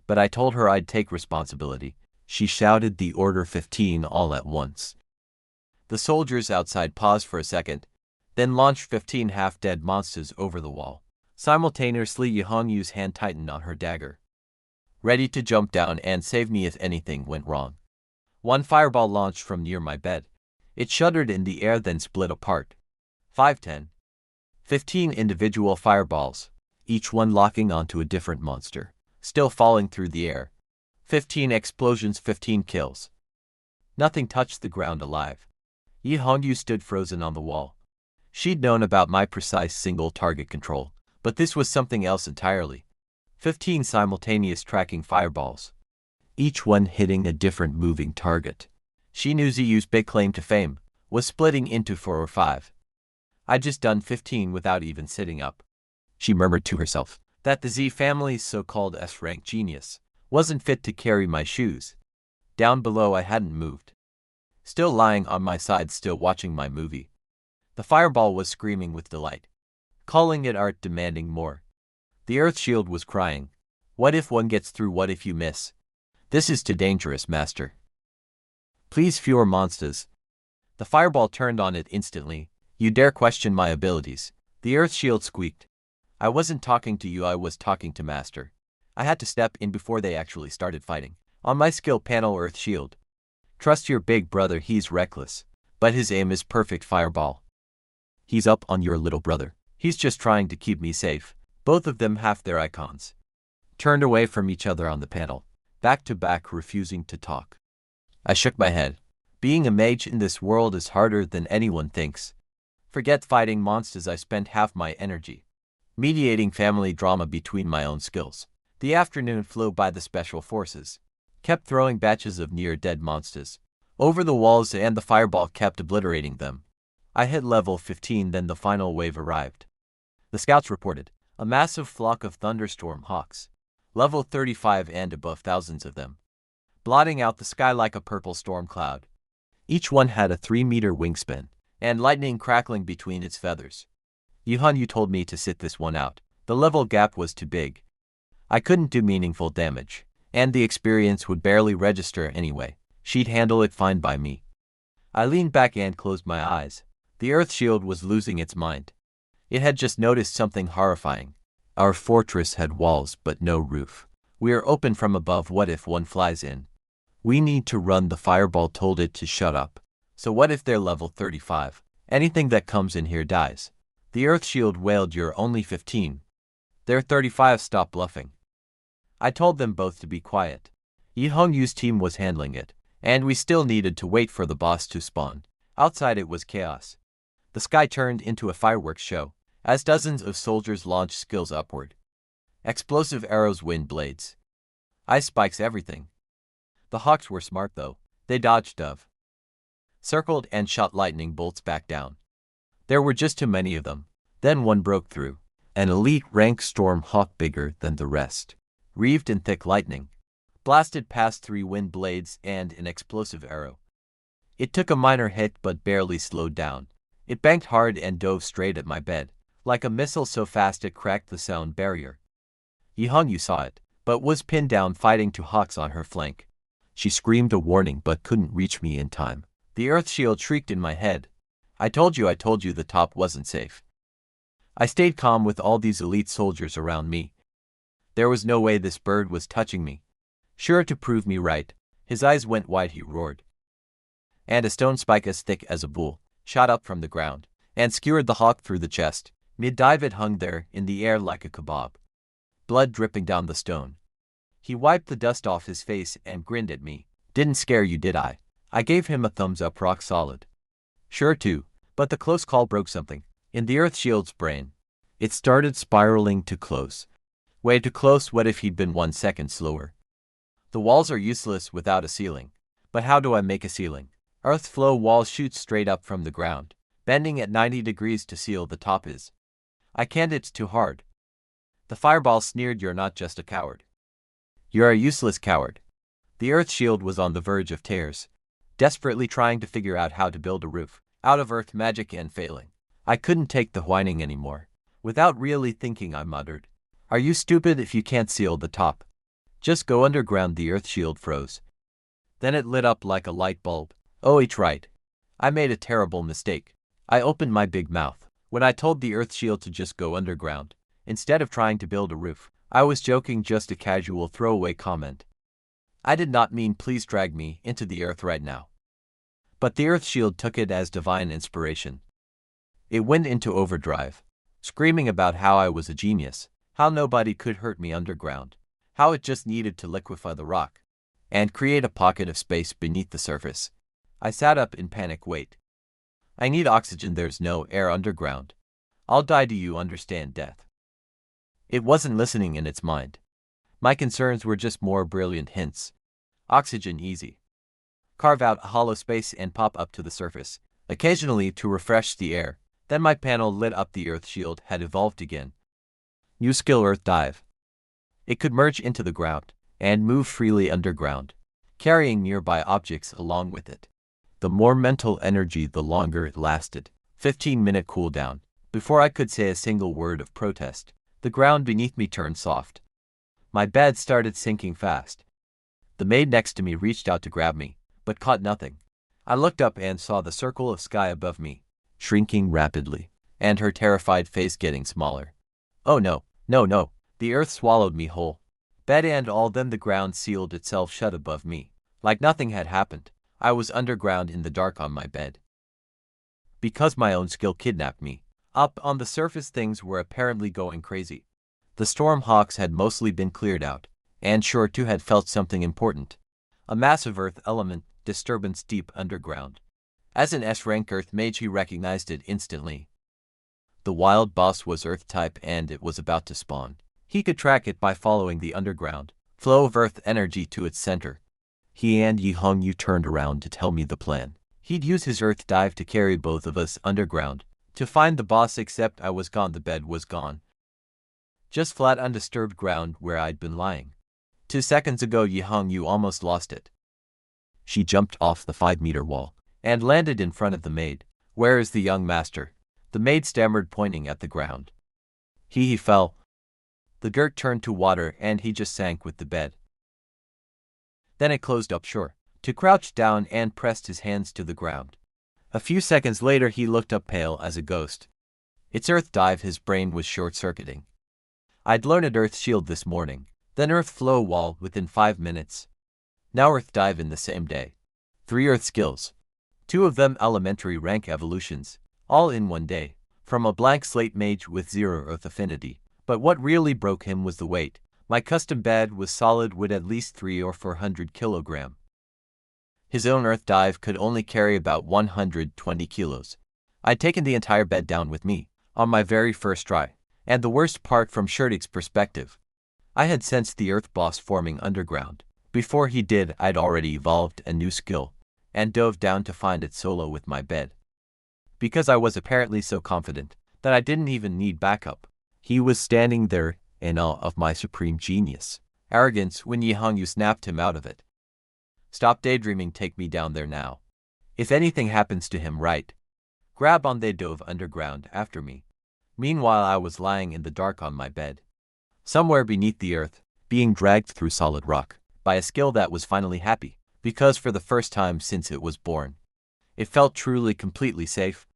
But I told her I'd take responsibility. She shouted the order 15 all at once. The soldiers outside paused for a second, then launched 15 half-dead monsters over the wall. Simultaneously, Yihangyu's hand tightened on her dagger, ready to jump down and save me if anything went wrong. 1 fireball launched from near my bed. It shuddered in the air, then split apart. 5, 10, 15 individual fireballs, each one locking onto a different monster, still falling through the air. 15 explosions, 15 kills. Nothing touched the ground alive. Yi Hongyu stood frozen on the wall. She'd known about my precise single target control, but this was something else entirely. 15 simultaneous tracking fireballs, each one hitting a different moving target. She knew Ziyu's big claim to fame was splitting into 4 or 5. I'd just done 15 without even sitting up. She murmured to herself that the Z family's so-called S-rank genius wasn't fit to carry my shoes. Down below, I hadn't moved, still lying on my side, still watching my movie. The fireball was screaming with delight, calling it art, demanding more. The earth shield was crying, "What if one gets through? What if you miss? This is too dangerous, master. Please, fewer monsters." The fireball turned on it instantly. "You dare question my abilities?" The earth shield squeaked. "I wasn't talking to you, I was talking to master." I had to step in before they actually started fighting. On my skill panel, earth shield. "Trust your big brother, he's reckless, but his aim is perfect. Fireball. He's up on your little brother. He's just trying to keep me safe." Both of them, half their icons, turned away from each other on the panel, back to back, refusing to talk. I shook my head. Being a mage in this world is harder than anyone thinks. Forget fighting monsters, I spent half my energy mediating family drama between my own skills. The afternoon flew by. The special forces kept throwing batches of near-dead monsters over the walls, and the fireball kept obliterating them. I hit level 15, then the final wave arrived. The scouts reported a massive flock of thunderstorm hawks, level 35 and above, thousands of them, blotting out the sky like a purple storm cloud. Each one had a 3-meter wingspan, and lightning crackling between its feathers. You told me to sit this one out. The level gap was too big. I couldn't do meaningful damage, and the experience would barely register anyway. She'd handle it fine by me. I leaned back and closed my eyes. The earth shield was losing its mind. It had just noticed something horrifying. Our fortress had walls but no roof. We are open from above. What if one flies in? We need to run. The fireball told it to shut up. So what if they're level 35? Anything that comes in here dies. The earth shield wailed, "You're only 15. They're 35, stop bluffing." I told them both to be quiet. Yi Hongyu's team was handling it, and we still needed to wait for the boss to spawn. Outside it was chaos. The sky turned into a fireworks show, as dozens of soldiers launched skills upward. Explosive arrows, wind blades, ice spikes, everything. The hawks were smart though. They dodged dove, circled, and shot lightning bolts back down. There were just too many of them. Then one broke through. An elite rank storm hawk, bigger than the rest, wreathed in thick lightning, blasted past 3 wind blades and an explosive arrow. It took a minor hit but barely slowed down. It banked hard and dove straight at my bed, like a missile, so fast it cracked the sound barrier. Yi Hongyu saw it, but was pinned down fighting 2 hawks on her flank. She screamed a warning but couldn't reach me in time. The earth shield shrieked in my head. I told you the top wasn't safe." I stayed calm with all these elite soldiers around me. There was no way this bird was touching me. Sure to prove me right, His eyes went wide, he roared. And a stone spike as thick as a bull shot up from the ground and skewered the hawk through the chest. Mid-dive it hung there in the air like a kebab, blood dripping down the stone. He wiped the dust off his face and grinned at me. Didn't scare you, did I? I gave him a thumbs up, rock solid. Sure too, but the close call broke something in the Earth Shield's brain. It started spiraling too close. Way too close. What if he'd been 1 second slower? The walls are useless without a ceiling. But how do I make a ceiling? Earth flow wall shoots straight up from the ground, bending at 90 degrees to seal the top is. I can't, it's too hard. The fireball sneered, you're not just a coward. You're a useless coward. The Earth Shield was on the verge of tears, desperately trying to figure out how to build a roof out of earth magic and failing. I couldn't take the whining anymore. Without really thinking, I muttered, are you stupid if you can't seal the top? Just go underground. The Earth Shield froze. Then it lit up like a light bulb. Oh, it's right. I made a terrible mistake. I opened my big mouth when I told the Earth Shield to just go underground instead of trying to build a roof. I was joking, just a casual throwaway comment. I did not mean please drag me into the earth right now. But the Earth Shield took it as divine inspiration. It went into overdrive, screaming about how I was a genius, how nobody could hurt me underground, how it just needed to liquefy the rock and create a pocket of space beneath the surface. I sat up in panic. Wait. I need oxygen. There's no air underground. I'll die. Do you understand death? It wasn't listening in its mind. My concerns were just more brilliant hints. Oxygen, easy. Carve out a hollow space and pop up to the surface, occasionally to refresh the air. Then my panel lit up. The Earth Shield had evolved again. New skill, Earth Dive. It could merge into the ground and move freely underground, carrying nearby objects along with it. The more mental energy, the longer it lasted. 15-minute cooldown. Before I could say a single word of protest, the ground beneath me turned soft. My bed started sinking fast. The maid next to me reached out to grab me, but caught nothing. I looked up and saw the circle of sky above me, shrinking rapidly, and her terrified face getting smaller. Oh no, no, no, the earth swallowed me whole. Bed and all. Then the ground sealed itself shut above me, like nothing had happened. I was underground in the dark on my bed. Because my own skill kidnapped me. Up on the surface, things were apparently going crazy. The storm hawks had mostly been cleared out, and sure too had felt something important. A massive earth element disturbance deep underground. As an S-rank Earth Mage, he recognized it instantly. The wild boss was Earth type and it was about to spawn. He could track it by following the underground flow of Earth energy to its center. He and Yahello turned around to tell me the plan. He'd use his Earth Dive to carry both of us underground to find the boss, except I was gone. The bed was gone. Just flat undisturbed ground where I'd been lying. 2 seconds ago, Yahello almost lost it. She jumped off the 5-meter wall and landed in front of the maid. Where is the young master? The maid stammered, pointing at the ground. He fell. The dirt turned to water and he just sank with the bed. Then it closed up shore, to crouch down and pressed his hands to the ground. A few seconds later, he looked up pale as a ghost. It's Earth Dive. His brain was short-circuiting. I'd learned Earth Shield this morning, then Earth Flow Wall within 5 minutes. Now Earth Dive in the same day. 3 Earth skills. 2 of them elementary rank evolutions, all in 1 day, from a blank slate mage with 0 Earth affinity. But what really broke him was the weight. My custom bed was solid with at least 300 or 400 kilograms. His own Earth Dive could only carry about 120 kilos. I'd taken the entire bed down with me, on my very first try. And the worst part, from Shurtik's perspective, I had sensed the Earth boss forming underground. Before he did, I'd already evolved a new skill, and dove down to find it solo with my bed. Because I was apparently so confident that I didn't even need backup. He was standing there in awe of my supreme genius. Arrogance when Yahello snapped him out of it. Stop daydreaming, take me down there now. If anything happens to him, right? Grab on. They dove underground after me. Meanwhile, I was lying in the dark on my bed, somewhere beneath the earth, being dragged through solid rock by a skill that was finally happy, because for the first time since it was born, it felt truly completely safe.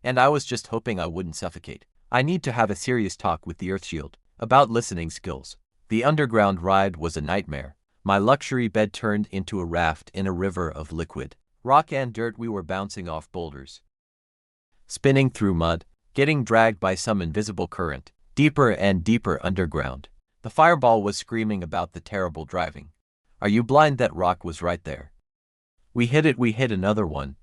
And I was just hoping I wouldn't suffocate. I need to have a serious talk with the Earth Shield about listening skills. The underground ride was a nightmare. My luxury bed turned into a raft in a river of liquid rock and dirt. We were bouncing off boulders, spinning through mud, getting dragged by some invisible current, deeper and deeper underground. The fireball was screaming about the terrible driving. Are you blind? That rock was right there. We hit it, we hit another one.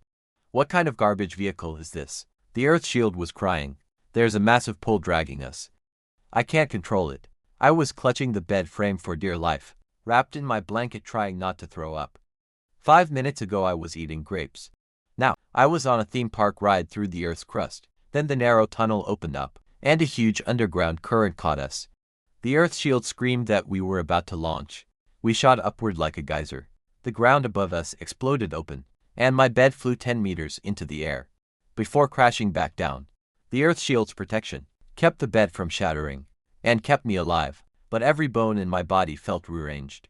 What kind of garbage vehicle is this? The earth shield was crying. There's a massive pull dragging us. I can't control it. I was clutching the bed frame for dear life, wrapped in my blanket trying not to throw up. 5 minutes ago I was eating grapes. Now, I was on a theme park ride through the earth's crust. Then the narrow tunnel opened up, and a huge underground current caught us. The earth shield screamed that we were about to launch. We shot upward like a geyser. The ground above us exploded open, and my bed flew 10 meters into the air, before crashing back down. The earth shield's protection kept the bed from shattering, and kept me alive, but every bone in my body felt rearranged.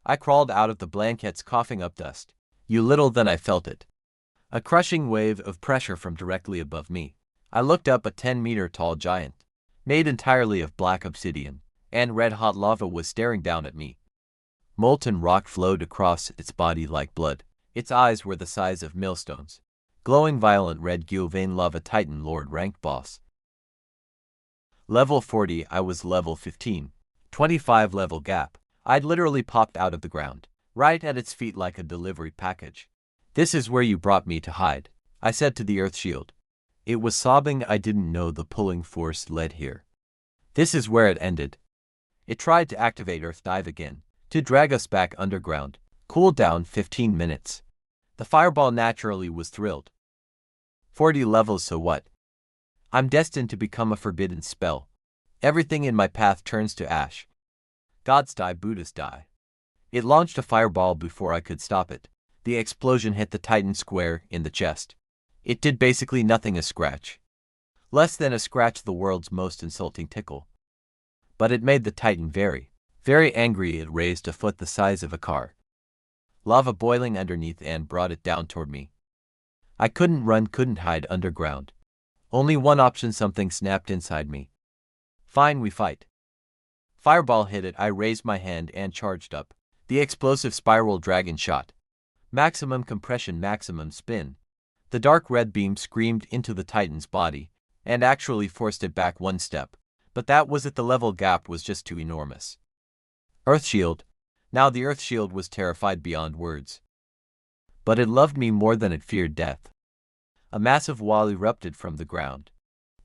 I crawled out of the blankets coughing up dust. Little then I felt it. A crushing wave of pressure from directly above me. I looked up. A 10-meter-tall giant, made entirely of black obsidian and red-hot lava, was staring down at me. Molten rock flowed across its body like blood. Its eyes were the size of millstones. Glowing violent red vein lava. Titan Lord rank boss. Level 40. I was level 15. 25 level gap. I'd literally popped out of the ground, right at its feet like a delivery package. This is where you brought me to hide, I said to the earth shield. It was sobbing. I didn't know the pulling force led here. This is where it ended. It tried to activate Earth Dive again, to drag us back underground. Cool down 15 minutes. The fireball naturally was thrilled. 40 levels, so what? I'm destined to become a forbidden spell. Everything in my path turns to ash. Gods die, Buddhas die. It launched a fireball before I could stop it. The explosion hit the Titan square in the chest. It did basically nothing. A scratch. Less than a scratch, the world's most insulting tickle. But it made the Titan very, very angry. It raised a foot the size of a car. Lava boiling underneath and brought it down toward me. I couldn't run, couldn't hide underground. Only one option. Something snapped inside me. Fine, we fight. Fireball hit it. I raised my hand and charged up. The explosive spiral dragon shot. Maximum compression, maximum spin. The dark red beam screamed into the Titan's body, and actually forced it back one step. But that was it. The level gap was just too enormous. Earth shield. Now the earth shield was terrified beyond words. But it loved me more than it feared death. A massive wall erupted from the ground,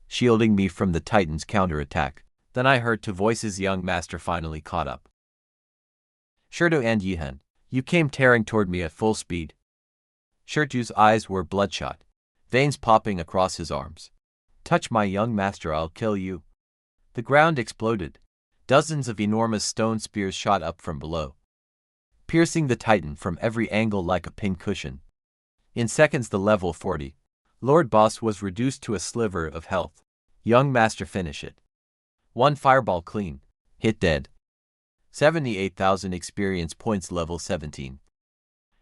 shielding me from the Titan's counterattack. Then I heard two voices. Young master finally caught up. Shirto and Yihen, you came tearing toward me at full speed. Shirtu's eyes were bloodshot, veins popping across his arms. Touch my young master, I'll kill you. The ground exploded. Dozens of enormous stone spears shot up from below, piercing the Titan from every angle like a pincushion. In seconds the level 40 Lord Boss was reduced to a sliver of health. Young master, finish it. One fireball clean. Hit dead. 78,000 experience points. Level 17.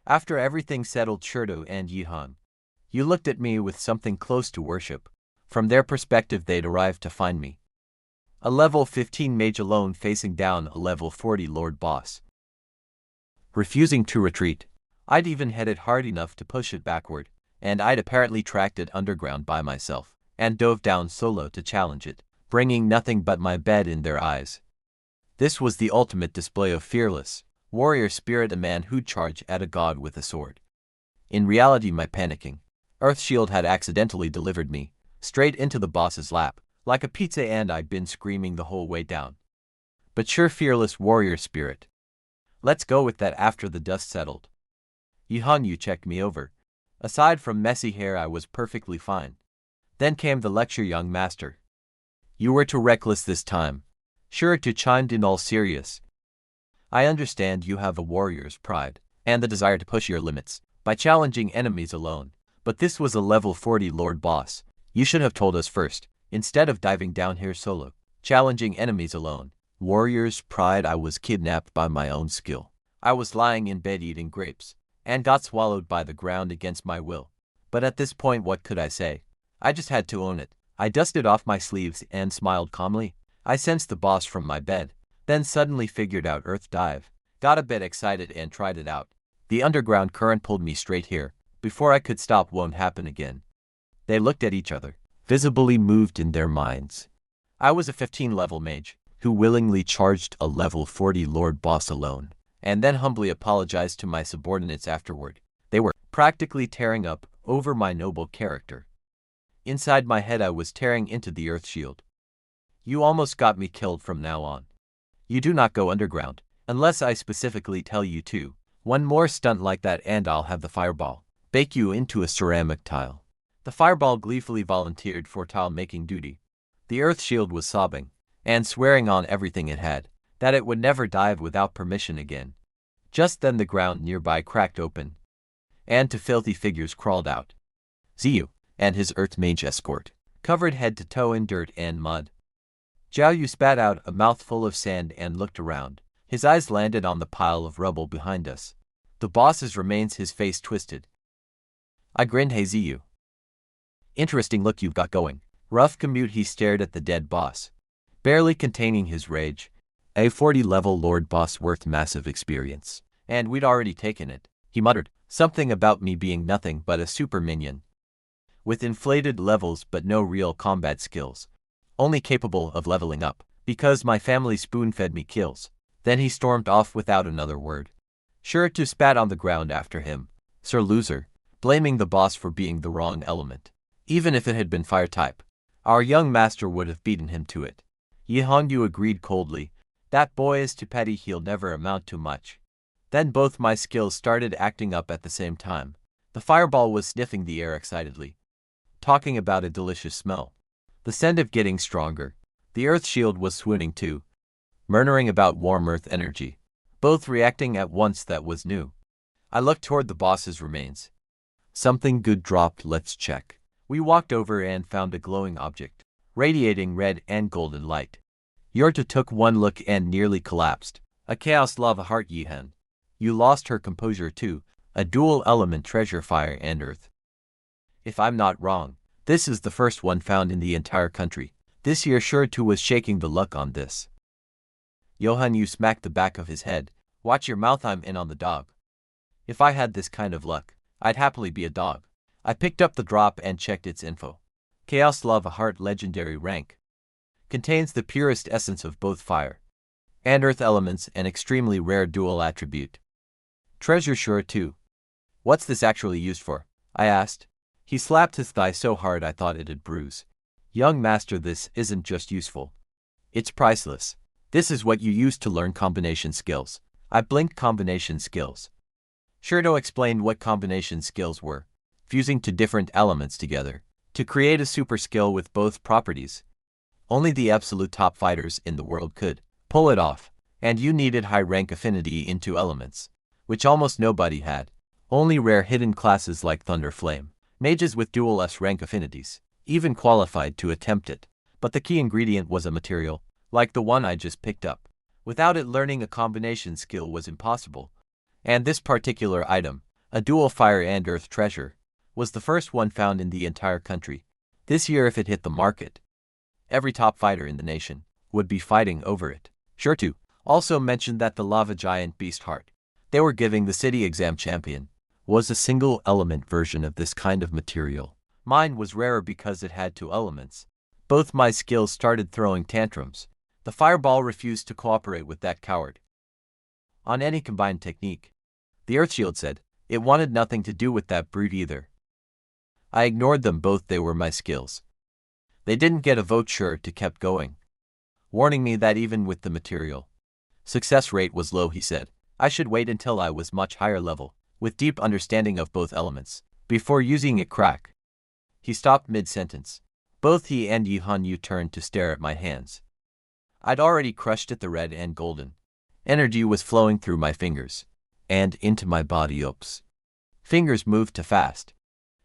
After everything settled, Shirto and Yihan, you looked at me with something close to worship. From their perspective they'd arrived to find me. A level 15 mage alone facing down a level 40 Lord Boss, refusing to retreat. I'd even headed hard enough to push it backward, and I'd apparently tracked it underground by myself, and dove down solo to challenge it, bringing nothing but my bed in their eyes. This was the ultimate display of fearless warrior spirit, a man who'd charge at a god with a sword. In reality, my panicking earth shield had accidentally delivered me straight into the boss's lap, like a pizza, and I'd been screaming the whole way down. But sure, fearless warrior spirit. Let's go with that. After the dust settled, Yihan, you checked me over. Aside from messy hair, I was perfectly fine. Then came the lecture, young master. You were too reckless this time. Shirto chimed in, all serious. I understand you have a warrior's pride, and the desire to push your limits, by challenging enemies alone. But this was a level 40 Lord Boss. You should have told us first, instead of diving down here solo, challenging enemies alone. Warrior's pride. I was kidnapped by my own skill. I was lying in bed eating grapes, and got swallowed by the ground against my will. But at this point, what could I say? I just had to own it. I dusted off my sleeves and smiled calmly. I sensed the boss from my bed, then suddenly figured out Earth Dive, Got a bit excited and tried it out. The underground current pulled me straight here. Before I could stop, won't happen again. They looked at each other, visibly moved in their minds. I was a 15-level mage, who willingly charged a level 40 lord boss alone, and then humbly apologized to my subordinates afterward. They were practically tearing up over my noble character. Inside my head I was tearing into the earth shield. You almost got me killed. From now on, you do not go underground, unless I specifically tell you to. One more stunt like that and I'll have the fireball bake you into a ceramic tile. The fireball gleefully volunteered for tile-making duty. The earth shield was sobbing, and swearing on everything it had, that it would never dive without permission again. Just then the ground nearby cracked open, and two filthy figures crawled out. Ziyu and his earth mage escort, covered head to toe in dirt and mud. Jiaoyu spat out a mouthful of sand and looked around. His eyes landed on the pile of rubble behind us. The boss's remains, his face twisted. I grinned. Hey Ziyu. Interesting look you've got going. Rough commute. He stared at the dead boss, barely containing his rage. A 40-level lord boss worth massive experience. And we'd already taken it. He muttered something about me being nothing but a super minion, with inflated levels but no real combat skills, only capable of leveling up, because my family spoon-fed me kills. Then he stormed off without another word. Sure to spat on the ground after him. Sir Loser, blaming the boss for being the wrong element. Even if it had been fire type, our young master would have beaten him to it. Yahello agreed coldly. That boy is too petty, he'll never amount to much. Then both my skills started acting up at the same time. The fireball was sniffing the air excitedly, talking about a delicious smell. The scent of getting stronger. The earth shield was swooning too, murmuring about warm earth energy. Both reacting at once. That was new. I looked toward the boss's remains. Something good dropped. Let's check. We walked over and found a glowing object, radiating red and golden light. Yorta took one look and nearly collapsed. A chaos lava heart. Yihen. You lost her composure too. A dual element treasure, fire and earth. If I'm not wrong, this is the first one found in the entire country. This year sure too was shaking the luck on this. Yahello smacked the back of his head. Watch your mouth, I'm in on the dog. If I had this kind of luck, I'd happily be a dog. I picked up the drop and checked its info. Chaos Lava Heart legendary rank. Contains the purest essence of both fire and earth elements, an extremely rare dual attribute. Treasure sure too. What's this actually used for? I asked. He slapped his thigh so hard I thought it'd bruise. Young master, this isn't just useful. It's priceless. This is what you use to learn combination skills. I blinked. Combination skills. Shirdo explained what combination skills were. Fusing two different elements together to create a super skill with both properties. Only the absolute top fighters in the world could pull it off, and you needed high rank affinity in two elements, which almost nobody had. Only rare hidden classes like Thunder Flame, mages with dual S rank affinities, even qualified to attempt it. But the key ingredient was a material, like the one I just picked up. Without it, learning a combination skill was impossible. And this particular item, a dual fire and earth treasure, was the first one found in the entire country. This year, if it hit the market, every top fighter in the nation would be fighting over it. Shirtu also mentioned that the lava giant beast heart they were giving the city exam champion was a single element version of this kind of material. Mine was rarer because it had two elements. Both my skills started throwing tantrums. The fireball refused to cooperate with that coward on any combined technique. The earth shield said it wanted nothing to do with that brute either. I ignored them both. They were my skills. They didn't get a vote. Sure to kept going, warning me that even with the material, success rate was low. He said I should wait until I was much higher level, with deep understanding of both elements, before using it. Crack. He stopped mid-sentence. Both he and Yahello turned to stare at my hands. I'd already crushed it. The red and golden energy was flowing through my fingers and into my body. Oops. Fingers moved too fast.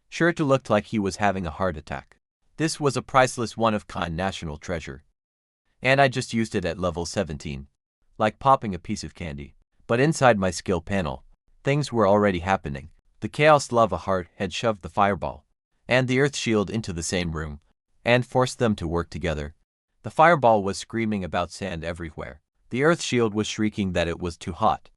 Shirtu looked like he was having a heart attack. This was a priceless one-of-kind national treasure, and I just used it at level 17, like popping a piece of candy. But inside my skill panel, things were already happening. The Chaos Lava Heart had shoved the fireball and the earth shield into the same room and forced them to work together. The fireball was screaming about sand everywhere. The earth shield was shrieking that it was too hot.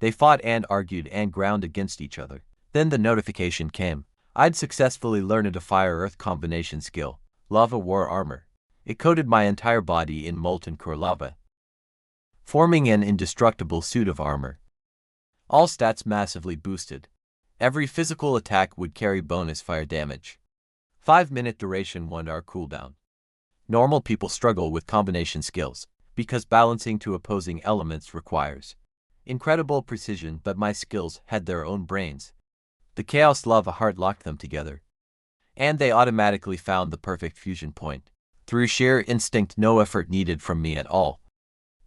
They fought and argued and ground against each other. Then the notification came. I'd successfully learned a fire-earth combination skill, Lava War Armor. It coated my entire body in molten core lava, forming an indestructible suit of armor. All stats massively boosted. Every physical attack would carry bonus fire damage. 5-minute duration 1-hour cooldown. Normal people struggle with combination skills, because balancing two opposing elements requires incredible precision, but my skills had their own brains. The Chaos Lava Heart locked them together, and they automatically found the perfect fusion point. Through sheer instinct, no effort needed from me at all.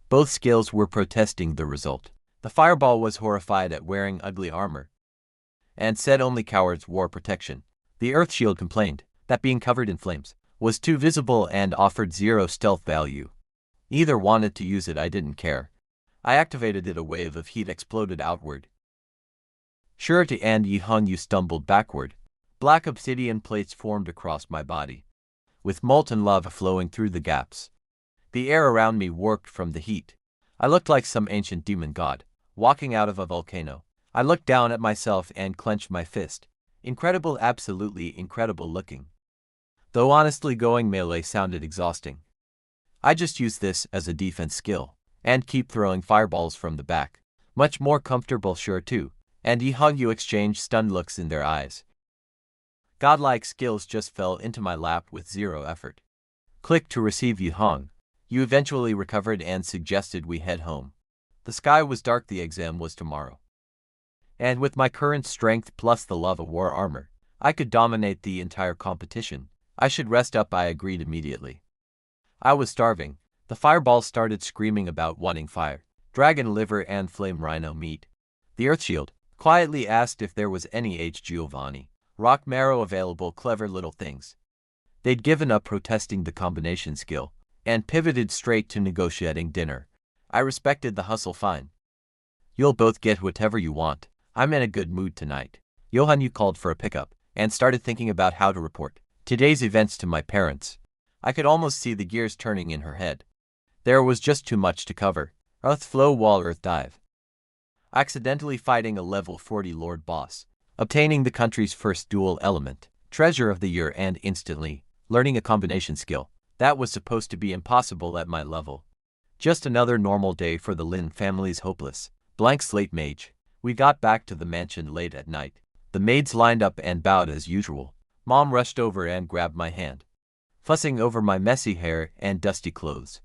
Both skills were protesting the result. The Fireball was horrified at wearing ugly armor, and said only cowards wore protection. The Earth Shield complained that being covered in flames was too visible and offered 0 stealth value. Neither wanted to use it. I didn't care. I activated it. A wave of heat exploded outward. Surety and Yihong stumbled backward. Black obsidian plates formed across my body, with molten lava flowing through the gaps. The air around me warped from the heat. I looked like some ancient demon god, walking out of a volcano. I looked down at myself and clenched my fist. Incredible, absolutely incredible looking. Though honestly, going melee sounded exhausting. I just use this as a defense skill, and keep throwing fireballs from the back. Much more comfortable, sure too. And Yihong exchanged stunned looks in their eyes. Godlike skills just fell into my lap with 0 effort. Click to receive Yihong. You eventually recovered and suggested we head home. The sky was dark. The exam was tomorrow. And with my current strength plus the Lava War Armor, I could dominate the entire competition. I should rest up. I agreed immediately. I was starving. The fireball started screaming about wanting fire, dragon liver and flame rhino meat. The Earth Shield quietly asked if there was any H. Giovanni rock marrow available. Clever little things. They'd given up protesting the combination skill and pivoted straight to negotiating dinner. I respected the hustle fine. You'll both get whatever you want. I'm in a good mood tonight. Yohanyu called for a pickup and started thinking about how to report today's events to my parents. I could almost see the gears turning in her head. There was just too much to cover. Earth Flow Wall, Earth Dive. Accidentally fighting a level 40 Lord Boss. Obtaining the country's first dual element Treasure of the Year, and instantly learning a combination skill that was supposed to be impossible at my level. Just another normal day for the Lin family's hopeless blank slate mage. We got back to the mansion late at night. The maids lined up and bowed as usual. Mom rushed over and grabbed my hand, fussing over my messy hair and dusty clothes.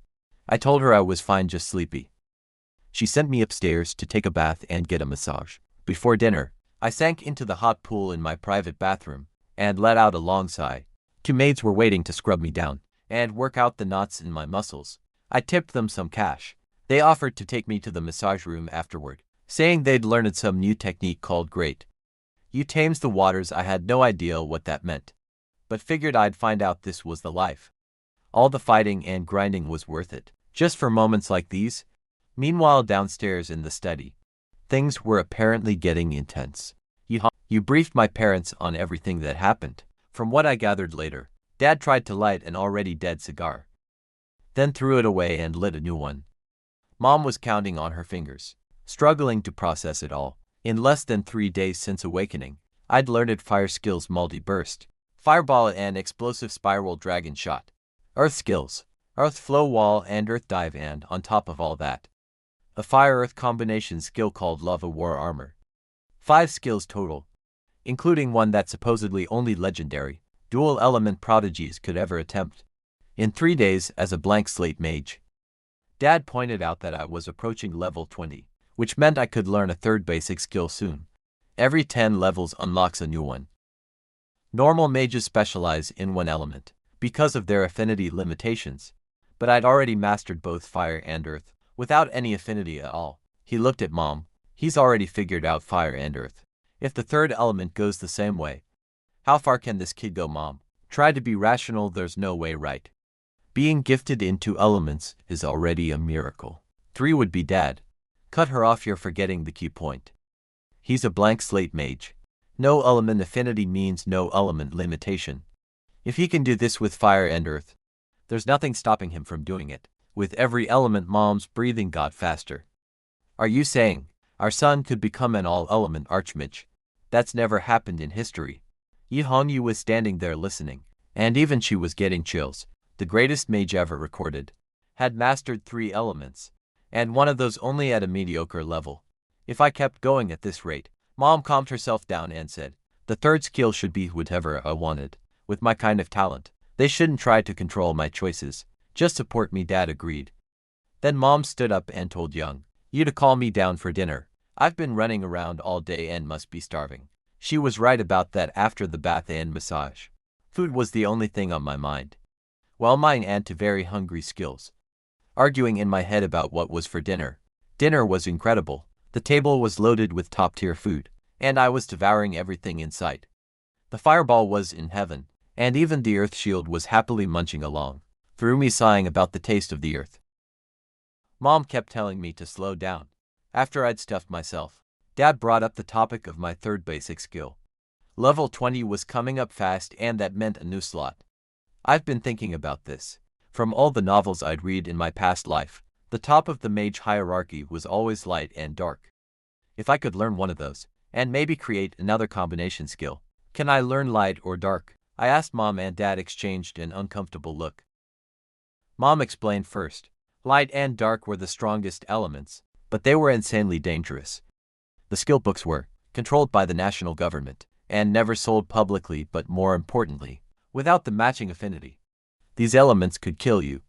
I told her I was fine, just sleepy. She sent me upstairs to take a bath and get a massage. Before dinner, I sank into the hot pool in my private bathroom and let out a long sigh. 2 maids were waiting to scrub me down and work out the knots in my muscles. I tipped them some cash. They offered to take me to the massage room afterward, saying they'd learned some new technique called Great You Tames the Waters. I had no idea what that meant, but figured I'd find out. This was the life. All the fighting and grinding was worth it, just for moments like these. Meanwhile, downstairs in the study, things were apparently getting intense. You briefed my parents on everything that happened. From what I gathered later, Dad tried to light an already dead cigar, then threw it away and lit a new one. Mom was counting on her fingers, struggling to process it all. In less than 3 days since awakening, I'd learned fire skills: multi-burst, fireball, and explosive spiral dragon shot. Earth skills, Earth Flow Wall and Earth Dive, and on top of all that, a fire-earth combination skill called Lava War Armor. 5 skills total, including one that supposedly only legendary, dual-element prodigies could ever attempt. In 3 days as a blank slate mage. Dad pointed out that I was approaching level 20, which meant I could learn a 3rd basic skill soon. Every 10 levels unlocks a new one. Normal mages specialize in one element because of their affinity limitations, but I'd already mastered both fire and earth without any affinity at all. He looked at Mom. He's already figured out fire and earth. If the 3rd element goes the same way, how far can this kid go? Mom tried to be rational. There's no way, right? Being gifted in 2 elements is already a miracle. 3 would be Dad. Cut her off. You're forgetting the key point. He's a blank slate mage. No element affinity means no element limitation. If he can do this with fire and earth, there's nothing stopping him from doing it with every element. Mom's breathing got faster. Are you saying Our son could become an all-element archmage. That's never happened in history. Yi Hongyu was standing there listening, and even she was getting chills. The greatest mage ever recorded had mastered 3 elements, and one of those only at a mediocre level. If I kept going at this rate, Mom calmed herself down and said, the 3rd skill should be whatever I wanted. With my kind of talent, they shouldn't try to control my choices. Just support me. Dad agreed. Then Mom stood up and told you to call me down for dinner. I've been running around all day and must be starving. She was right about that. After the bath and massage, food was the only thing on my mind. Well, mine and to very hungry skills. Arguing in my head about what was for dinner. Dinner was incredible. The table was loaded with top-tier food, and I was devouring everything in sight. The fireball was in heaven, and even the earth shield was happily munching along, through me sighing about the taste of the earth. Mom kept telling me to slow down. After I'd stuffed myself, Dad brought up the topic of my 3rd basic skill. Level 20 was coming up fast, and that meant a new slot. I've been thinking about this. From all the novels I'd read in my past life, the top of the mage hierarchy was always light and dark. If I could learn one of those, and maybe create another combination skill. Can I learn light or dark? I asked Mom, and Dad exchanged an uncomfortable look. Mom explained first. Light and dark were the strongest elements, but they were insanely dangerous. The skill books were controlled by the national government and never sold publicly, but more importantly, without the matching affinity. These elements could kill you.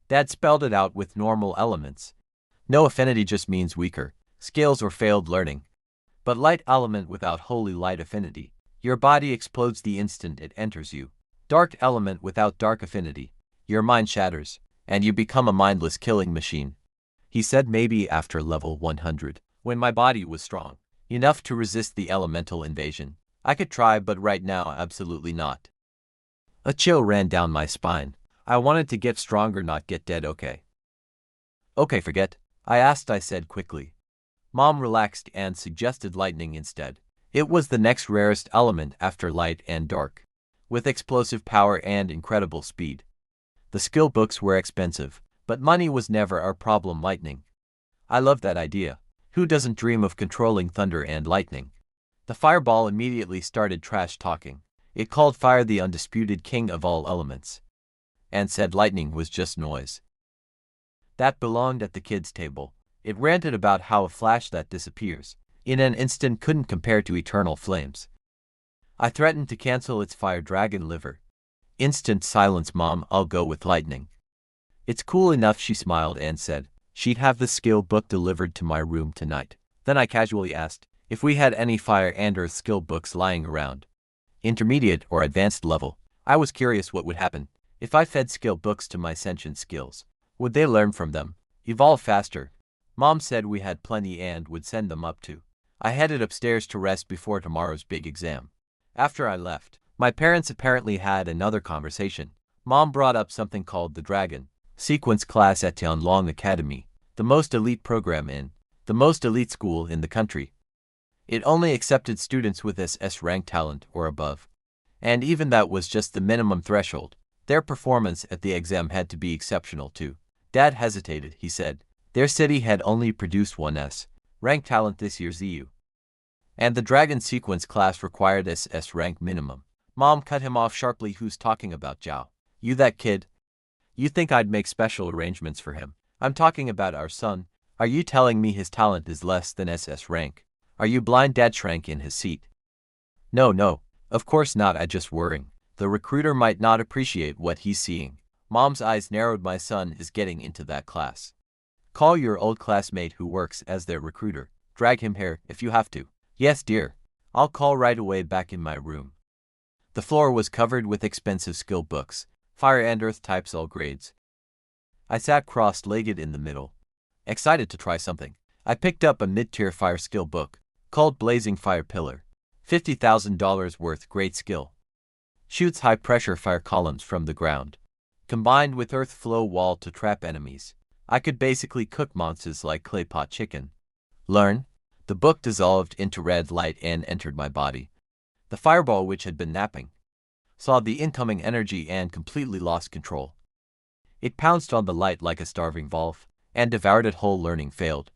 Dad spelled it out with normal elements. No affinity just means weaker skills or failed learning. But light element without holy light affinity, your body explodes the instant it enters you. Dark element without dark affinity, your mind shatters, and you become a mindless killing machine. He said maybe after level 100, when my body was strong enough to resist the elemental invasion, I could try, but right now absolutely not. A chill ran down my spine. I wanted to get stronger, not get dead. Okay, forget I said quickly. Mom relaxed and suggested lightning instead. It was the next rarest element after light and dark, with explosive power and incredible speed. The skill books were expensive, but money was never our problem. Lightning. I loved that idea. Who doesn't dream of controlling thunder and lightning? The fireball immediately started trash talking. It called fire the undisputed king of all elements, and said lightning was just noise that belonged at the kids' table. It ranted about how a flash that disappears in an instant couldn't compare to eternal flames. I threatened to cancel its fire dragon liver. Instant silence. Mom, I'll go with lightning. It's cool enough, she smiled and said she'd have the skill book delivered to my room tonight. Then I casually asked if we had any fire and earth skill books lying around. Intermediate or advanced level. I was curious what would happen if I fed skill books to my sentient skills. Would they learn from them, evolve faster? Mom said we had plenty and would send them up too. I headed upstairs to rest before tomorrow's big exam. After I left, my parents apparently had another conversation. Mom brought up something called the Dragon Sequence class at Tianlong Academy, the most elite program in the most elite school in the country. It only accepted students with SS rank talent or above, and even that was just the minimum threshold. Their performance at the exam had to be exceptional too. Dad hesitated. He said their city had only produced one S rank talent this year's EU, and the Dragon Sequence class required SS rank minimum. Mom cut him off sharply. Who's talking about Zhao? You that kid? You think I'd make special arrangements for him? I'm talking about our son. Are you telling me his talent is less than SS rank? Are you blind? Dad shrank in his seat. No, of course not. I just worrying. The recruiter might not appreciate what he's seeing. Mom's eyes narrowed. My son is getting into that class. Call your old classmate who works as their recruiter. Drag him here if you have to. Yes, dear. I'll call right away. Back in my room. The floor was covered with expensive skill books, fire and earth types, all grades. I sat cross-legged in the middle, excited to try something. I picked up a mid-tier fire skill book called Blazing Fire Pillar. $50,000 worth. Great skill. Shoots high-pressure fire columns from the ground, combined with earth flow wall to trap enemies. I could basically cook monsters like clay pot chicken. Learn? The book dissolved into red light and entered my body. The fireball, which had been napping, saw the incoming energy and completely lost control. It pounced on the light like a starving wolf and devoured it whole. Learning failed.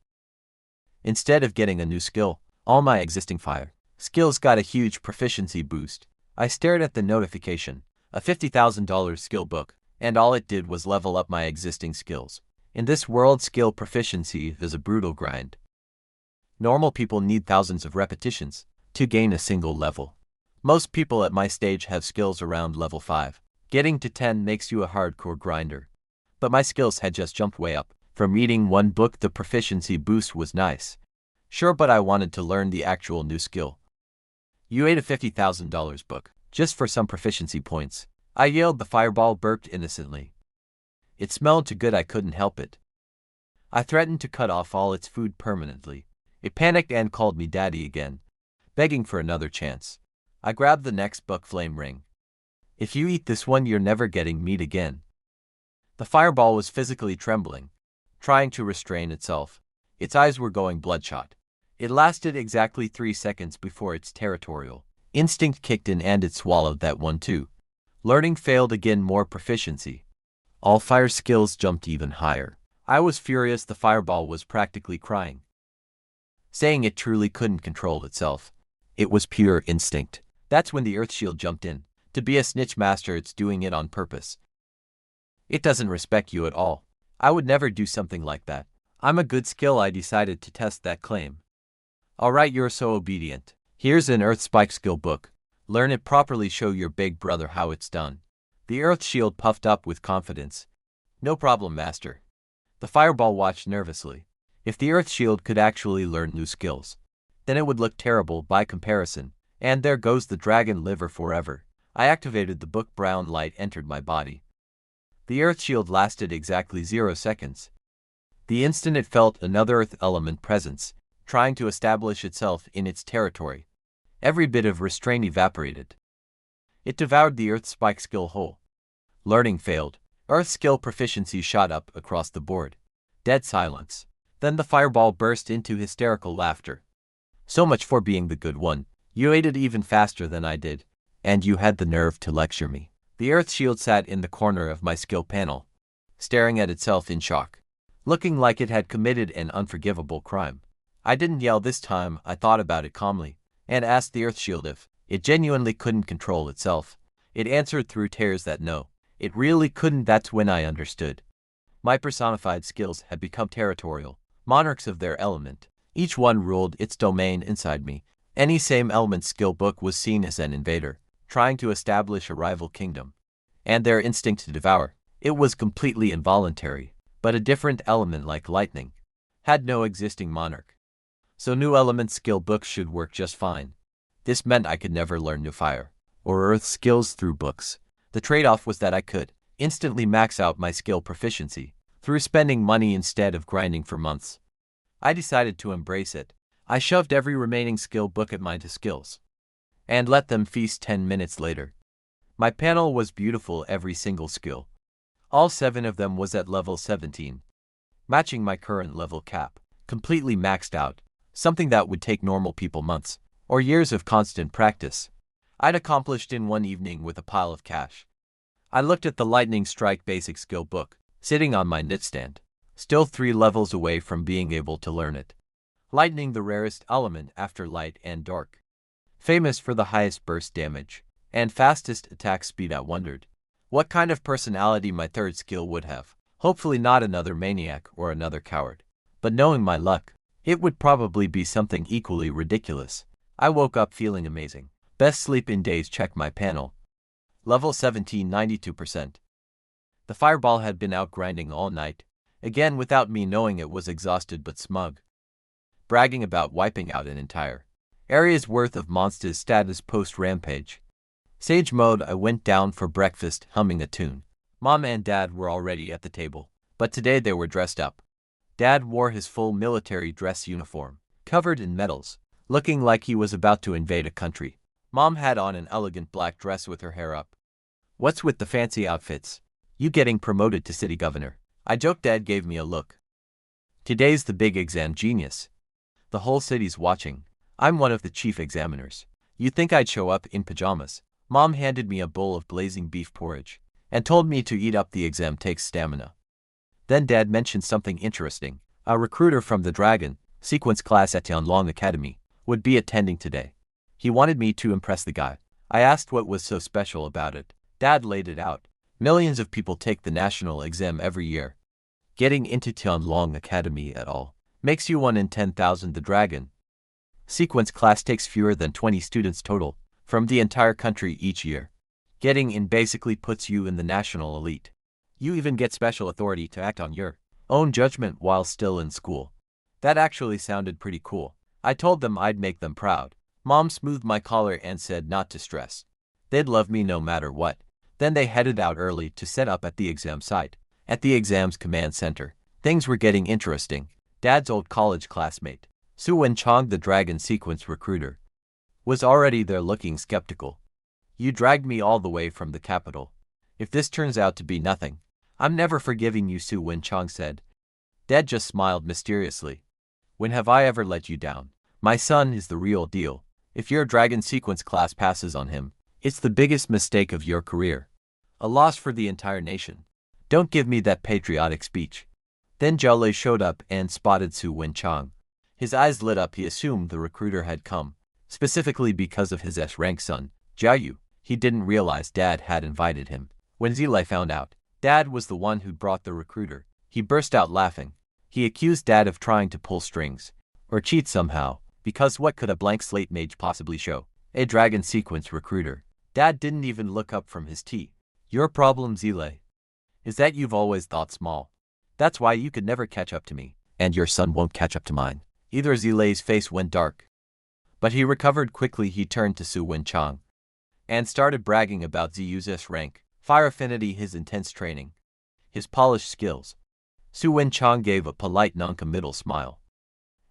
Instead of getting a new skill, all my existing fire skills got a huge proficiency boost. I stared at the notification, a $50,000 skill book, and all it did was level up my existing skills. In this world, skill proficiency is a brutal grind. Normal people need thousands of repetitions to gain a single level. Most people at my stage have skills around level 5. Getting to 10 makes you a hardcore grinder. But my skills had just jumped way up. From reading one book, the proficiency boost was nice. Sure, but I wanted to learn the actual new skill. You ate a $50,000 book just for some proficiency points. I yelled. The fireball burped innocently. It smelled too good I couldn't help it. I threatened to cut off all its food permanently. It panicked and called me daddy again, begging for another chance. I grabbed the next book, Flame Ring. If you eat this one, you're never getting meat again. The fireball was physically trembling, trying to restrain itself. Its eyes were going bloodshot. It lasted exactly 3 seconds before its territorial instinct kicked in and it swallowed that one too. Learning failed again. More proficiency. All fire skills jumped even higher. I was furious. The fireball was practically crying, saying it truly couldn't control itself. It was pure instinct. That's when the earth shield jumped in. To be a snitch master, it's doing it on purpose. It doesn't respect you at all. I would never do something like that. I'm a good skill. I decided to test that claim. Alright, you're so obedient. Here's an Earth Spike skill book. Learn it properly. Show your big brother how it's done. The Earth Shield puffed up with confidence. No problem, master. The fireball watched nervously. If the Earth Shield could actually learn new skills, then it would look terrible by comparison. And there goes the dragon liver forever. I activated the book. Brown light entered my body. The Earth Shield lasted exactly 0 seconds. The instant it felt another Earth element presence trying to establish itself in its territory, every bit of restraint evaporated. It devoured the Earth Spike skill whole. Learning failed. Earth skill proficiency shot up across the board. Dead silence. Then the fireball burst into hysterical laughter. So much for being the good one. You ate it even faster than I did, and you had the nerve to lecture me. The Earth Shield sat in the corner of my skill panel, staring at itself in shock, looking like it had committed an unforgivable crime. I didn't yell this time. I thought about it calmly, and asked the Earth Shield if it genuinely couldn't control itself. It answered through tears that no, it really couldn't. That's when I understood. My personified skills had become territorial, monarchs of their element. Each one ruled its domain inside me. Any same element skill book was seen as an invader, trying to establish a rival kingdom. And their instinct to devour, it was completely involuntary, but a different element like lightning had no existing monarch. So new element skill books should work just fine. This meant I could never learn new fire or earth skills through books. The trade-off was that I could instantly max out my skill proficiency through spending money instead of grinding for months. I decided to embrace it. I shoved every remaining skill book at my skills and let them feast. 10 minutes later, my panel was beautiful. Every single skill, all 7 of them, was at level 17, matching my current level cap, completely maxed out, something that would take normal people months or years of constant practice. I'd accomplished in one evening with a pile of cash. I looked at the Lightning Strike basic skill book, sitting on my nightstand, still 3 levels away from being able to learn it. Lightning, the rarest element after light and dark, famous for the highest burst damage and fastest attack speed. I wondered what kind of personality my third skill would have. Hopefully not another maniac or another coward, but knowing my luck, it would probably be something equally ridiculous. I woke up feeling amazing. Best sleep in days. Check my panel. Level 17, 92%. The fireball had been out grinding all night, again without me knowing. It was exhausted but smug, bragging about wiping out an entire area's worth of monsters. Status post-rampage. Sage mode. I went down for breakfast, humming a tune. Mom and Dad were already at the table, but today they were dressed up. Dad wore his full military dress uniform, covered in medals, looking like he was about to invade a country. Mom had on an elegant black dress with her hair up. What's with the fancy outfits? You getting promoted to city governor? I joked. Dad gave me a look. Today's the big exam, genius. The whole city's watching. I'm one of the chief examiners. You think I'd show up in pajamas? Mom handed me a bowl of blazing beef porridge and told me to eat up. The exam takes stamina. Then Dad mentioned something interesting. A recruiter from the Dragon sequence class at Tianlong Academy, would be attending today. He wanted me to impress the guy. I asked what was so special about it. Dad laid it out. Millions of people take the national exam every year. Getting into Tianlong Academy at all makes you 1 in 10,000 the dragon. Sequence class takes fewer than 20 students total from the entire country each year. Getting in basically puts you in the national elite. You even get special authority to act on your own judgment while still in school. That actually sounded pretty cool. I told them I'd make them proud. Mom smoothed my collar and said not to stress. They'd love me no matter what. Then they headed out early to set up at the exam site. At the exam's command center, things were getting interesting. Dad's old college classmate, Su Wenchang, the dragon sequence recruiter, was already there looking skeptical. You dragged me all the way from the capital. If this turns out to be nothing, I'm never forgiving you, Su Wenchang said. Dad just smiled mysteriously. When have I ever let you down? My son is the real deal. If your dragon sequence class passes on him, it's the biggest mistake of your career. A loss for the entire nation. Don't give me that patriotic speech. Then Jiahello showed up and spotted Su Wenchang. His eyes lit up. He assumed the recruiter had come, specifically because of his S-rank son, Jiayu. He didn't realize Dad had invited him. When Zilei found out, Dad was the one who brought the recruiter. He burst out laughing. He accused Dad of trying to pull strings, or cheat somehow, because what could a blank slate mage possibly show? A dragon sequence recruiter. Dad didn't even look up from his tea. Your problem, Zilei, is that you've always thought small. That's why you could never catch up to me, and your son won't catch up to mine. Either. Zilei's face went dark, but he recovered quickly. He turned to Su Wenchang and started bragging about Ziyu's S-rank, fire affinity, his intense training, his polished skills. Su Wenchang gave a polite non-committal smile.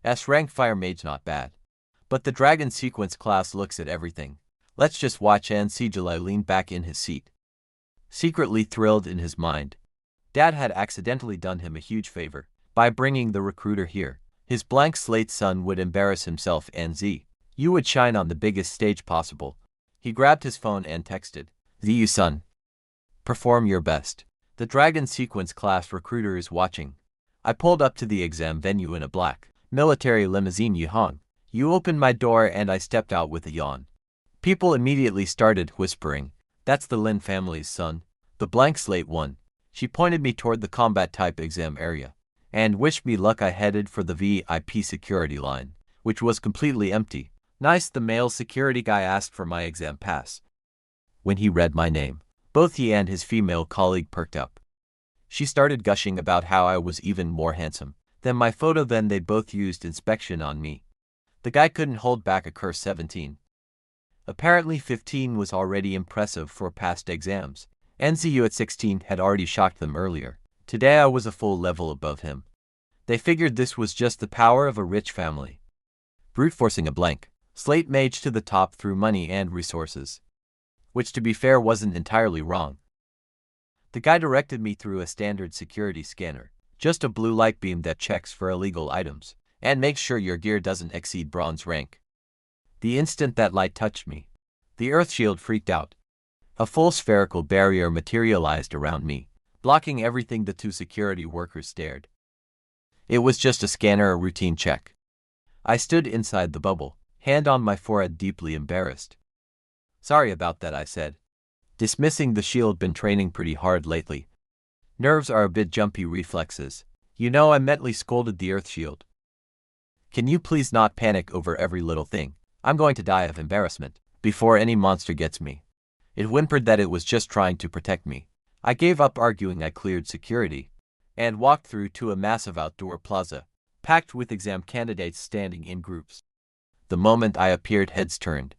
S-rank fire mage not bad, but the dragon sequence class looks at everything. Let's just watch and see. Jihello leaned back in his seat, secretly thrilled in his mind. Dad had accidentally done him a huge favor by bringing the recruiter here. His blank slate son would embarrass himself and Ziyu would shine on the biggest stage possible. He grabbed his phone and texted, Ziyu son, perform your best. The dragon sequence class recruiter is watching. I pulled up to the exam venue in a black military limousine Yuhong. You opened my door and I stepped out with a yawn. People immediately started whispering, that's the Lin family's son, the blank slate one. She pointed me toward the combat type exam area and wished me luck. I headed for the VIP security line, which was completely empty. Nice, the male security guy asked for my exam pass. When he read my name, both he and his female colleague perked up. She started gushing about how I was even more handsome than my photo. Then they both used inspection on me. The guy couldn't hold back a curse. 17. Apparently 15 was already impressive for past exams. NZU at 16 had already shocked them earlier. Today I was a full level above him. They figured this was just the power of a rich family. Brute forcing a blank slate mage to the top through money and resources. Which, to be fair, wasn't entirely wrong. The guy directed me through a standard security scanner, just a blue light beam that checks for illegal items and makes sure your gear doesn't exceed bronze rank. The instant that light touched me, the earth shield freaked out. A full spherical barrier materialized around me, blocking everything. The two security workers stared. It was just a scanner, a routine check. I stood inside the bubble, hand on my forehead, deeply embarrassed. Sorry about that, I said, dismissing the shield. Been training pretty hard lately. Nerves are a bit jumpy, reflexes. You know, I mentally scolded the earth shield. Can you please not panic over every little thing? I'm going to die of embarrassment before any monster gets me. It whimpered that it was just trying to protect me. I gave up arguing. I cleared security and walked through to a massive outdoor plaza, packed with exam candidates standing in groups. The moment I appeared, heads turned.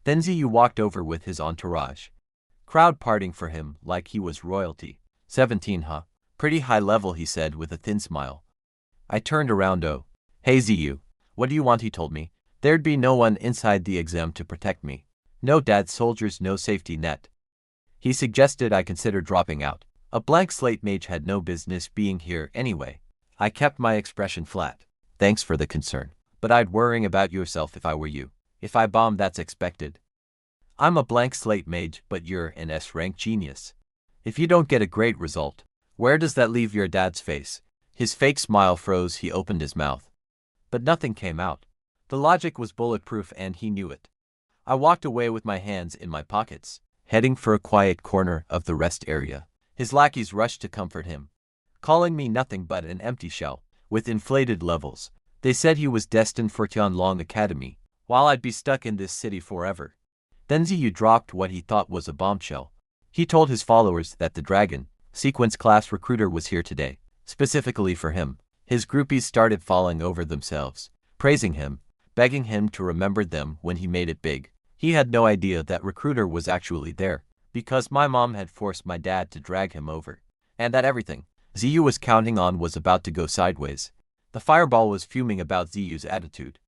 Then Ziyu walked over with his entourage, crowd parting for him like he was royalty. 17, huh? Pretty high level, he said with a thin smile. I turned around. Oh, hey Ziyu, what do you want? He told me there'd be no one inside the exam to protect me. No dad soldiers, no safety net. He suggested I consider dropping out. A blank slate mage had no business being here anyway. I kept my expression flat. Thanks for the concern, but I'd worrying about yourself if I were you. If I bomb, that's expected. I'm a blank slate mage, but you're an S-rank genius. If you don't get a great result, where does that leave your dad's face? His fake smile froze. He opened his mouth, But nothing came out. The logic was bulletproof and he knew it. I walked away with my hands in my pockets, heading for a quiet corner of the rest area. His lackeys rushed to comfort him, calling me nothing but an empty shell, with inflated levels. They said he was destined for Tianlong Academy, while I'd be stuck in this city forever. Then Ziyu dropped what he thought was a bombshell. He told his followers that the Dragon Sequence class recruiter was here today, specifically for him. His groupies started falling over themselves, praising him, begging him to remember them when he made it big. He had no idea that recruiter was actually there, because my mom had forced my dad to drag him over, and that everything Ziyu was counting on was about to go sideways. The fireball was fuming about Ziyu's attitude.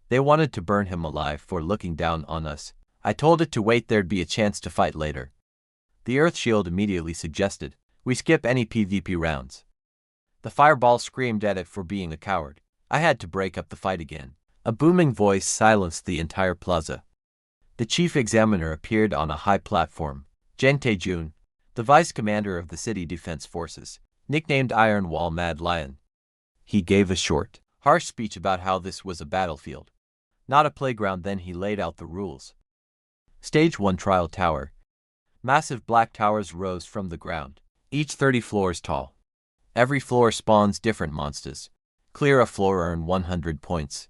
They wanted to burn him alive for looking down on us. I told it to wait, there'd be a chance to fight later. The Earth Shield immediately suggested we skip any PvP rounds. The fireball screamed at it for being a coward. I had to break up the fight again. A booming voice silenced the entire plaza. The chief examiner appeared on a high platform. Zheng Taejun, the vice commander of the city defense forces, nicknamed Iron Wall Mad Lion. He gave a short, harsh speech about how this was a battlefield, not a playground. Then he laid out the rules. Stage 1 Trial Tower. Massive black towers rose from the ground, each 30 floors tall. Every floor spawns different monsters. Clear a floor, earn 100 points.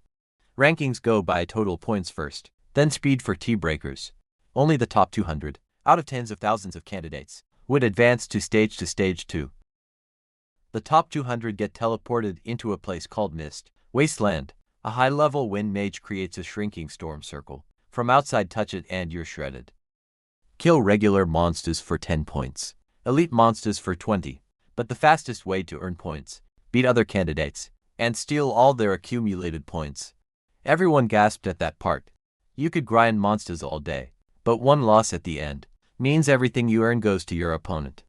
Rankings go by total points first, then speed for T-breakers. Only the top 200, out of tens of thousands of candidates, would advance to stage 2. The top 200 get teleported into a place called Mist Wasteland. A high-level wind mage creates a shrinking storm circle. From outside, touch it and you're shredded. Kill regular monsters for 10 points. Elite monsters for 20. But the fastest way to earn points: beat other candidates and steal all their accumulated points. Everyone gasped at that part. You could grind monsters all day, but one loss at the end means everything you earn goes to your opponent.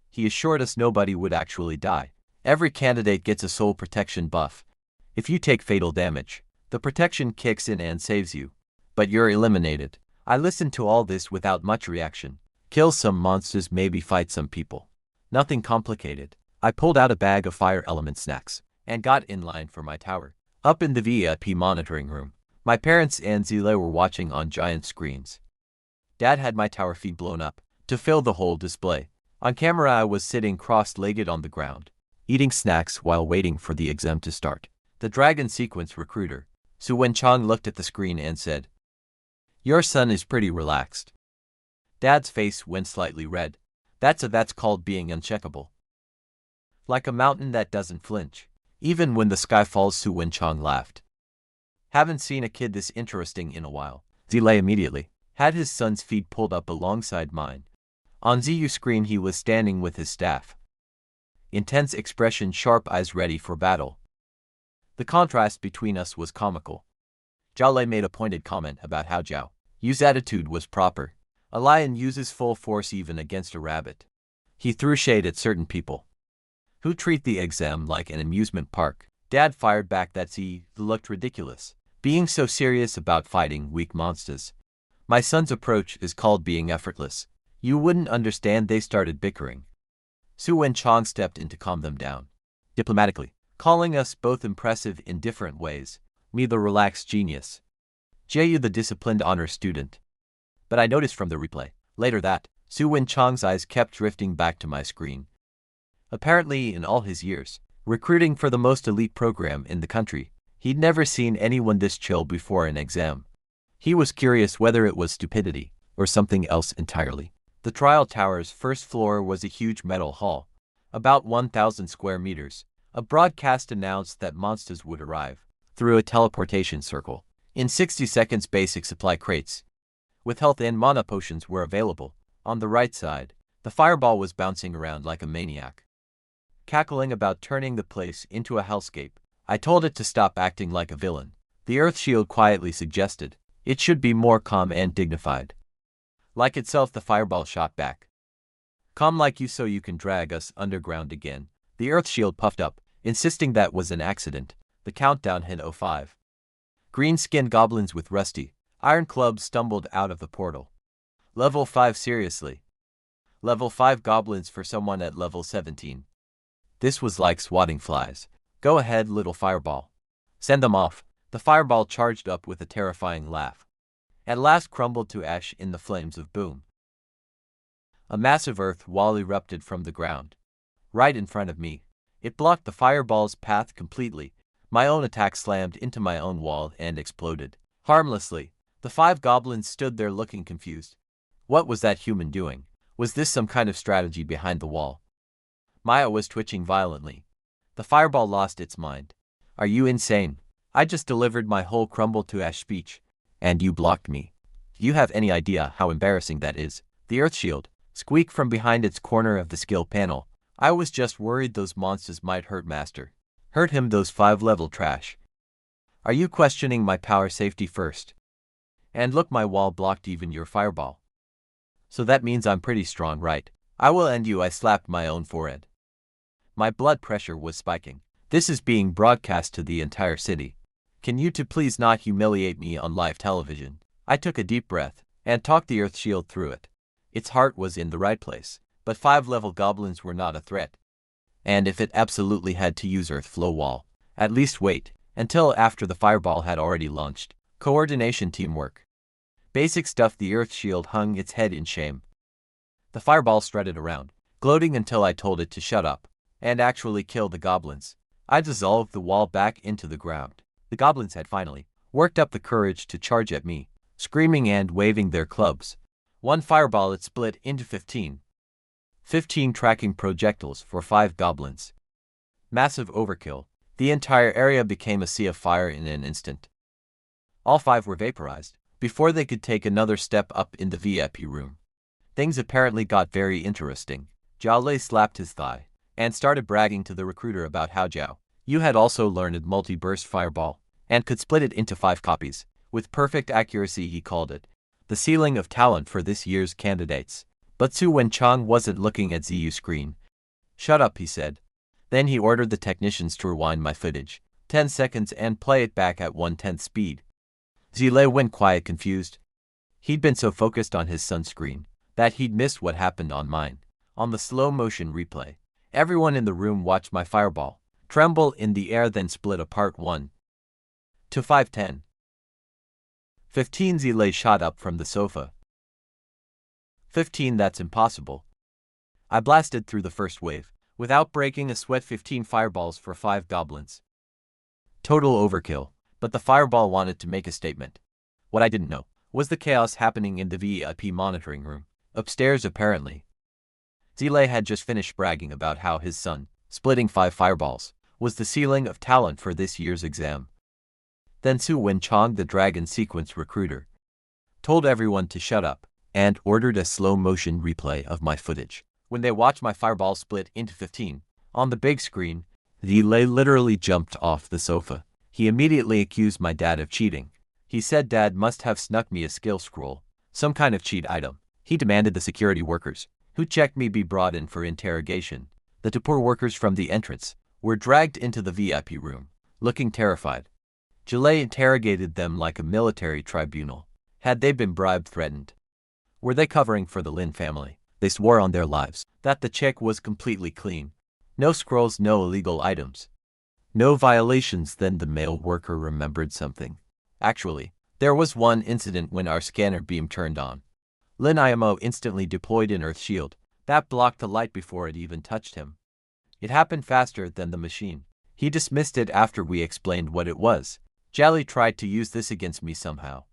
He assured us nobody would actually die. Every candidate gets a soul protection buff. If you take fatal damage, the protection kicks in and saves you, but you're eliminated. I listened to all this without much reaction. Kill some monsters, maybe fight some people. Nothing complicated. I pulled out a bag of fire element snacks and got in line for my tower. Up in the VIP monitoring room, my parents and Zile were watching on giant screens. Dad had my tower feed blown up to fill the whole display. On camera, I was sitting cross-legged on the ground, eating snacks while waiting for the exam to start. The Dragon Sequence recruiter, Su Wenchang, looked at the screen and said, "Your son is pretty relaxed." Dad's face went slightly red. That's called being uncheckable. Like a mountain that doesn't flinch, even when the sky falls. Su Wenchang laughed. Haven't seen a kid this interesting in a while. Zile immediately had his son's feet pulled up alongside mine. On Ziyu's screen, he was standing with his staff. Intense expression, sharp eyes, ready for battle. The contrast between us was comical. Zhao Lei made a pointed comment about how Zhao Yu's attitude was proper. A lion uses full force even against a rabbit. He threw shade at certain people who treat the exam like an amusement park. Dad fired back that he looked ridiculous, being so serious about fighting weak monsters. My son's approach is called being effortless. You wouldn't understand. They started bickering. Su Wenchang stepped in to calm them down, diplomatically, calling us both impressive in different ways. Me, the relaxed genius. Jiayu, the disciplined honor student. But I noticed from the replay later that Su Wenchang's eyes kept drifting back to my screen. Apparently, in all his years recruiting for the most elite program in the country, he'd never seen anyone this chill before an exam. He was curious whether it was stupidity or something else entirely. The trial tower's first floor was a huge metal hall, about 1,000 square meters. A broadcast announced that monsters would arrive through a teleportation circle. In 60 seconds, basic supply crates with health and mana potions were available. On the right side, the fireball was bouncing around like a maniac, cackling about turning the place into a hellscape. I told it to stop acting like a villain. The Earth Shield quietly suggested it should be more calm and dignified. Like itself, the fireball shot back. "Calm like you so you can drag us underground again." The Earth Shield puffed up, insisting that was an accident. The countdown hit 05. Green-skinned goblins with rusty iron clubs stumbled out of the portal. Level 5, seriously? Level 5 goblins for someone at level 17. This was like swatting flies. "Go ahead, little fireball. Send them off. The fireball charged up with a terrifying laugh. At last crumbled to ash in the flames of boom. A massive earth wall erupted from the ground. Right in front of me. It blocked the fireball's path completely. My own attack slammed into my own wall and exploded. Harmlessly. The 5 goblins stood there looking confused. What was that human doing? Was this some kind of strategy behind the wall? Maya was twitching violently. The fireball lost its mind. Are you insane? I just delivered my whole crumble to ash speech. And you blocked me. Do you have any idea how embarrassing that is? The earth shield squeaked from behind its corner of the skill panel. I was just worried those monsters might hurt Master. Hurt him, those 5-level trash. Are you questioning my power safety first? And look, my wall blocked even your fireball. So that means I'm pretty strong, right? I will end you. I slapped my own forehead. My blood pressure was spiking. This is being broadcast to the entire city. Can you two please not humiliate me on live television? I took a deep breath and talked the earth shield through it. Its heart was in the right place, but 5-level goblins were not a threat. And if it absolutely had to use earth flow wall, at least wait until after the fireball had already launched. Coordination, teamwork. Basic stuff. The earth shield hung its head in shame. The fireball strutted around, gloating until I told it to shut up and actually kill the goblins. I dissolved the wall back into the ground. The goblins had finally worked up the courage to charge at me, screaming and waving their clubs. One fireball, it split into 15 tracking projectiles for 5 goblins. Massive overkill. The entire area became a sea of fire in an instant. All 5 were vaporized before they could take another step up in the VIP room. Things apparently got very interesting. Jiao slapped his thigh and started bragging to the recruiter about how Jiao Yu had also learned multi-burst fireball and could split it into 5 copies. With perfect accuracy, he called it the ceiling of talent for this year's candidates. But Su Wenchang wasn't looking at Ziyu's screen. Shut up, he said. Then he ordered the technicians to rewind my footage 10 seconds and play it back at 1/10 speed. Zile went quiet, confused. He'd been so focused on his son's screen that he'd missed what happened on mine. On the slow-motion replay, everyone in the room watched my fireball tremble in the air, then split apart 1 to 5/10. 15. Zile shot up from the sofa. 15, that's impossible. I blasted through the first wave without breaking a sweat. 15 fireballs for 5 goblins. Total overkill, but the fireball wanted to make a statement. What I didn't know was the chaos happening in the VIP monitoring room, upstairs apparently. Zile had just finished bragging about how his son, splitting 5 fireballs, was the ceiling of talent for this year's exam. Then Su Wenchang, the dragon sequence recruiter, told everyone to shut up and ordered a slow-motion replay of my footage. When they watched my fireball split into 15 on the big screen, Zile literally jumped off the sofa. He immediately accused my dad of cheating. He said Dad must have snuck me a skill scroll, some kind of cheat item. He demanded the security workers who checked me be brought in for interrogation. The 2 poor workers from the entrance were dragged into the VIP room, looking terrified. Jile interrogated them like a military tribunal. Had they been bribed, threatened? Were they covering for the Lin family? They swore on their lives that the check was completely clean. No scrolls, no illegal items. No violations. Then the male worker remembered something. Actually, there was one incident when our scanner beam turned on. Lin IMO instantly deployed an earth shield that blocked the light before it even touched him. It happened faster than the machine. He dismissed it after we explained what it was. Jali tried to use this against me somehow,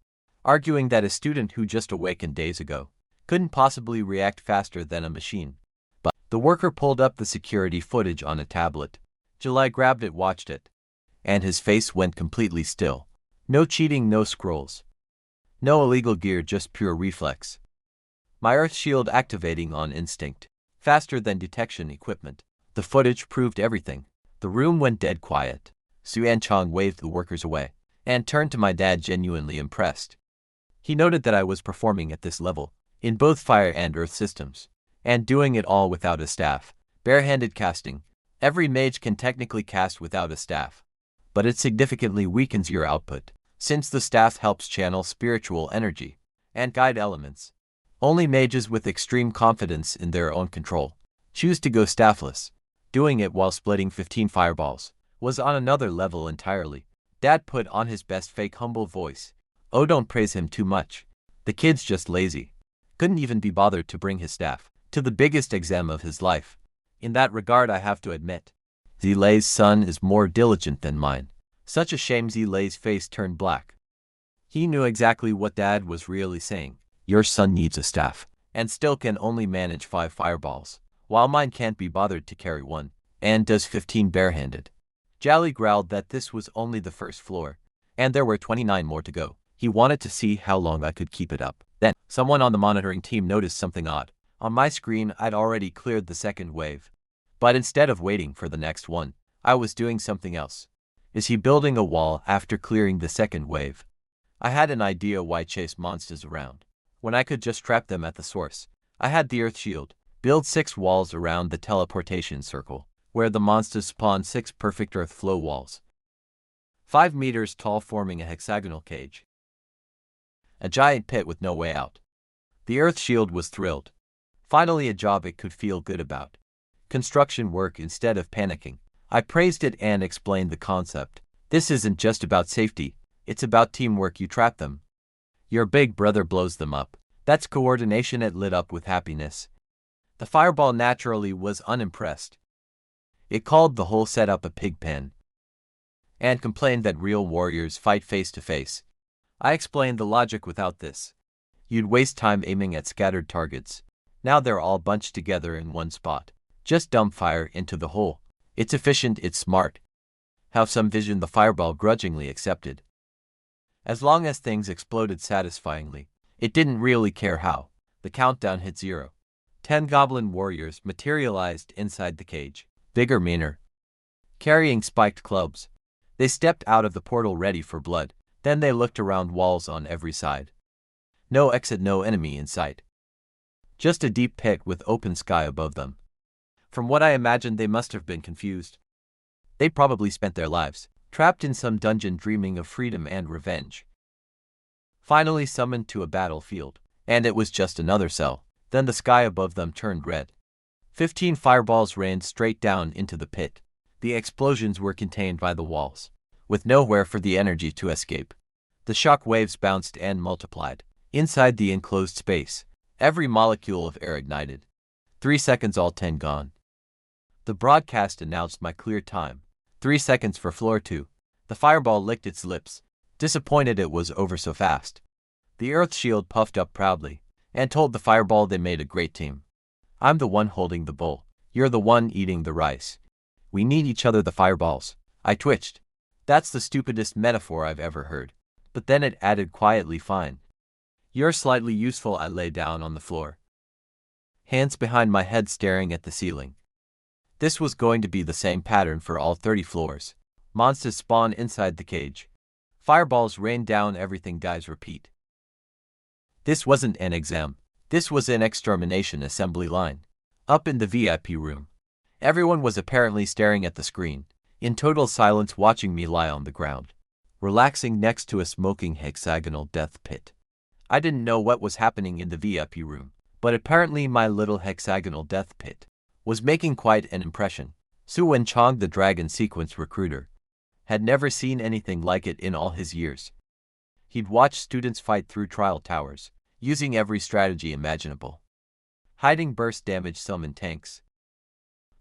arguing that a student who just awakened days ago couldn't possibly react faster than a machine. But the worker pulled up the security footage on a tablet. Jali grabbed it, watched it, and his face went completely still. No cheating, no scrolls. No illegal gear, just pure reflex. My earth shield activating on instinct, faster than detection equipment. The footage proved everything. The room went dead quiet. Su Wenchang waved the workers away and turned to my dad, genuinely impressed. He noted that I was performing at this level in both fire and earth systems, and doing it all without a staff. Barehanded casting. Every mage can technically cast without a staff, but it significantly weakens your output, since the staff helps channel spiritual energy and guide elements. Only mages with extreme confidence in their own control choose to go staffless. Doing it while splitting 15 fireballs was on another level entirely. Dad put on his best fake humble voice. Oh, don't praise him too much. The kid's just lazy. Couldn't even be bothered to bring his staff to the biggest exam of his life. In that regard, I have to admit, Zilei's son is more diligent than mine. Such a shame. Zilei's face turned black. He knew exactly what Dad was really saying. Your son needs a staff, and still can only manage 5 fireballs, while mine can't be bothered to carry one, and does 15 barehanded. Jolly growled that this was only the first floor, and there were 29 more to go. He wanted to see how long I could keep it up. Then, someone on the monitoring team noticed something odd. On my screen, I'd already cleared the second wave. But instead of waiting for the next one, I was doing something else. Is he building a wall after clearing the second wave? I had an idea why chase monsters around, when I could just trap them at the source. I had the earth shield. Build 6 walls around the teleportation circle, where the monsters spawn 6 perfect earth flow walls. 5 meters tall, forming a hexagonal cage. A giant pit with no way out. The earth shield was thrilled. Finally a job it could feel good about. Construction work instead of panicking. I praised it and explained the concept. This isn't just about safety, it's about teamwork. You trap them, your big brother blows them up. That's coordination. It lit up with happiness. The fireball naturally was unimpressed. It called the whole setup a pig pen, and complained that real warriors fight face to face. I explained the logic. Without this, you'd waste time aiming at scattered targets. Now they're all bunched together in one spot. Just dump fire into the hole. It's efficient, it's smart. Have some vision. The fireball grudgingly accepted. As long as things exploded satisfyingly, it didn't really care how. The countdown hit 0. 10 goblin warriors materialized inside the cage. Bigger, meaner, carrying spiked clubs. They stepped out of the portal ready for blood. Then they looked around. Walls on every side. No exit, no enemy in sight. Just a deep pit with open sky above them. From what I imagined, they must have been confused. They probably spent their lives trapped in some dungeon, dreaming of freedom and revenge. Finally summoned to a battlefield, and it was just another cell. Then the sky above them turned red. 15 fireballs rained straight down into the pit. The explosions were contained by the walls, with nowhere for the energy to escape. The shock waves bounced and multiplied. Inside the enclosed space, every molecule of air ignited. 3 seconds, all 10 gone. The broadcast announced my clear time. 3 seconds for floor 2. The fireball licked its lips, disappointed it was over so fast. The earth shield puffed up proudly, and told the fireball they made a great team. I'm the one holding the bowl. You're the one eating the rice. We need each other. The fireballs. I twitched. That's the stupidest metaphor I've ever heard. But then it added quietly, fine. You're slightly useful. I lay down on the floor, hands behind my head, staring at the ceiling. This was going to be the same pattern for all 30 floors. Monsters spawn inside the cage. Fireballs rain down everything. Guys, repeat. This wasn't an exam. This was an extermination assembly line. Up in the VIP room, everyone was apparently staring at the screen, in total silence, watching me lie on the ground, relaxing next to a smoking hexagonal death pit. I didn't know what was happening in the VIP room, but apparently my little hexagonal death pit was making quite an impression. Su Wenchong, the dragon sequence recruiter, had never seen anything like it in all his years. He'd watched students fight through trial towers, using every strategy imaginable, hiding burst damage, summon tanks.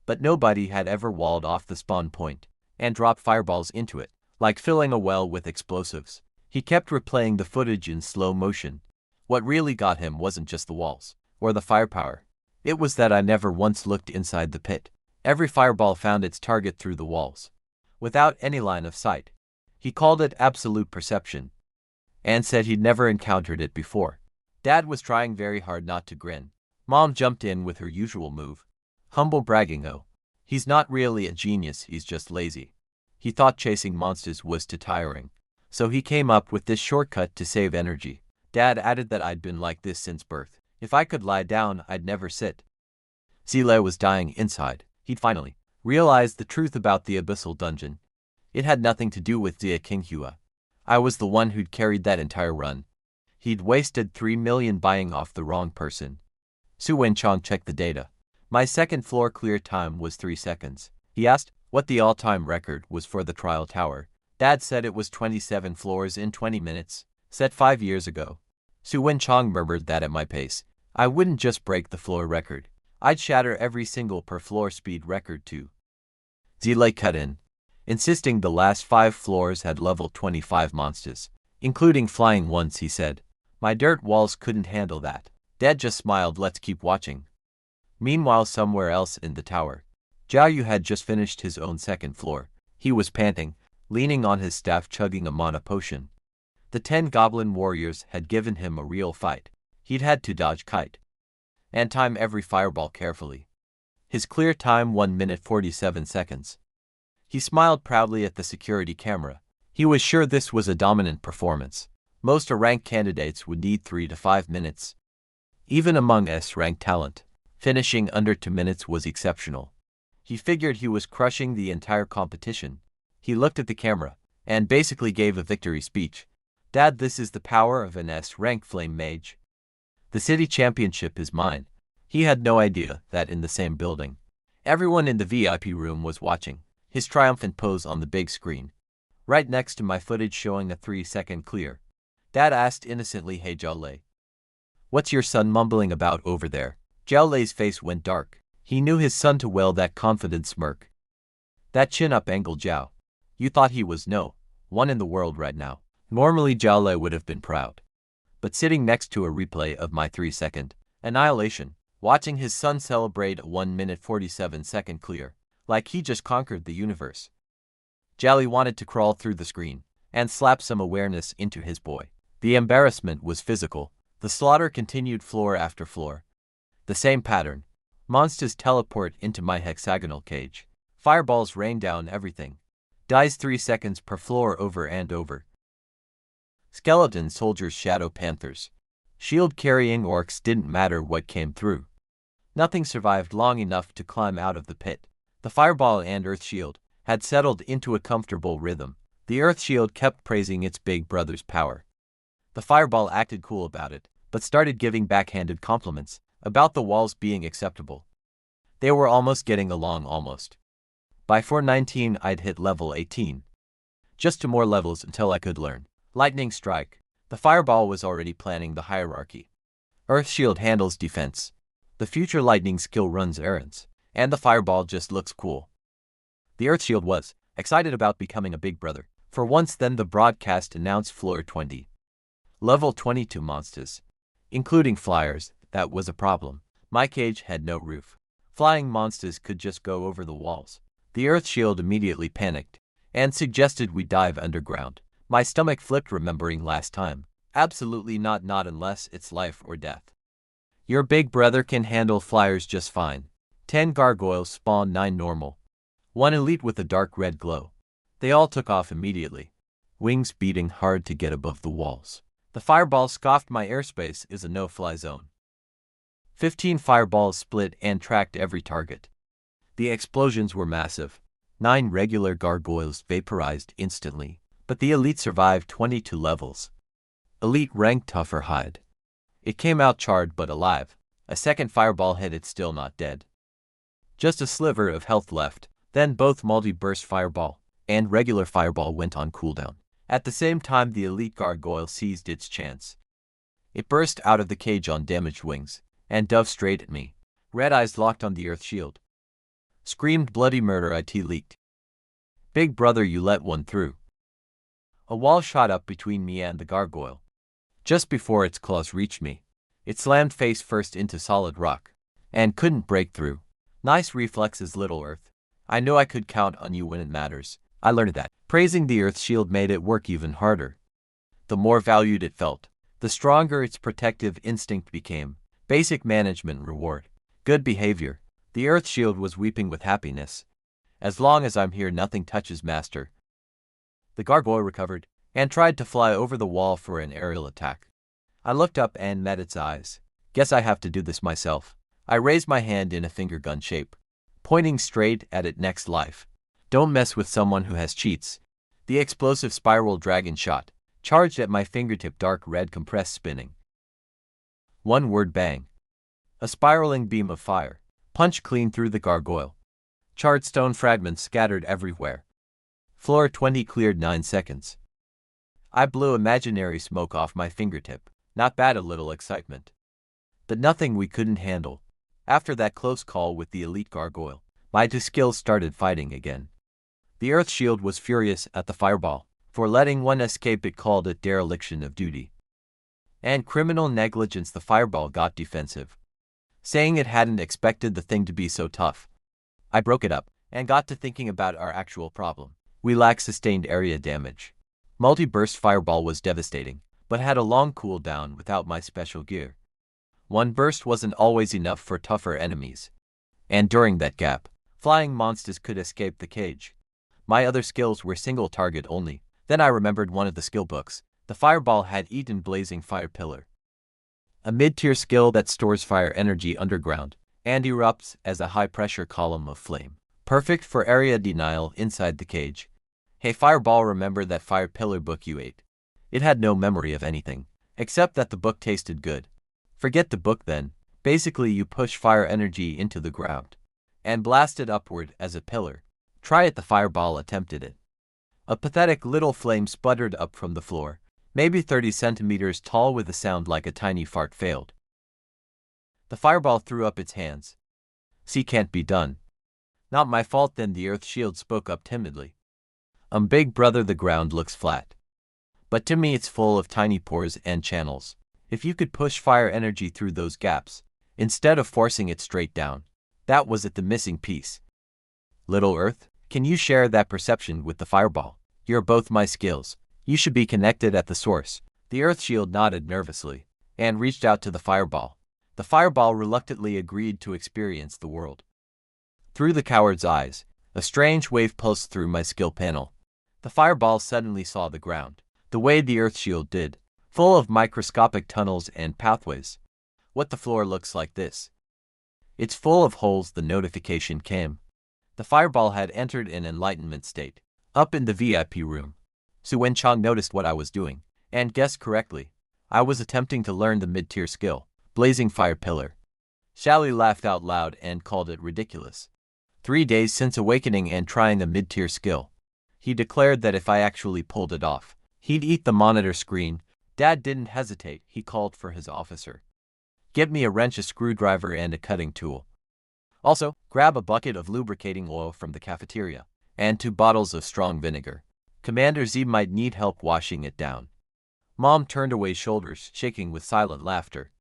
But nobody had ever walled off the spawn point and dropped fireballs into it, like filling a well with explosives. He kept replaying the footage in slow motion. What really got him wasn't just the walls or the firepower. It was that I never once looked inside the pit. Every fireball found its target through the walls, without any line of sight. He called it absolute perception, and said he'd never encountered it before. Dad was trying very hard not to grin. Mom jumped in with her usual move, humble bragging, oh, he's not really a genius, he's just lazy. He thought chasing monsters was too tiring, so he came up with this shortcut to save energy. Dad added that I'd been like this since birth. If I could lie down, I'd never sit. Zile was dying inside. He'd finally realized the truth about the abyssal dungeon. It had nothing to do with Zia Kinghua. I was the one who'd carried that entire run. He'd wasted 3 million buying off the wrong person. Su Wenchong checked the data. My second floor clear time was 3 seconds. He asked what the all-time record was for the trial tower. Dad said it was 27 floors in 20 minutes, set 5 years ago. Su Wen-chong murmured that at my pace, I wouldn't just break the floor record. I'd shatter every single per-floor speed record too. Zilei cut in, insisting the last 5 floors had level 25 monsters, including flying ones, he said. My dirt walls couldn't handle that. Dad just smiled, let's keep watching. Meanwhile, somewhere else in the tower, Zhao Yu had just finished his own second floor. He was panting, leaning on his staff, chugging a mana potion. The 10 goblin warriors had given him a real fight. He'd had to dodge kite and time every fireball carefully. His clear time 1 minute 47 seconds. He smiled proudly at the security camera. He was sure this was a dominant performance. Most A-rank candidates would need 3 to 5 minutes. Even among S-rank talent, finishing under 2 minutes was exceptional. He figured he was crushing the entire competition. He looked at the camera and basically gave a victory speech. Dad, this is the power of an S-rank flame mage. The city championship is mine. He had no idea that in the same building, everyone in the VIP room was watching his triumphant pose on the big screen, right next to my footage showing a 3-second clear. Dad asked innocently, hey Zhao Lei, what's your son mumbling about over there? Zhao Lei's face went dark. He knew his son too well, that confident smirk. That chin-up angle, Zhao. You thought he was no one in the world right now. Normally Zhao Lei would have been proud. But sitting next to a replay of my 3-second annihilation, watching his son celebrate a 1 minute 47 second clear, like he just conquered the universe. Zhao Lei wanted to crawl through the screen and slap some awareness into his boy. The embarrassment was physical. The slaughter continued floor after floor. The same pattern. Monsters teleport into my hexagonal cage. Fireballs rain down everything. Dies 3 seconds per floor over and over. Skeleton soldiers, shadow panthers, shield-carrying orcs, didn't matter what came through. Nothing survived long enough to climb out of the pit. The fireball and earth shield had settled into a comfortable rhythm. The earth shield kept praising its big brother's power. The fireball acted cool about it, but started giving backhanded compliments about the walls being acceptable. They were almost getting along, almost. By 419 I'd hit level 18. Just 2 more levels until I could learn Lightning Strike. The fireball was already planning the hierarchy. Earth Shield handles defense. The future lightning skill runs errands. And the fireball just looks cool. The Earth Shield was excited about becoming a big brother. For once, then the broadcast announced floor 20. Level 22 monsters, including flyers. That was a problem. My cage had no roof. Flying monsters could just go over the walls. The Earth Shield immediately panicked and suggested we dive underground. My stomach flipped, remembering last time. Absolutely not unless it's life or death. Your big brother can handle flyers just fine. 10 gargoyles spawned, 9 normal. 1 elite with a dark red glow. They all took off immediately, wings beating hard to get above the walls. The fireball scoffed, my airspace is a no-fly zone. 15 fireballs split and tracked every target. The explosions were massive. 9 regular gargoyles vaporized instantly, but the elite survived 22 levels. Elite rank tougher hide. It came out charred but alive. A second fireball hit it, still not dead. Just a sliver of health left. Then both multi-burst fireball and regular fireball went on cooldown. At the same time, the elite gargoyle seized its chance. It burst out of the cage on damaged wings and dove straight at me. Red eyes locked on the earth shield. Screamed bloody murder. It leaked. Big brother, you let one through. A wall shot up between me and the gargoyle. Just before its claws reached me, it slammed face first into solid rock and couldn't break through. Nice reflexes, little earth. I knew I could count on you when it matters. I learned that. Praising the earth shield made it work even harder. The more valued it felt, the stronger its protective instinct became. Basic management reward. Good behavior. The earth shield was weeping with happiness. As long as I'm here, nothing touches master. The gargoyle recovered and tried to fly over the wall for an aerial attack. I looked up and met its eyes. Guess I have to do this myself. I raised my hand in a finger gun shape, pointing straight at it. Next life. Don't mess with someone who has cheats. The explosive spiral dragon shot charged at my fingertip, dark red compress spinning. One word, bang. A spiraling beam of fire punched clean through the gargoyle. Charred stone fragments scattered everywhere. Floor 20 cleared 9 seconds. I blew imaginary smoke off my fingertip. Not bad, a little excitement. But nothing we couldn't handle. After that close call with the elite gargoyle, my two skills started fighting again. The Earth Shield was furious at the fireball for letting one escape. It called it dereliction of duty and criminal negligence. The fireball got defensive, saying it hadn't expected the thing to be so tough. I broke it up and got to thinking about our actual problem. We lacked sustained area damage. Multi-burst fireball was devastating, but had a long cooldown without my special gear. One burst wasn't always enough for tougher enemies, and during that gap, flying monsters could escape the cage. My other skills were single target only. Then I remembered one of the skill books. The fireball had eaten blazing fire pillar, a mid-tier skill that stores fire energy underground and erupts as a high-pressure column of flame, perfect for area denial inside the cage. Hey fireball, remember that fire pillar book you ate? It had no memory of anything, except that the book tasted good. Forget the book then. Basically you push fire energy into the ground and blast it upward as a pillar. Try it. The fireball attempted it. A pathetic little flame sputtered up from the floor, maybe 30 centimeters tall, with a sound like a tiny fart. Failed. The fireball threw up its hands. See, can't be done. Not my fault. Then the Earth Shield spoke up timidly. Big brother, the ground looks flat, but to me it's full of tiny pores and channels. If you could push fire energy through those gaps, instead of forcing it straight down, that was it, the missing piece. Little Earth, can you share that perception with the fireball? You're both my skills. You should be connected at the source. The Earth Shield nodded nervously and reached out to the fireball. The fireball reluctantly agreed to experience the world. Through the coward's eyes, a strange wave pulsed through my skill panel. The fireball suddenly saw the ground, the way the Earth Shield did, full of microscopic tunnels and pathways. What the floor looks like this? It's full of holes. The notification came. The fireball had entered an enlightenment state, up in the VIP room. Su Wen-chang noticed what I was doing, and guessed correctly. I was attempting to learn the mid-tier skill, blazing fire pillar. Shally laughed out loud and called it ridiculous. 3 days since awakening and trying a mid-tier skill. He declared that if I actually pulled it off, he'd eat the monitor screen. Dad didn't hesitate. He called for his officer. Get me a wrench, a screwdriver, and a cutting tool. Also, grab a bucket of lubricating oil from the cafeteria, and 2 bottles of strong vinegar. Commander Z might need help washing it down. Mom turned away, shoulders shaking with silent laughter.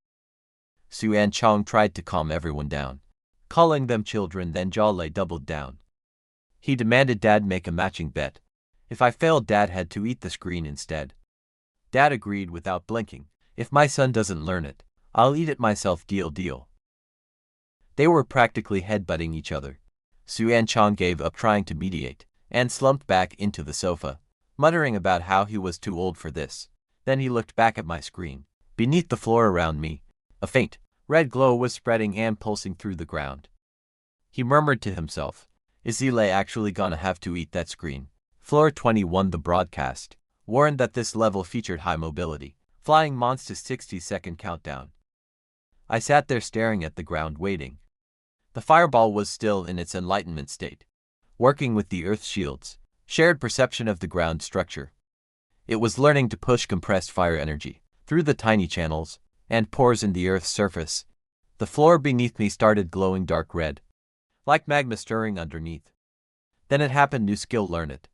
Su Wen-chang tried to calm everyone down, calling them children. Then Jale doubled down. He demanded Dad make a matching bet. If I failed, Dad had to eat the screen instead. Dad agreed without blinking. If my son doesn't learn it, I'll eat it myself. Deal, deal. They were practically headbutting each other. Su Wen-chang gave up trying to mediate and slumped back into the sofa, muttering about how he was too old for this. Then he looked back at my screen. Beneath the floor around me, a faint, red glow was spreading and pulsing through the ground. He murmured to himself, is Zile actually gonna have to eat that screen? Floor 21. The broadcast warned that this level featured high mobility. Flying monsters. 60-second countdown. I sat there staring at the ground, waiting. The fireball was still in its enlightenment state, working with the Earth Shield's shared perception of the ground structure. It was learning to push compressed fire energy through the tiny channels and pores in the Earth's surface. The floor beneath me started glowing dark red, like magma stirring underneath. Then it happened. New skill, learn it.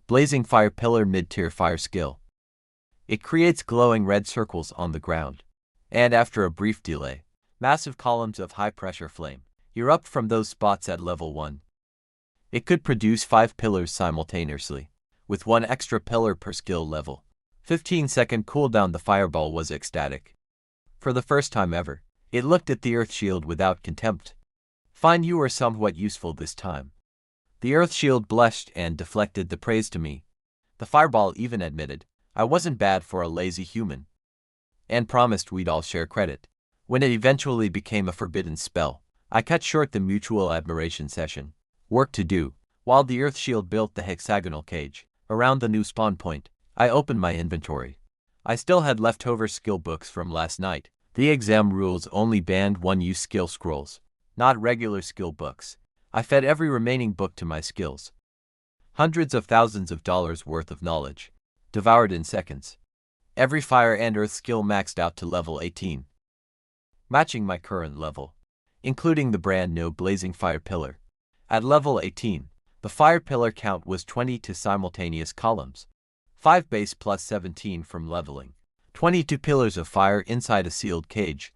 Blazing fire pillar, mid-tier fire skill. It creates glowing red circles on the ground, and after a brief delay, massive columns of high-pressure flame erupt from those spots at level 1. It could produce 5 pillars simultaneously, with 1 extra pillar per skill level. 15-second cooldown. The fireball was ecstatic. For the first time ever, it looked at the Earth Shield without contempt. Fine, you were somewhat useful this time. The Earth Shield blushed and deflected the praise to me. The fireball even admitted I wasn't bad for a lazy human, and promised we'd all share credit. When it eventually became a forbidden spell, I cut short the mutual admiration session. Work to do. While the Earth Shield built the hexagonal cage around the new spawn point, I opened my inventory. I still had leftover skill books from last night. The exam rules only banned one-use skill scrolls, not regular skill books. I fed every remaining book to my skills. Hundreds of thousands of dollars worth of knowledge. Devoured in seconds. Every fire and earth skill maxed out to level 18. Matching my current level. Including the brand new blazing fire pillar. At level 18, the fire pillar count was 22 simultaneous columns. 5 base plus 17 from leveling. 22 pillars of fire inside a sealed cage.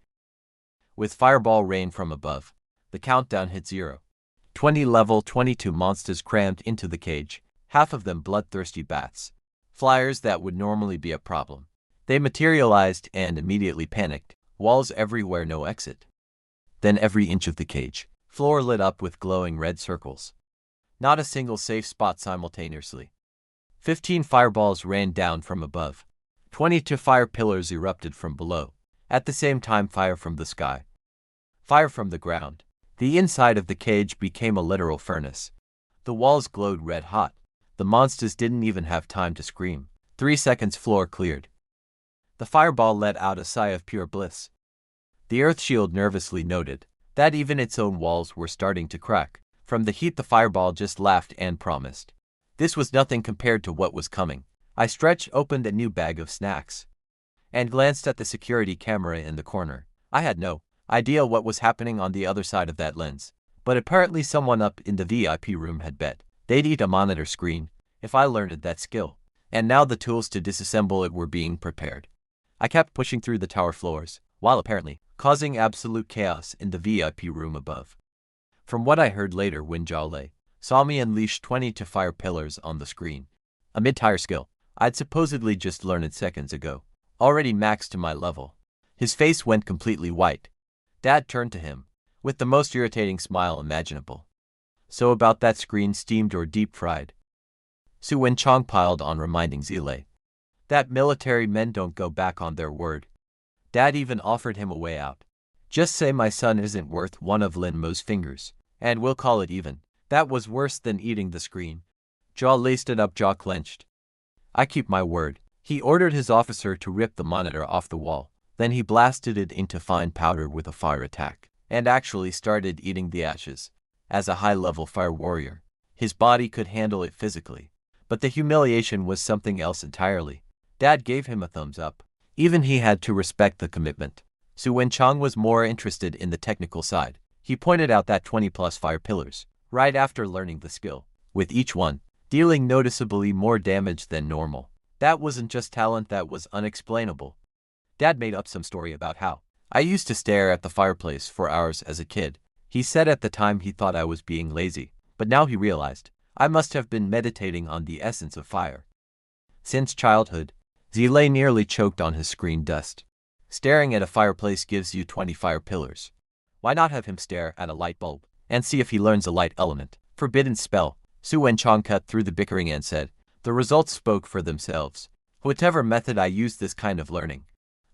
With fireball rain from above, the countdown hit 0. 20 level 22 monsters crammed into the cage, half of them bloodthirsty bats. Flyers that would normally be a problem. They materialized and immediately panicked. Walls everywhere, no exit. Then every inch of the cage, floor lit up with glowing red circles. Not a single safe spot simultaneously. 15 fireballs rained down from above. 22 fire pillars erupted from below. At the same time, fire from the sky. Fire from the ground. The inside of the cage became a literal furnace. The walls glowed red hot. The monsters didn't even have time to scream. 3 seconds, floor cleared. The fireball let out a sigh of pure bliss. The earth shield nervously noted that even its own walls were starting to crack. From the heat, the fireball just laughed and promised. This was nothing compared to what was coming. I stretched, opened a new bag of snacks, and glanced at the security camera in the corner. I had no idea what was happening on the other side of that lens, but apparently someone up in the VIP room had bet they'd eat a monitor screen if I learned that skill, and now the tools to disassemble it were being prepared. I kept pushing through the tower floors, while apparently causing absolute chaos in the VIP room above. From what I heard later, when Yahello saw me unleash 22 fire pillars on the screen, a mid-tier skill I'd supposedly just learned seconds ago, already maxed to my level, his face went completely white. Dad turned to him with the most irritating smile imaginable. So about that screen, steamed or deep-fried? Su Wen-chong piled on, reminding Yahello that military men don't go back on their word. Dad even offered him a way out. Just say my son isn't worth one of Lin Mo's fingers, and we'll call it even. That was worse than eating the screen. Yahello stood up, jaw clenched. I keep my word. He ordered his officer to rip the monitor off the wall. Then he blasted it into fine powder with a fire attack, and actually started eating the ashes. As a high-level fire warrior, his body could handle it physically, but the humiliation was something else entirely. Dad gave him a thumbs up. Even he had to respect the commitment. Su Wen-chong was more interested in the technical side. He pointed out that 20-plus fire pillars, right after learning the skill, with each one dealing noticeably more damage than normal. That wasn't just talent, that was unexplainable. Dad made up some story about how I used to stare at the fireplace for hours as a kid. He said at the time he thought I was being lazy, but now he realized I must have been meditating on the essence of fire. Since childhood, Yahello nearly choked on his screen dust. Staring at a fireplace gives you 20 fire pillars. Why not have him stare at a light bulb and see if he learns a light element? Forbidden spell. Su Wen-chong cut through the bickering and said, the results spoke for themselves. Whatever method I used, this kind of learning,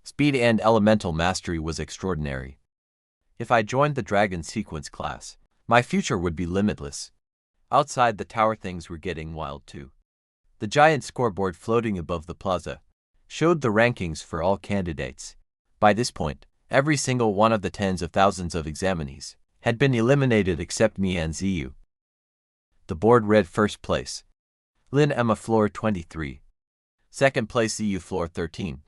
speed and elemental mastery was extraordinary. If I joined the dragon sequence class, my future would be limitless. Outside the tower, things were getting wild too. The giant scoreboard floating above the plaza showed the rankings for all candidates. By this point, every single one of the tens of thousands of examinees had been eliminated except me and Ziyu. The board read: first place, Lin Emma, floor 23. Second place, Ziyu, floor 13.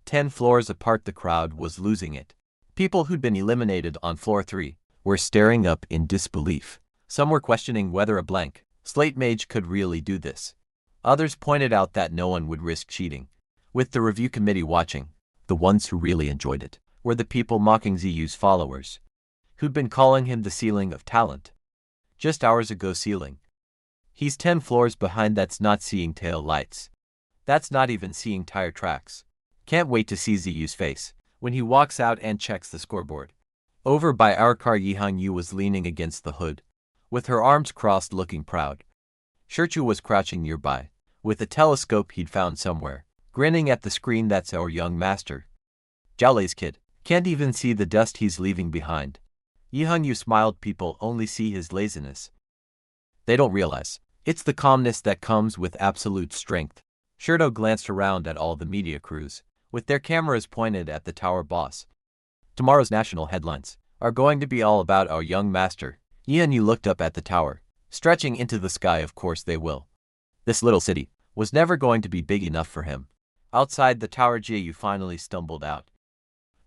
10 floors apart, the crowd was losing it. People who'd been eliminated on floor 3 were staring up in disbelief. Some were questioning whether a blank Slate Mage could really do this. Others pointed out that no one would risk cheating. With the review committee watching, the ones who really enjoyed it were the people mocking Ziyu's followers, who'd been calling him the ceiling of talent. Just hours ago, ceiling. He's 10 floors behind. That's not seeing tail lights. That's not even seeing tire tracks. Can't wait to see Ziyu's face when he walks out and checks the scoreboard. Over by our car, Yihang was leaning against the hood, with her arms crossed, looking proud. Shirchu was crouching nearby, with a telescope he'd found somewhere, grinning at the screen. That's our young master. Jiaolei's kid. Can't even see the dust he's leaving behind. Yihang smiled. People only see his laziness. They don't realize it's the calmness that comes with absolute strength. Shirto glanced around at all the media crews, with their cameras pointed at the tower boss. Tomorrow's national headlines are going to be all about our young master. Yihan looked up at the tower, Stretching into the sky, of course they will. This little city was never going to be big enough for him. Outside the tower, Jiu finally stumbled out.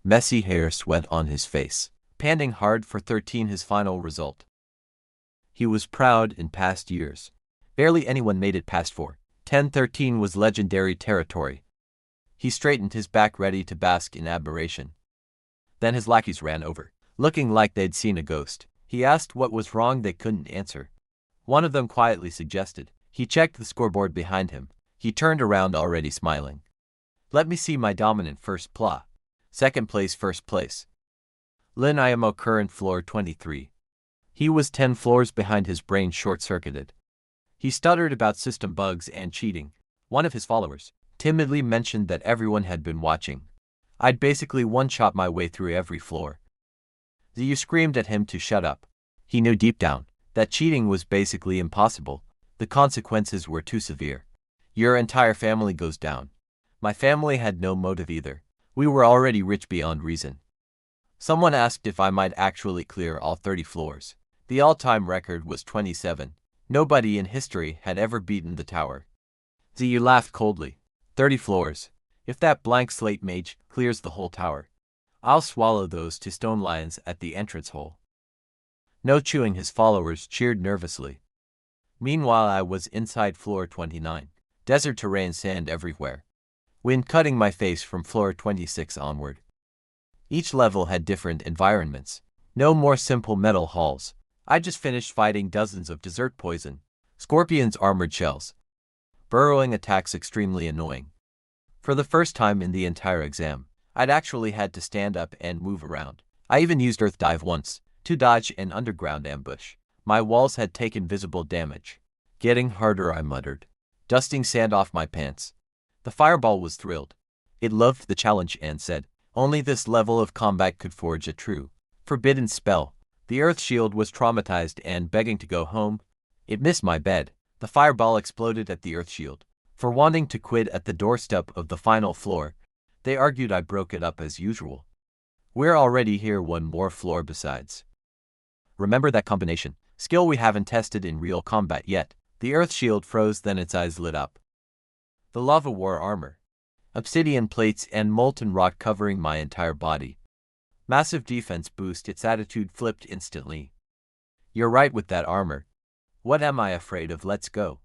Messy hair, sweat on his face, panting hard for 13, his final result. He was proud in past years. Barely anyone made it past 4. 10-13 was legendary territory. He straightened his back, ready to bask in admiration. Then his lackeys ran over, looking like they'd seen a ghost. He asked what was wrong. They couldn't answer. One of them quietly suggested. He checked the scoreboard behind him. He turned around, already smiling. Let me see my dominant first pla. Second place, first place. Lin Imo, current floor 23. He was 10 floors behind. His brain short-circuited. He stuttered about system bugs and cheating. One of his followers timidly mentioned that everyone had been watching. I'd basically one-shot my way through every floor. Ziyu screamed at him to shut up. He knew deep down that cheating was basically impossible. The consequences were too severe. Your entire family goes down. My family had no motive either. We were already rich beyond reason. Someone asked if I might actually clear all 30 floors. The all-time record was 27. Nobody in history had ever beaten the tower. Ziyu laughed coldly. 30 floors. If that blank slate mage clears the whole tower, I'll swallow those 2 stone lions at the entrance hole. No chewing, his followers cheered nervously. Meanwhile, I was inside floor 29. Desert terrain, sand everywhere. Wind cutting my face from floor 26 onward. Each level had different environments. No more simple metal halls. I just finished fighting dozens of desert poison, scorpions, armored shells. Burrowing attacks, extremely annoying. For the first time in the entire exam, I'd actually had to stand up and move around. I even used earth dive once to dodge an underground ambush. My walls had taken visible damage. Getting harder, I muttered, dusting sand off my pants. The fireball was thrilled. It loved the challenge and said, only this level of combat could forge a true, forbidden spell. The earth shield was traumatized and begging to go home. It missed my bed. The fireball exploded at the earth shield. For wanting to quit at the doorstep of the final floor, they argued I broke it up as usual. We're already here, one more floor besides. Remember that combination skill we haven't tested in real combat yet. The earth shield froze, then its eyes lit up. The lava wore armor, obsidian plates and molten rock covering my entire body. Massive defense boost, its attitude flipped instantly. You're right with that armor. What am I afraid of? Let's go.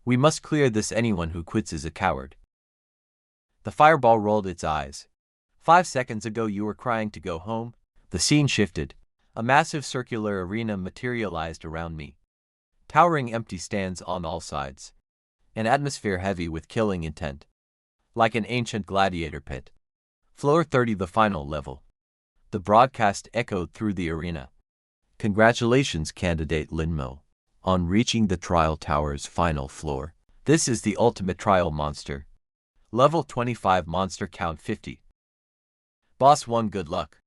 We must clear this. Anyone who quits is a coward. The fireball rolled its eyes. 5 seconds ago you were crying to go home. The scene shifted. A massive circular arena materialized around me. Towering empty stands on all sides. An atmosphere heavy with killing intent. Like an ancient gladiator pit. Floor 30, the final level. The broadcast echoed through the arena. Congratulations, candidate Linmo, on reaching the trial tower's final floor. This is the ultimate trial monster. Level 25 monster, count 50. Boss 1, good luck.